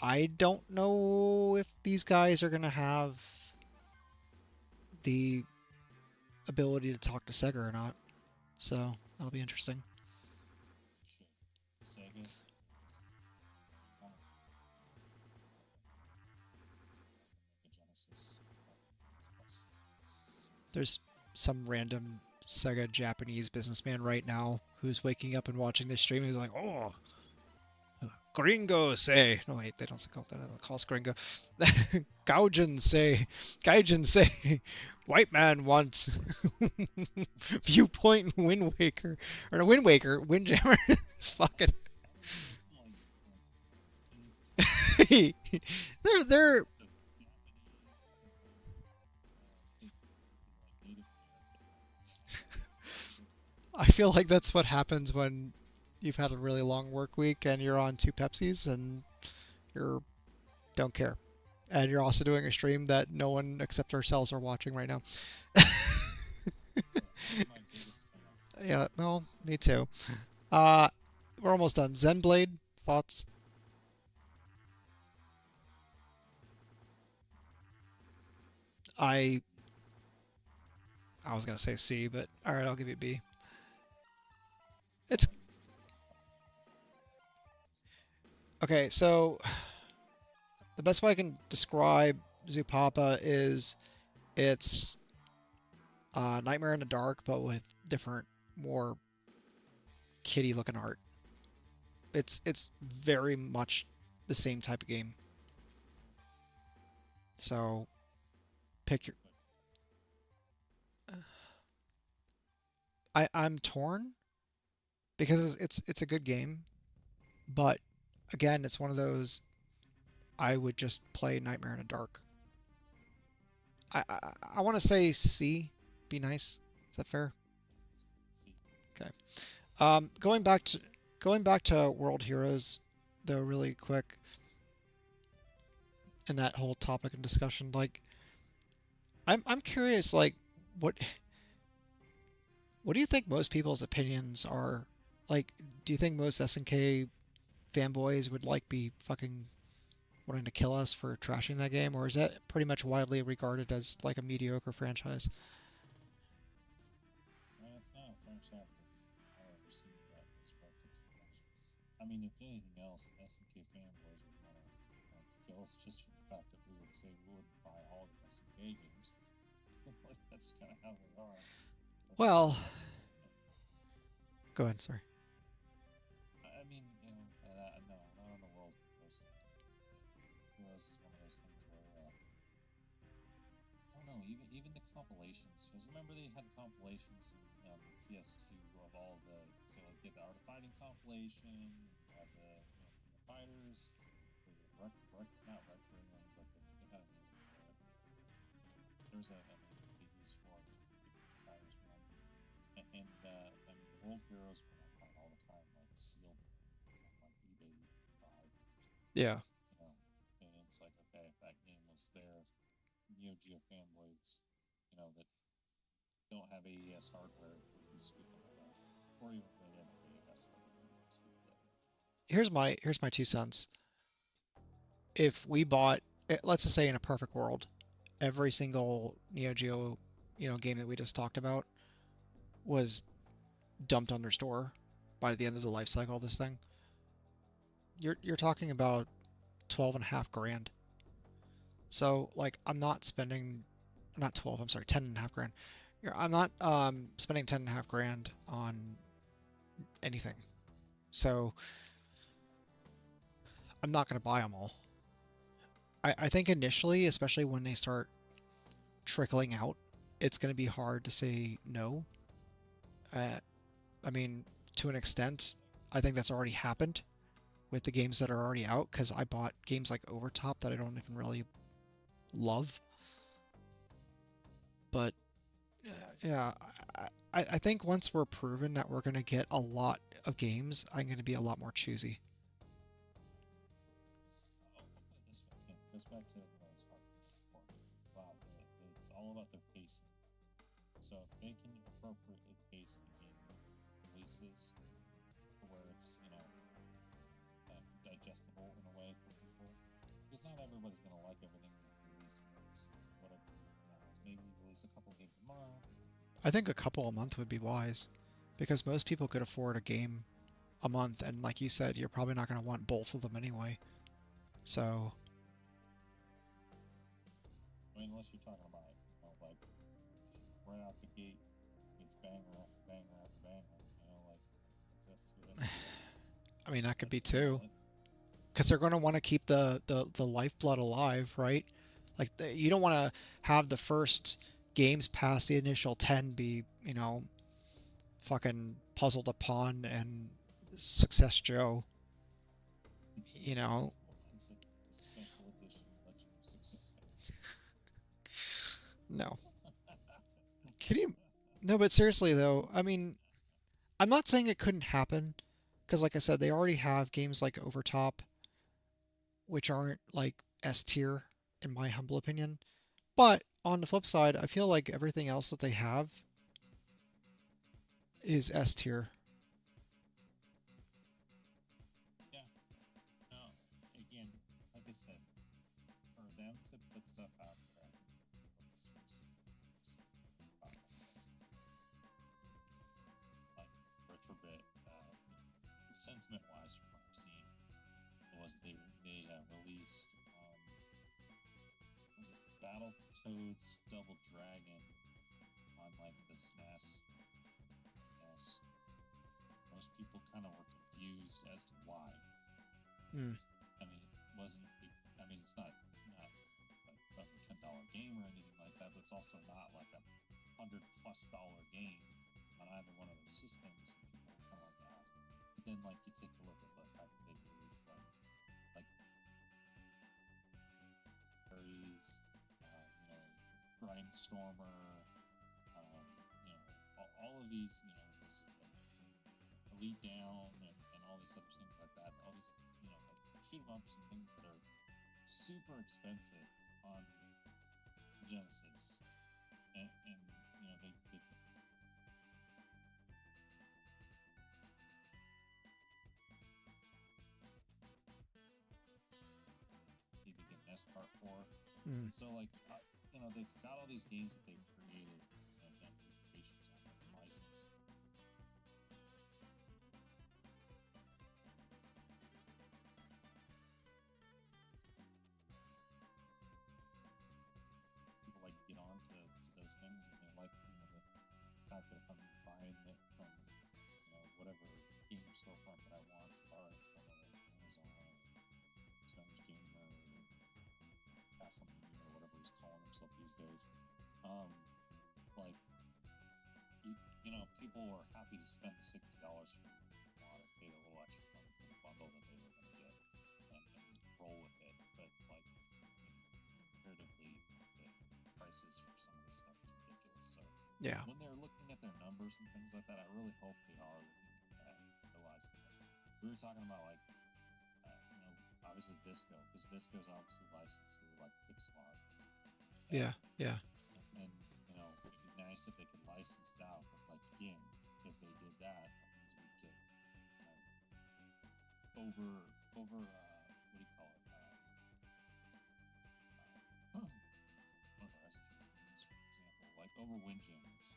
I don't know if these guys are going to have the ability to talk to Sega or not. So that'll be interesting. Should Sega the Genesis Plus? There's some random Sega Japanese businessman right now who's waking up and watching this stream. He's like, "Oh, Gringo say." No, wait, they don't call that. They call us Gringo. Gaijin say, white man wants Viewpoint Wind Waker or no, Wind Waker, Windjammer. Fucking. they're I feel like that's what happens when you've had a really long work week and you're on two Pepsis and you don't care. And you're also doing a stream that no one except ourselves are watching right now. Yeah, well, me too. Uh, we're almost done. Zenblade, thoughts? I I was gonna say C, but all right, I'll give you B. It's okay. So the best way I can describe Zupapa is it's Nightmare in the Dark, but with different, more kitty-looking art. It's very much the same type of game. So pick your. I'm torn because it's a good game, but again, it's one of those I would just play Nightmare in the Dark. I want to say C, be nice. Is that fair? Okay. Going back to World Heroes, though, really quick, in that whole topic and discussion, like I'm curious, like what do you think most people's opinions are? Like, do you think most SNK fanboys would like be fucking wanting to kill us for trashing that game, or is that pretty much widely regarded as like a mediocre franchise? Well, it's not a franchise that's ever seen that disruptive splash. I mean, if anything else, SNK fanboys would want to kill us just for the fact that we would say we wouldn't buy all the SNK games. That's kind of how they are. But Well, go ahead. Sorry. I mean, no, not on the world. Heroes is one of those things where I don't know. Even the compilations, because remember they had compilations on the PS2 of all the like you had the Art of Fighting compilation, you had the King of Fighters, was it not Rec Ring, but they had a name for it. There's a name that they used for the Fighters one, and I mean the World Heroes one I find all the time like sealed on eBay buy, Yeah. you know, and it's like okay, if that game was there, Neo Geo fanboys, that don't have AES hardware would be scooping that up, or even if they didn't have AES hardware, they would scoop it up. Here's my 2 cents. If we bought, let's just say in a perfect world, every single Neo Geo, game that we just talked about was dumped on their store by the end of the life cycle of this thing, you're talking about 12 and a half grand. So like I'm not spending, not 12, I'm sorry, 10 and a half grand. I'm not spending 10 and a half grand on anything. So I'm not going to buy them all. I think initially, especially when they start trickling out, it's going to be hard to say no. Uh, I mean, to an extent, I think that's already happened with the games that are already out because I bought games like Overtop that I don't even really love. But yeah, I think once we're proven that we're going to get a lot of games, I'm going to be a lot more choosy. I'll put it this way. Again, it goes back to what I was talking about before. Wow, it's all about their pacing. So if they can appropriately pace the game releases to where it's, digestible in a way for people, because not everybody's going to like everything released. Whatever. Maybe release a couple games a month. I think a couple a month would be wise because most people could afford a game a month, and like you said, you're probably not going to want both of them anyway. So, I mean, unless you're talking about, like right out the gate, it's banger after banger after banger. Like just to it. I mean, that could But be two because they're going to want to keep the lifeblood alive, right? Like you don't want to have the first games past the initial 10 be, fucking puzzled upon and success Joe, you know. the special edition Legend of Success. No. Can you No, but seriously though, I mean, I'm not saying it couldn't happen because like I said, they already have games like Overtop which aren't like S tier in my humble opinion. But on the flip side, I feel like everything else that they have is S tier. Yeah. No. Again, like I said, for them to put stuff out there, like retrobit, sentiment wise, from what I've seen, was they released was it Battletoads Double Dragon on like the SNES. Yes, most people kind of were confused as to why. Hmm. I mean, it wasn't. I mean, it's not like a $10 game or anything like that, but it's also not like $100+ game on either one of those systems. And people were kind of like, ah. But then, like, you take a look at the fact that they released like Aries, Grindstormer, um, all of these, was Elite Down and all these other things like that. All these, like shoot 'em ups and things that are super expensive on Genesis, and they need to get an S part for. Hmm. And so, like, they've got all these games that they've created and done creations on their license. People like to get on to those things, and they like, the fact that if I'm buying it from, whatever game storefront that I want, or from Amazon or Stone's Gamer or Castle Media or whatever he's calling himself these days, um, like, people were happy to spend the $60 for it, pay a little extra money for the bundle that they were going to get, and roll with it. But like, comparatively, the prices for some of this stuff is ridiculous. So Yeah. when they're looking at their numbers and things like that, I really hope they are looking at realizing that. We were talking about like, obviously Visco, because Visco's obviously licensed through like Pixar, Yeah. and Yeah. and it'd be nice if they could license it out. But like again, if they did that, that means we get over what do you call it? One of our ST games, for example, like over Windjammers.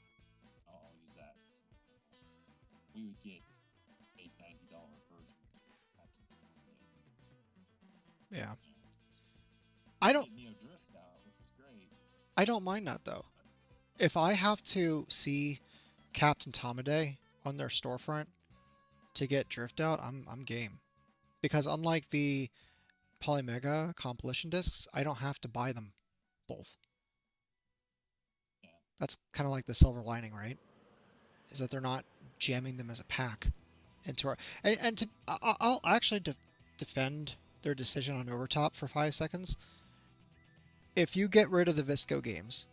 I'll use that as an example. We would get a $90 version at the Yeah. you know, I we don't get Neo Drift out, which is great. I don't mind that though. If I have to see Captain Tomaday on their storefront to get drift out, I'm game. Because unlike the Polymega compilation discs, I don't have to buy them both. Yeah. That's kind of like the silver lining, right? Is that they're not jamming them as a pack into our and to I'll actually defend their decision on Overtop for 5 seconds. If you get rid of the Visco games,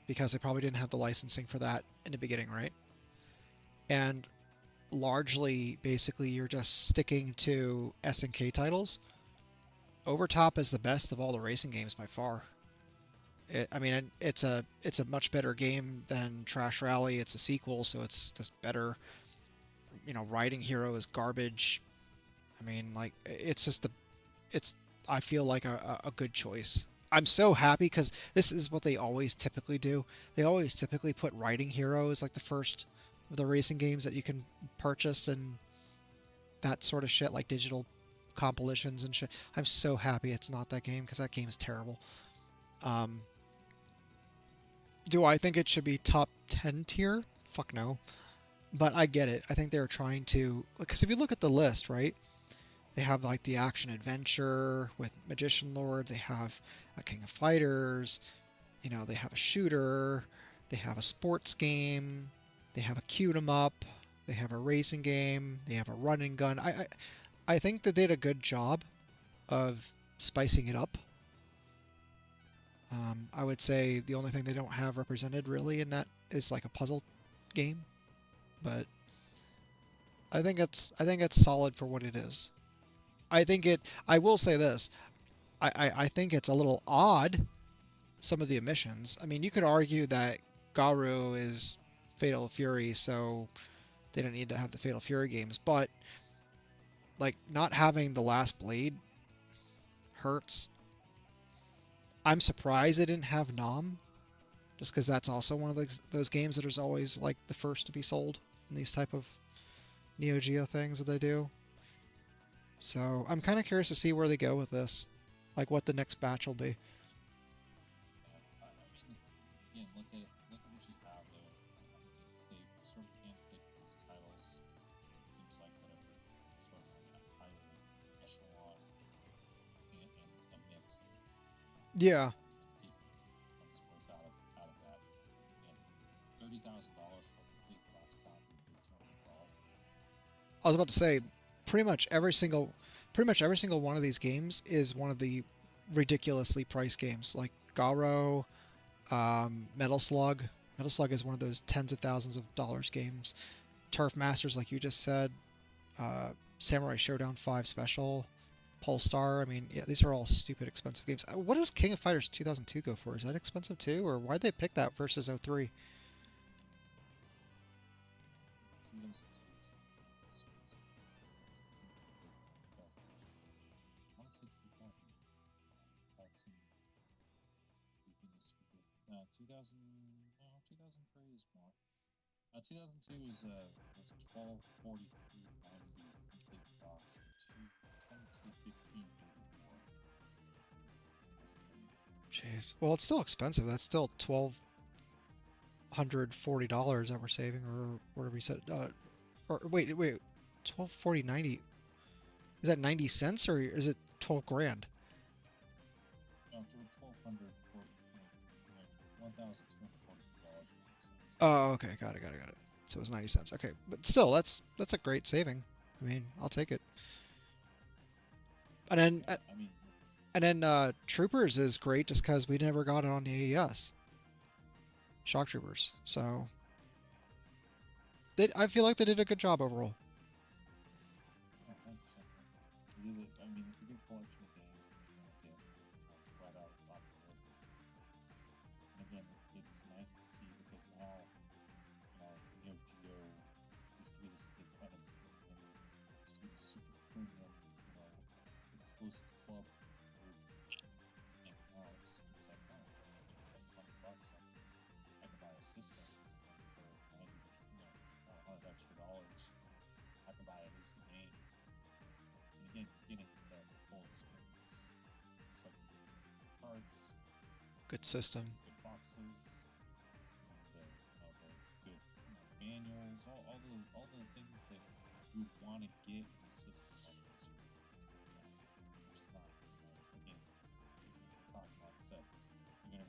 because they probably didn't have the licensing for that in the beginning, right? And largely, basically, you're just sticking to SNK titles. Overtop is the best of all the racing games by far. I mean, it's a much better game than Trash Rally. It's a sequel, so it's just better. Riding Hero is garbage. I mean, like it's just it's I feel like a good choice. I'm so happy because this is what they always typically do. They always typically put Riding Hero as like the first of the racing games that you can purchase and that sort of shit, like digital compilations and shit. I'm so happy it's not that game because that game is terrible. Um, do I think it should be top 10 tier? Fuck no. But I get it. I think they're trying to, because if you look at the list, right? They have like the action adventure with Magician Lord. They have a King of Fighters. They have a shooter. They have a sports game. They have a cute 'em up. They have a racing game. They have a run and gun. I think that they did a good job of spicing it up. I would say the only thing they don't have represented really in that is like a puzzle game, but I think it's solid for what it is. I think it. I will say this. I think it's a little odd, some of the emissions. I mean, you could argue that Garu is Fatal Fury, so they don't need to have the Fatal Fury games. But like not having the Last Blade hurts. I'm surprised they didn't have Nom, just because that's also one of those games that is always like the first to be sold in these type of Neo Geo things that they do. So I'm kind of curious to see where they go with this, like what the next batch will be. I mean, again, look at what you have there. They sort of handpick these titles. It seems like that are sort of highly echelon and mixed. Yeah, Comes worth out of that. And $30,000 for a complete box copy would be $200. I was about to say, pretty much every single one of these games is one of the ridiculously priced games, like Garo, Metal Slug. Metal Slug is one of those tens of thousands of dollars games. Turf Masters, like you just said, Samurai Showdown 5 Special, Polestar. I mean, yeah, these are all stupid expensive games. What does King of Fighters 2002 go for? Is that expensive too, or why'd they pick that versus 03? 2002 is expensive. I want to say 2000. That's keeping this speaker. 2000. No, 2003 is more. 2002 was 1243.90 complete box. 2215 34. That's pretty. Jeez. Well, it's still expensive. That's still $1,240 that we're saving, or whatever we said. Or wait, 1240.90. Is that 90 cents or is it 12 grand? No, for 1200 for $1,240. Oh, okay, got it. So it was 90 cents. Okay, but still, that's a great saving. I mean, I'll take it. And then Yeah, I mean, Troopers is great just because we never got it on the AES. Shock Troopers. So I feel like they did a good job overall. 100%. I mean, it's a good collection of games that you're gonna get right out of the top of the list. And again, it's nice to see because now, Geo used to be this unobtainium, super premium, exclusive club group, and now it's like, oh, for $20, I can buy a system, and for 90, $100 extra dollars, I can buy at least a game. And again, you're getting that full experience. It's like cards, Good system. good boxes, the good manuals, all the things that you would want to get in a system like this, which is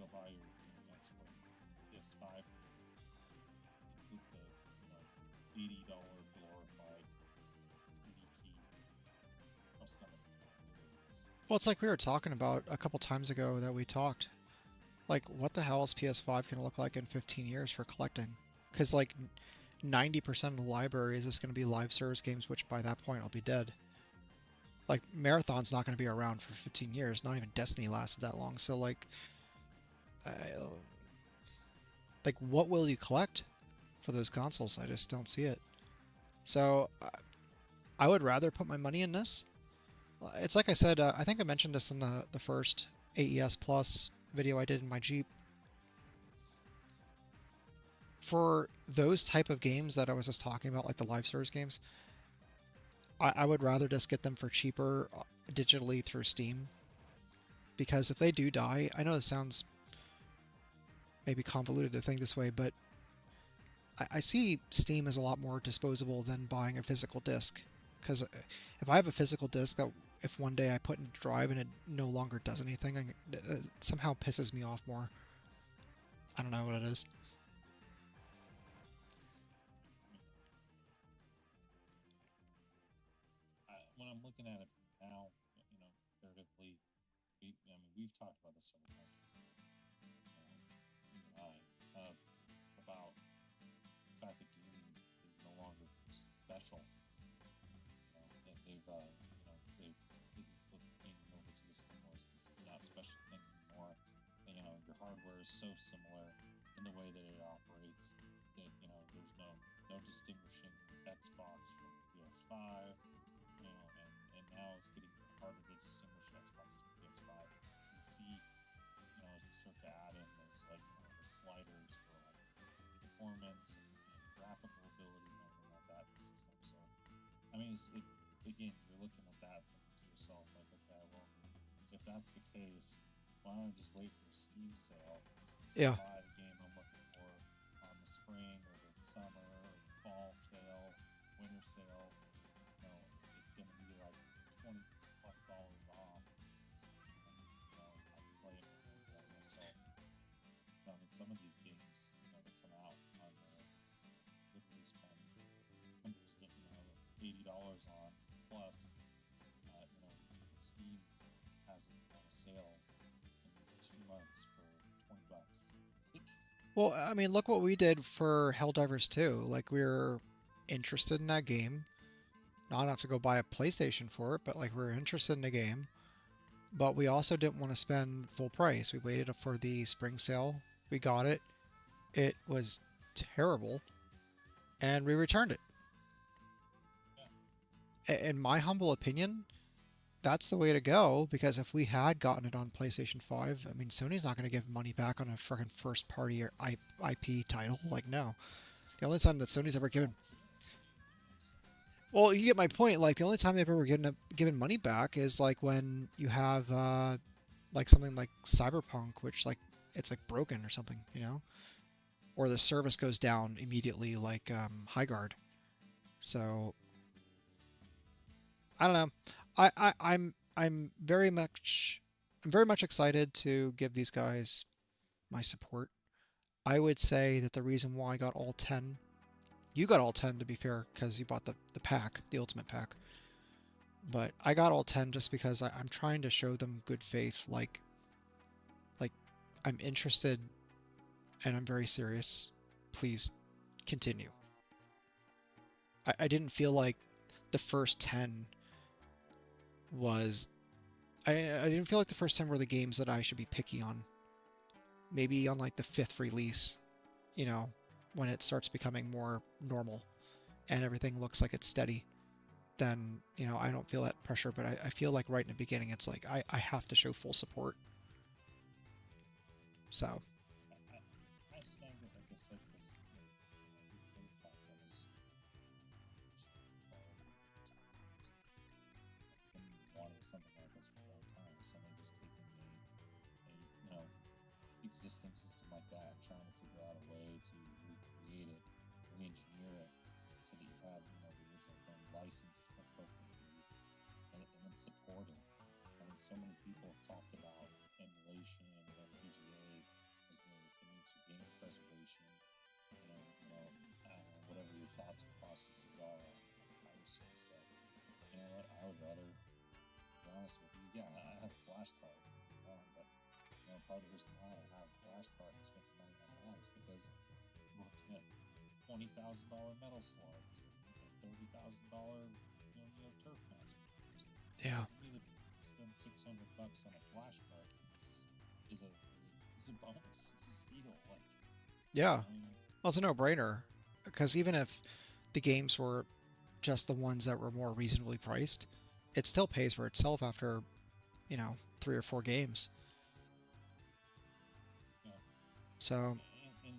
go buy your next one, PS5 includes a $80 glorified CD key. No stomach. Well, it's like we were talking about a couple times ago that we talked. Like, what the hell is PS5 going to look like in 15 years for collecting? Because, like, 90% of the library is just going to be live service games, which by that point I'll be dead. Like, Marathon's not going to be around for 15 years. Not even Destiny lasted that long. So, I, like, what will you collect for those consoles? I just don't see it. So, I would rather put my money in this. It's like I said, I think I mentioned this in the first AES Plus video I did in my Jeep. For those type of games that I was just talking about, like the live service games, I would rather just get them for cheaper digitally through Steam. Because if they do die, I know this sounds maybe convoluted to think this way, but I see Steam as a lot more disposable than buying a physical disc. Because if I have a physical disc that if one day I put in a drive and it no longer does anything, it somehow pisses me off more. I don't know what it is. When I'm looking at it now, comparatively, we've talked about this several times. You and I, about the fact that gaming is no longer special. That they've completely flipped gaming over to this thing where it's this not special thing anymore. And, your hardware is so similar in the way that it operates that there's no distinguishing Xbox from PS5. And now it's getting harder to distinguish Xbox from PS5 and PC. As we start to add in those the sliders for performance and graphical ability and everything like that in the system. So again, you're looking at that thinking to yourself like, okay, well, if that's the case, why don't I just wait for the Steam sale Yeah. and buy the game I'm looking for on the spring or the summer or the fall sale, winter sale? It's going to be like $20+ off. I can play it by myself. Some of these games, that come out on the release time, I'm just getting $80 on. Plus, Steam has it on a sale in 2 months for $20. Well, I mean, look what we did for Helldivers 2. Like, we were interested in that game. Not enough to go buy a PlayStation for it, but like we were interested in the game. But we also didn't want to spend full price. We waited for the spring sale. We got it. It was terrible. And we returned it. In my humble opinion, that's the way to go, because if we had gotten it on PlayStation 5, I mean, Sony's not going to give money back on a freaking first party or IP title. Like, no. The only time that Sony's ever given. Well, you get my point. Like, the only time they've ever given money back is like when you have like something like Cyberpunk, which like it's like broken or something, or the service goes down immediately, like High Guard. So I don't know. I'm very much excited to give these guys my support. I would say that the reason why I got all 10, you got all 10 to be fair, because you bought the pack, the ultimate pack. But I got all 10 just because I'm trying to show them good faith. Like I'm interested and I'm very serious. Please continue. I didn't feel like the first 10 was I didn't feel like the first 10 were the games that I should be picky on. Maybe on like the 5th release, when it starts becoming more normal and everything looks like it's steady, then, I don't feel that pressure. But I feel like right in the beginning, it's like I have to show full support. So. I stand with, like I said, because we've talked about this. Been wanting something like this for a long time. Somebody just taking a existing system like that, trying to figure out a way to recreate it, re-engineer it, so that you have the original thing licensed appropriately, and then support it. and so many people have talked about emulation and FPGA as the means for game preservation, and whatever your thoughts and processes are on piracy and stuff. You know what? I would rather be honest with you. Yeah, I have a flash card. Don't get me wrong, but part of the reason why I have a flash card and spend the money on that is because I'm looking at $20,000 metal slugs and $30,000 Neo Turf Masters. Yeah. To me, the spend $600 on a flash card is a bonus. It's a steal. Like, Yeah. I mean, Well, it's a no-brainer because even if the games were just the ones that were more reasonably priced, it still pays for itself after, 3 or 4 games. you know, So, and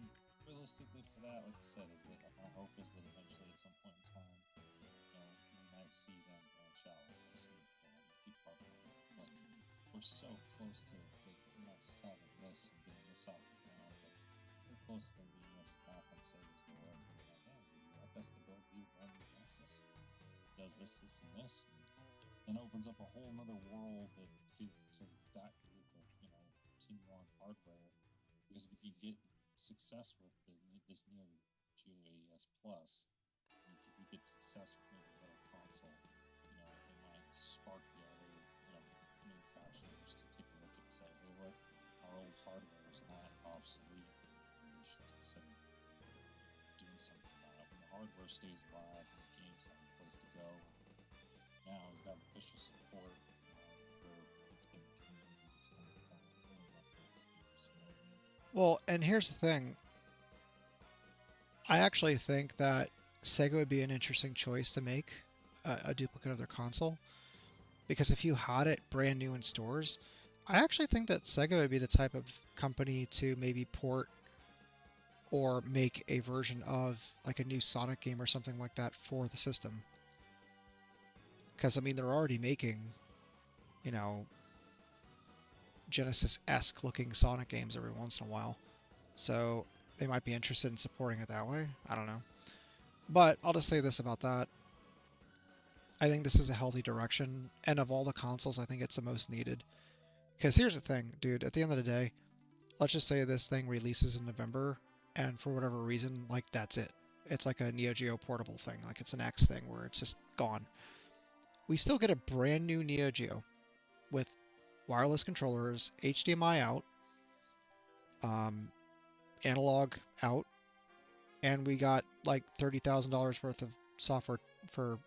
realistically for that, like I said, is that my hope is that eventually at some point in time, we might see them branch out like this and keep partnering. Like, we're so close to not just having this and getting this off the ground, but we're close to them being able to knock on Sega's door and being like, hey, would you like us to build you a brand new Genesis? Does this, this, and this, and opens up a whole nother world to that group of continue on hardware. Because if you get success with this Neo Geo AES Plus, and if you get success with maybe another console, it might spark the other manufacturers to take a look and say, hey, look, our old hardware is not obsolete, and we should consider doing something about it. When the hardware stays alive, the games have a place to go. Now you have official support for it's been the community that's kind of pulling up the games. You know what I mean? well, and here's the thing. I actually think that Sega would be an interesting choice to make a duplicate of their console because if you had it brand new in stores, I actually think that Sega would be the type of company to maybe port or make a version of like a new Sonic game or something like that for the system. Because I mean, they're already making, you know, Genesis-esque looking Sonic games every once in a while, so they might be interested in supporting it that way. I don't know, but I'll just say this about that: I think this is a healthy direction, and of all the consoles, I think it's the most needed. Because here's the thing, dude. At the end of the day, let's just say this thing releases in November, and for whatever reason, like that's it. It's like a Neo Geo portable thing, like it's an X thing where it's just gone. We still get a brand new Neo Geo with wireless controllers, HDMI out, um, analog out, and we got like $30,000 worth of software for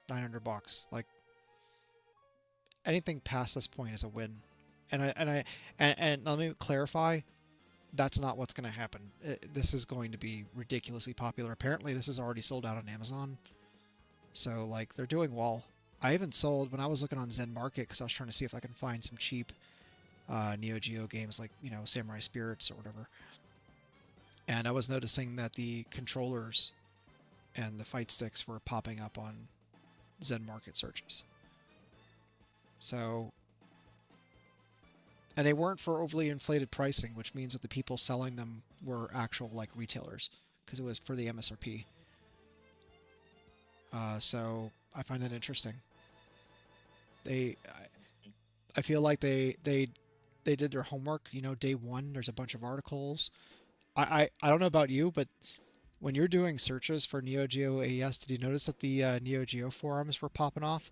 $900. Like anything past this point is a win. And let me clarify, that's not what's going to happen. This is going to be ridiculously popular. Apparently, this is already sold out on Amazon, so like they're doing well. I even sold when I was looking on Zen Market because I was trying to see if I can find some cheap Neo Geo games like Samurai Spirits or whatever. And I was noticing that the controllers and the fight sticks were popping up on Zen Market searches. So, and they weren't for overly inflated pricing, which means that the people selling them were actual like retailers because it was for the MSRP. So I find that interesting. They, I feel like they did their homework. Day one, there's a bunch of articles. I don't know about you, but when you're doing searches for Neo Geo AES, did you notice that the Neo Geo forums were popping off?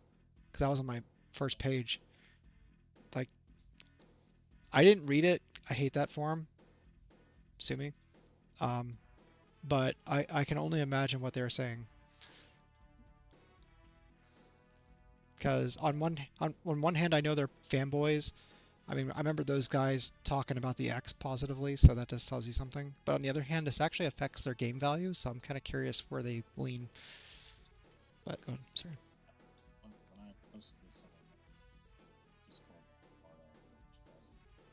Because that was on my first page. Like, I didn't read it. I hate that forum. Sue me. Um, but I can only imagine what they're saying. Because on one hand, I know they're fanboys. I mean, I remember those guys talking about the X positively, so that just tells you something. But on the other hand, this actually affects their game value, so I'm kind of curious where they lean. But go ahead, sorry. When I posted this on Discord part of it, which was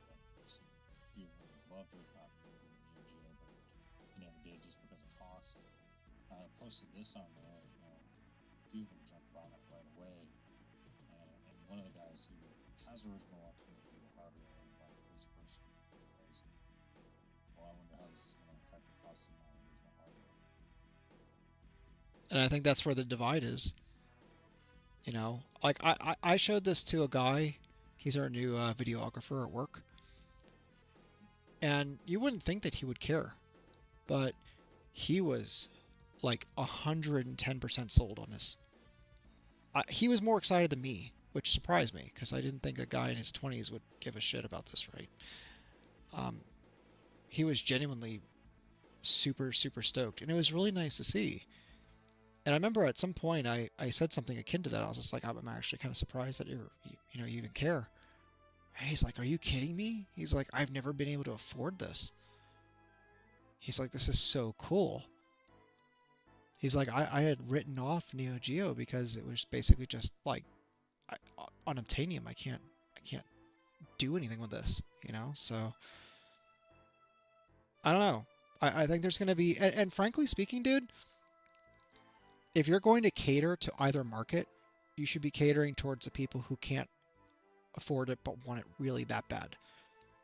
one person who would love to have gotten into Neo Geo, but he never did just because of cost. I posted this on there, a few of them jumped on it right away, and one of the guys who has original Neo Geo hardware, like this person was, well, I wonder how this is going to affect the cost of my original hardware. And I think that's where the divide is. Like I showed this to a guy He's our new videographer at work, and you wouldn't think that he would care, but he was like 110% sold on this. He was more excited than me, which surprised me because I didn't think a guy in his 20s would give a shit about this, right? Um, he was genuinely super, super stoked, and it was really nice to see. And I remember at some point I said something akin to that. I was just like, I'm actually kind of surprised that you even care. And he's like, are you kidding me? He's like, I've never been able to afford this. He's like, this is so cool. He's like, I had written off Neo Geo because it was basically just like on Obtainium. I can't do anything with this, you know. So I don't know. I think there's gonna be, and frankly speaking, dude, if you're going to cater to either market, you should be catering towards the people who can't afford it but want it really that bad,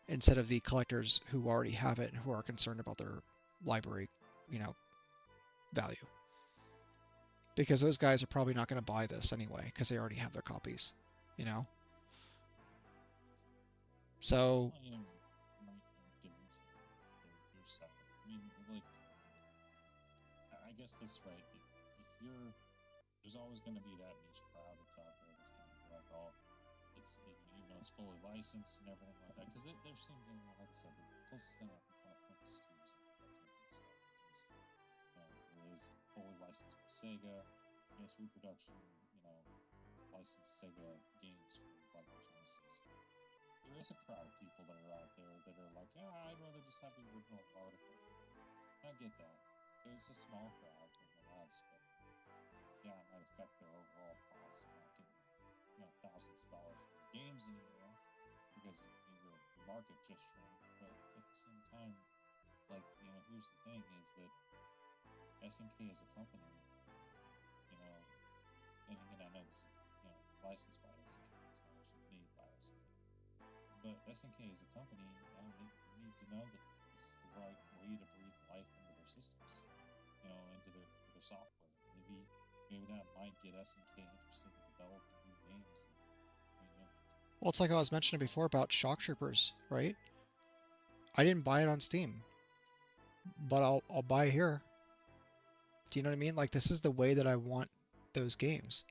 instead of the collectors who already have it and who are concerned about their library, you know, value. Because those guys are probably not going to buy this anyway because they already have their copies, you know. So Well, you might get into their stuff. I mean, like, I guess this way, if you're, there's always going to be that niche crowd that's out there that's going to be like, oh, even though it's fully licensed and everything like that. Because there's something, like I said, the closest thing I can kind of point this to is there is fully licensed by Sega, yes, reproduction, licensed Sega games for like the Genesis. There is a crowd of people that are out there that are like, yeah, I'd rather just have the original article. I get that. There's a small crowd nonetheless, but yeah, it might affect their overall costs. Not getting, thousands of dollars for games anymore because the market just shrank. But at the same time, like, here's the thing: is that SNK as a company, you know, and again, I know this, licensed by SNK, it's not actually made by SNK. But SNK as a company, they need to know that this is the right way to breathe life into their systems, into their software. Maybe that might get SNK interested in developing new games. well, it's like I was mentioning before about Shock Troopers, right? I didn't buy it on Steam, but I'll buy it here. Do you know what I mean? Like this is the way that I want those games.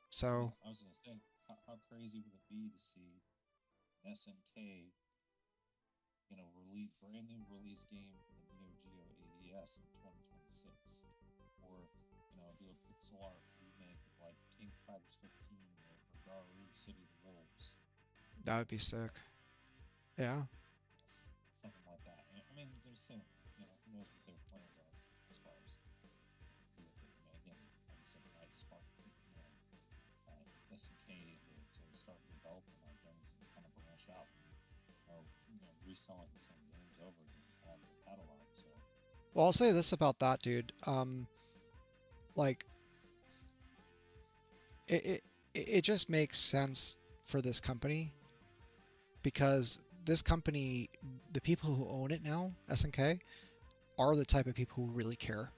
So I was gonna say, how crazy would it be to see SNK, release brand new release game for the Neo Geo AES in 2026, or do a pixel art remake of like King of Fighters 15 or Garu City of the Wolves, that would be sick. Yeah. something like that. I mean, there's things, who knows what their plans are as far as do with it. Again, like I said, it might spark SNK to start developing on things and kind of branch out and reselling the same games over again and add to the catalog. So Well, I'll say this about that, dude. Like it just makes sense for this company because this company, the people who own it now, SNK, are the type of people who really care.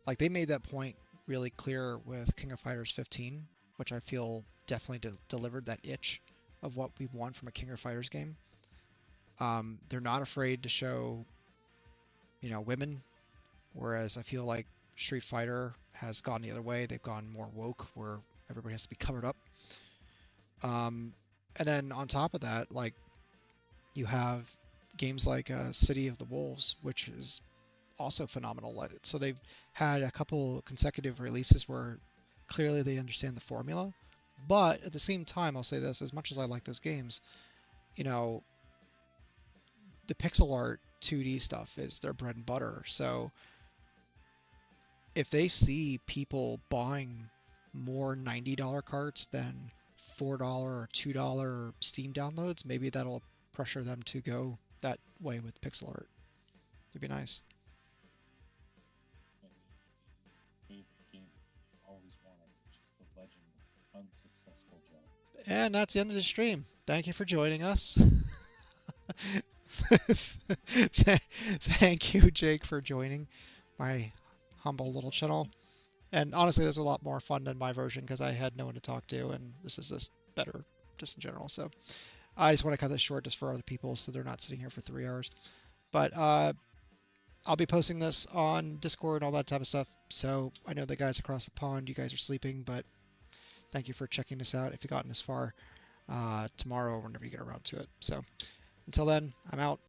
Like they made that point really clear with King of Fighters 15, which I feel definitely delivered that itch of what we want from a King of Fighters game. They're not afraid to show, women, whereas I feel like Street Fighter has gone the other way. They've gone more woke, where everybody has to be covered up. And then on top of that, like you have games like City of the Wolves, which is also phenomenal. So they've had a couple consecutive releases where clearly they understand the formula. But at the same time, I'll say this: as much as I like those games, you know, the pixel art 2D stuff is their bread and butter. So if they see people buying more $90 carts than $4 or $2 Steam downloads, maybe that'll pressure them to go that way with pixel art. It'd be nice. favorite game you always wanted, which is the legend of unsuccessful Joe. And that's the end of the stream. Thank you for joining us. Thank you, Jake, for joining my humble little channel. And honestly, this is a lot more fun than my version because I had no one to talk to, and this is just better just in general. So I just want to cut this short just for other people so they're not sitting here for 3 hours. But I'll be posting this on Discord and all that type of stuff. So I know the guys across the pond, you guys are sleeping, but thank you for checking this out if you've gotten this far tomorrow or whenever you get around to it. So until then, I'm out.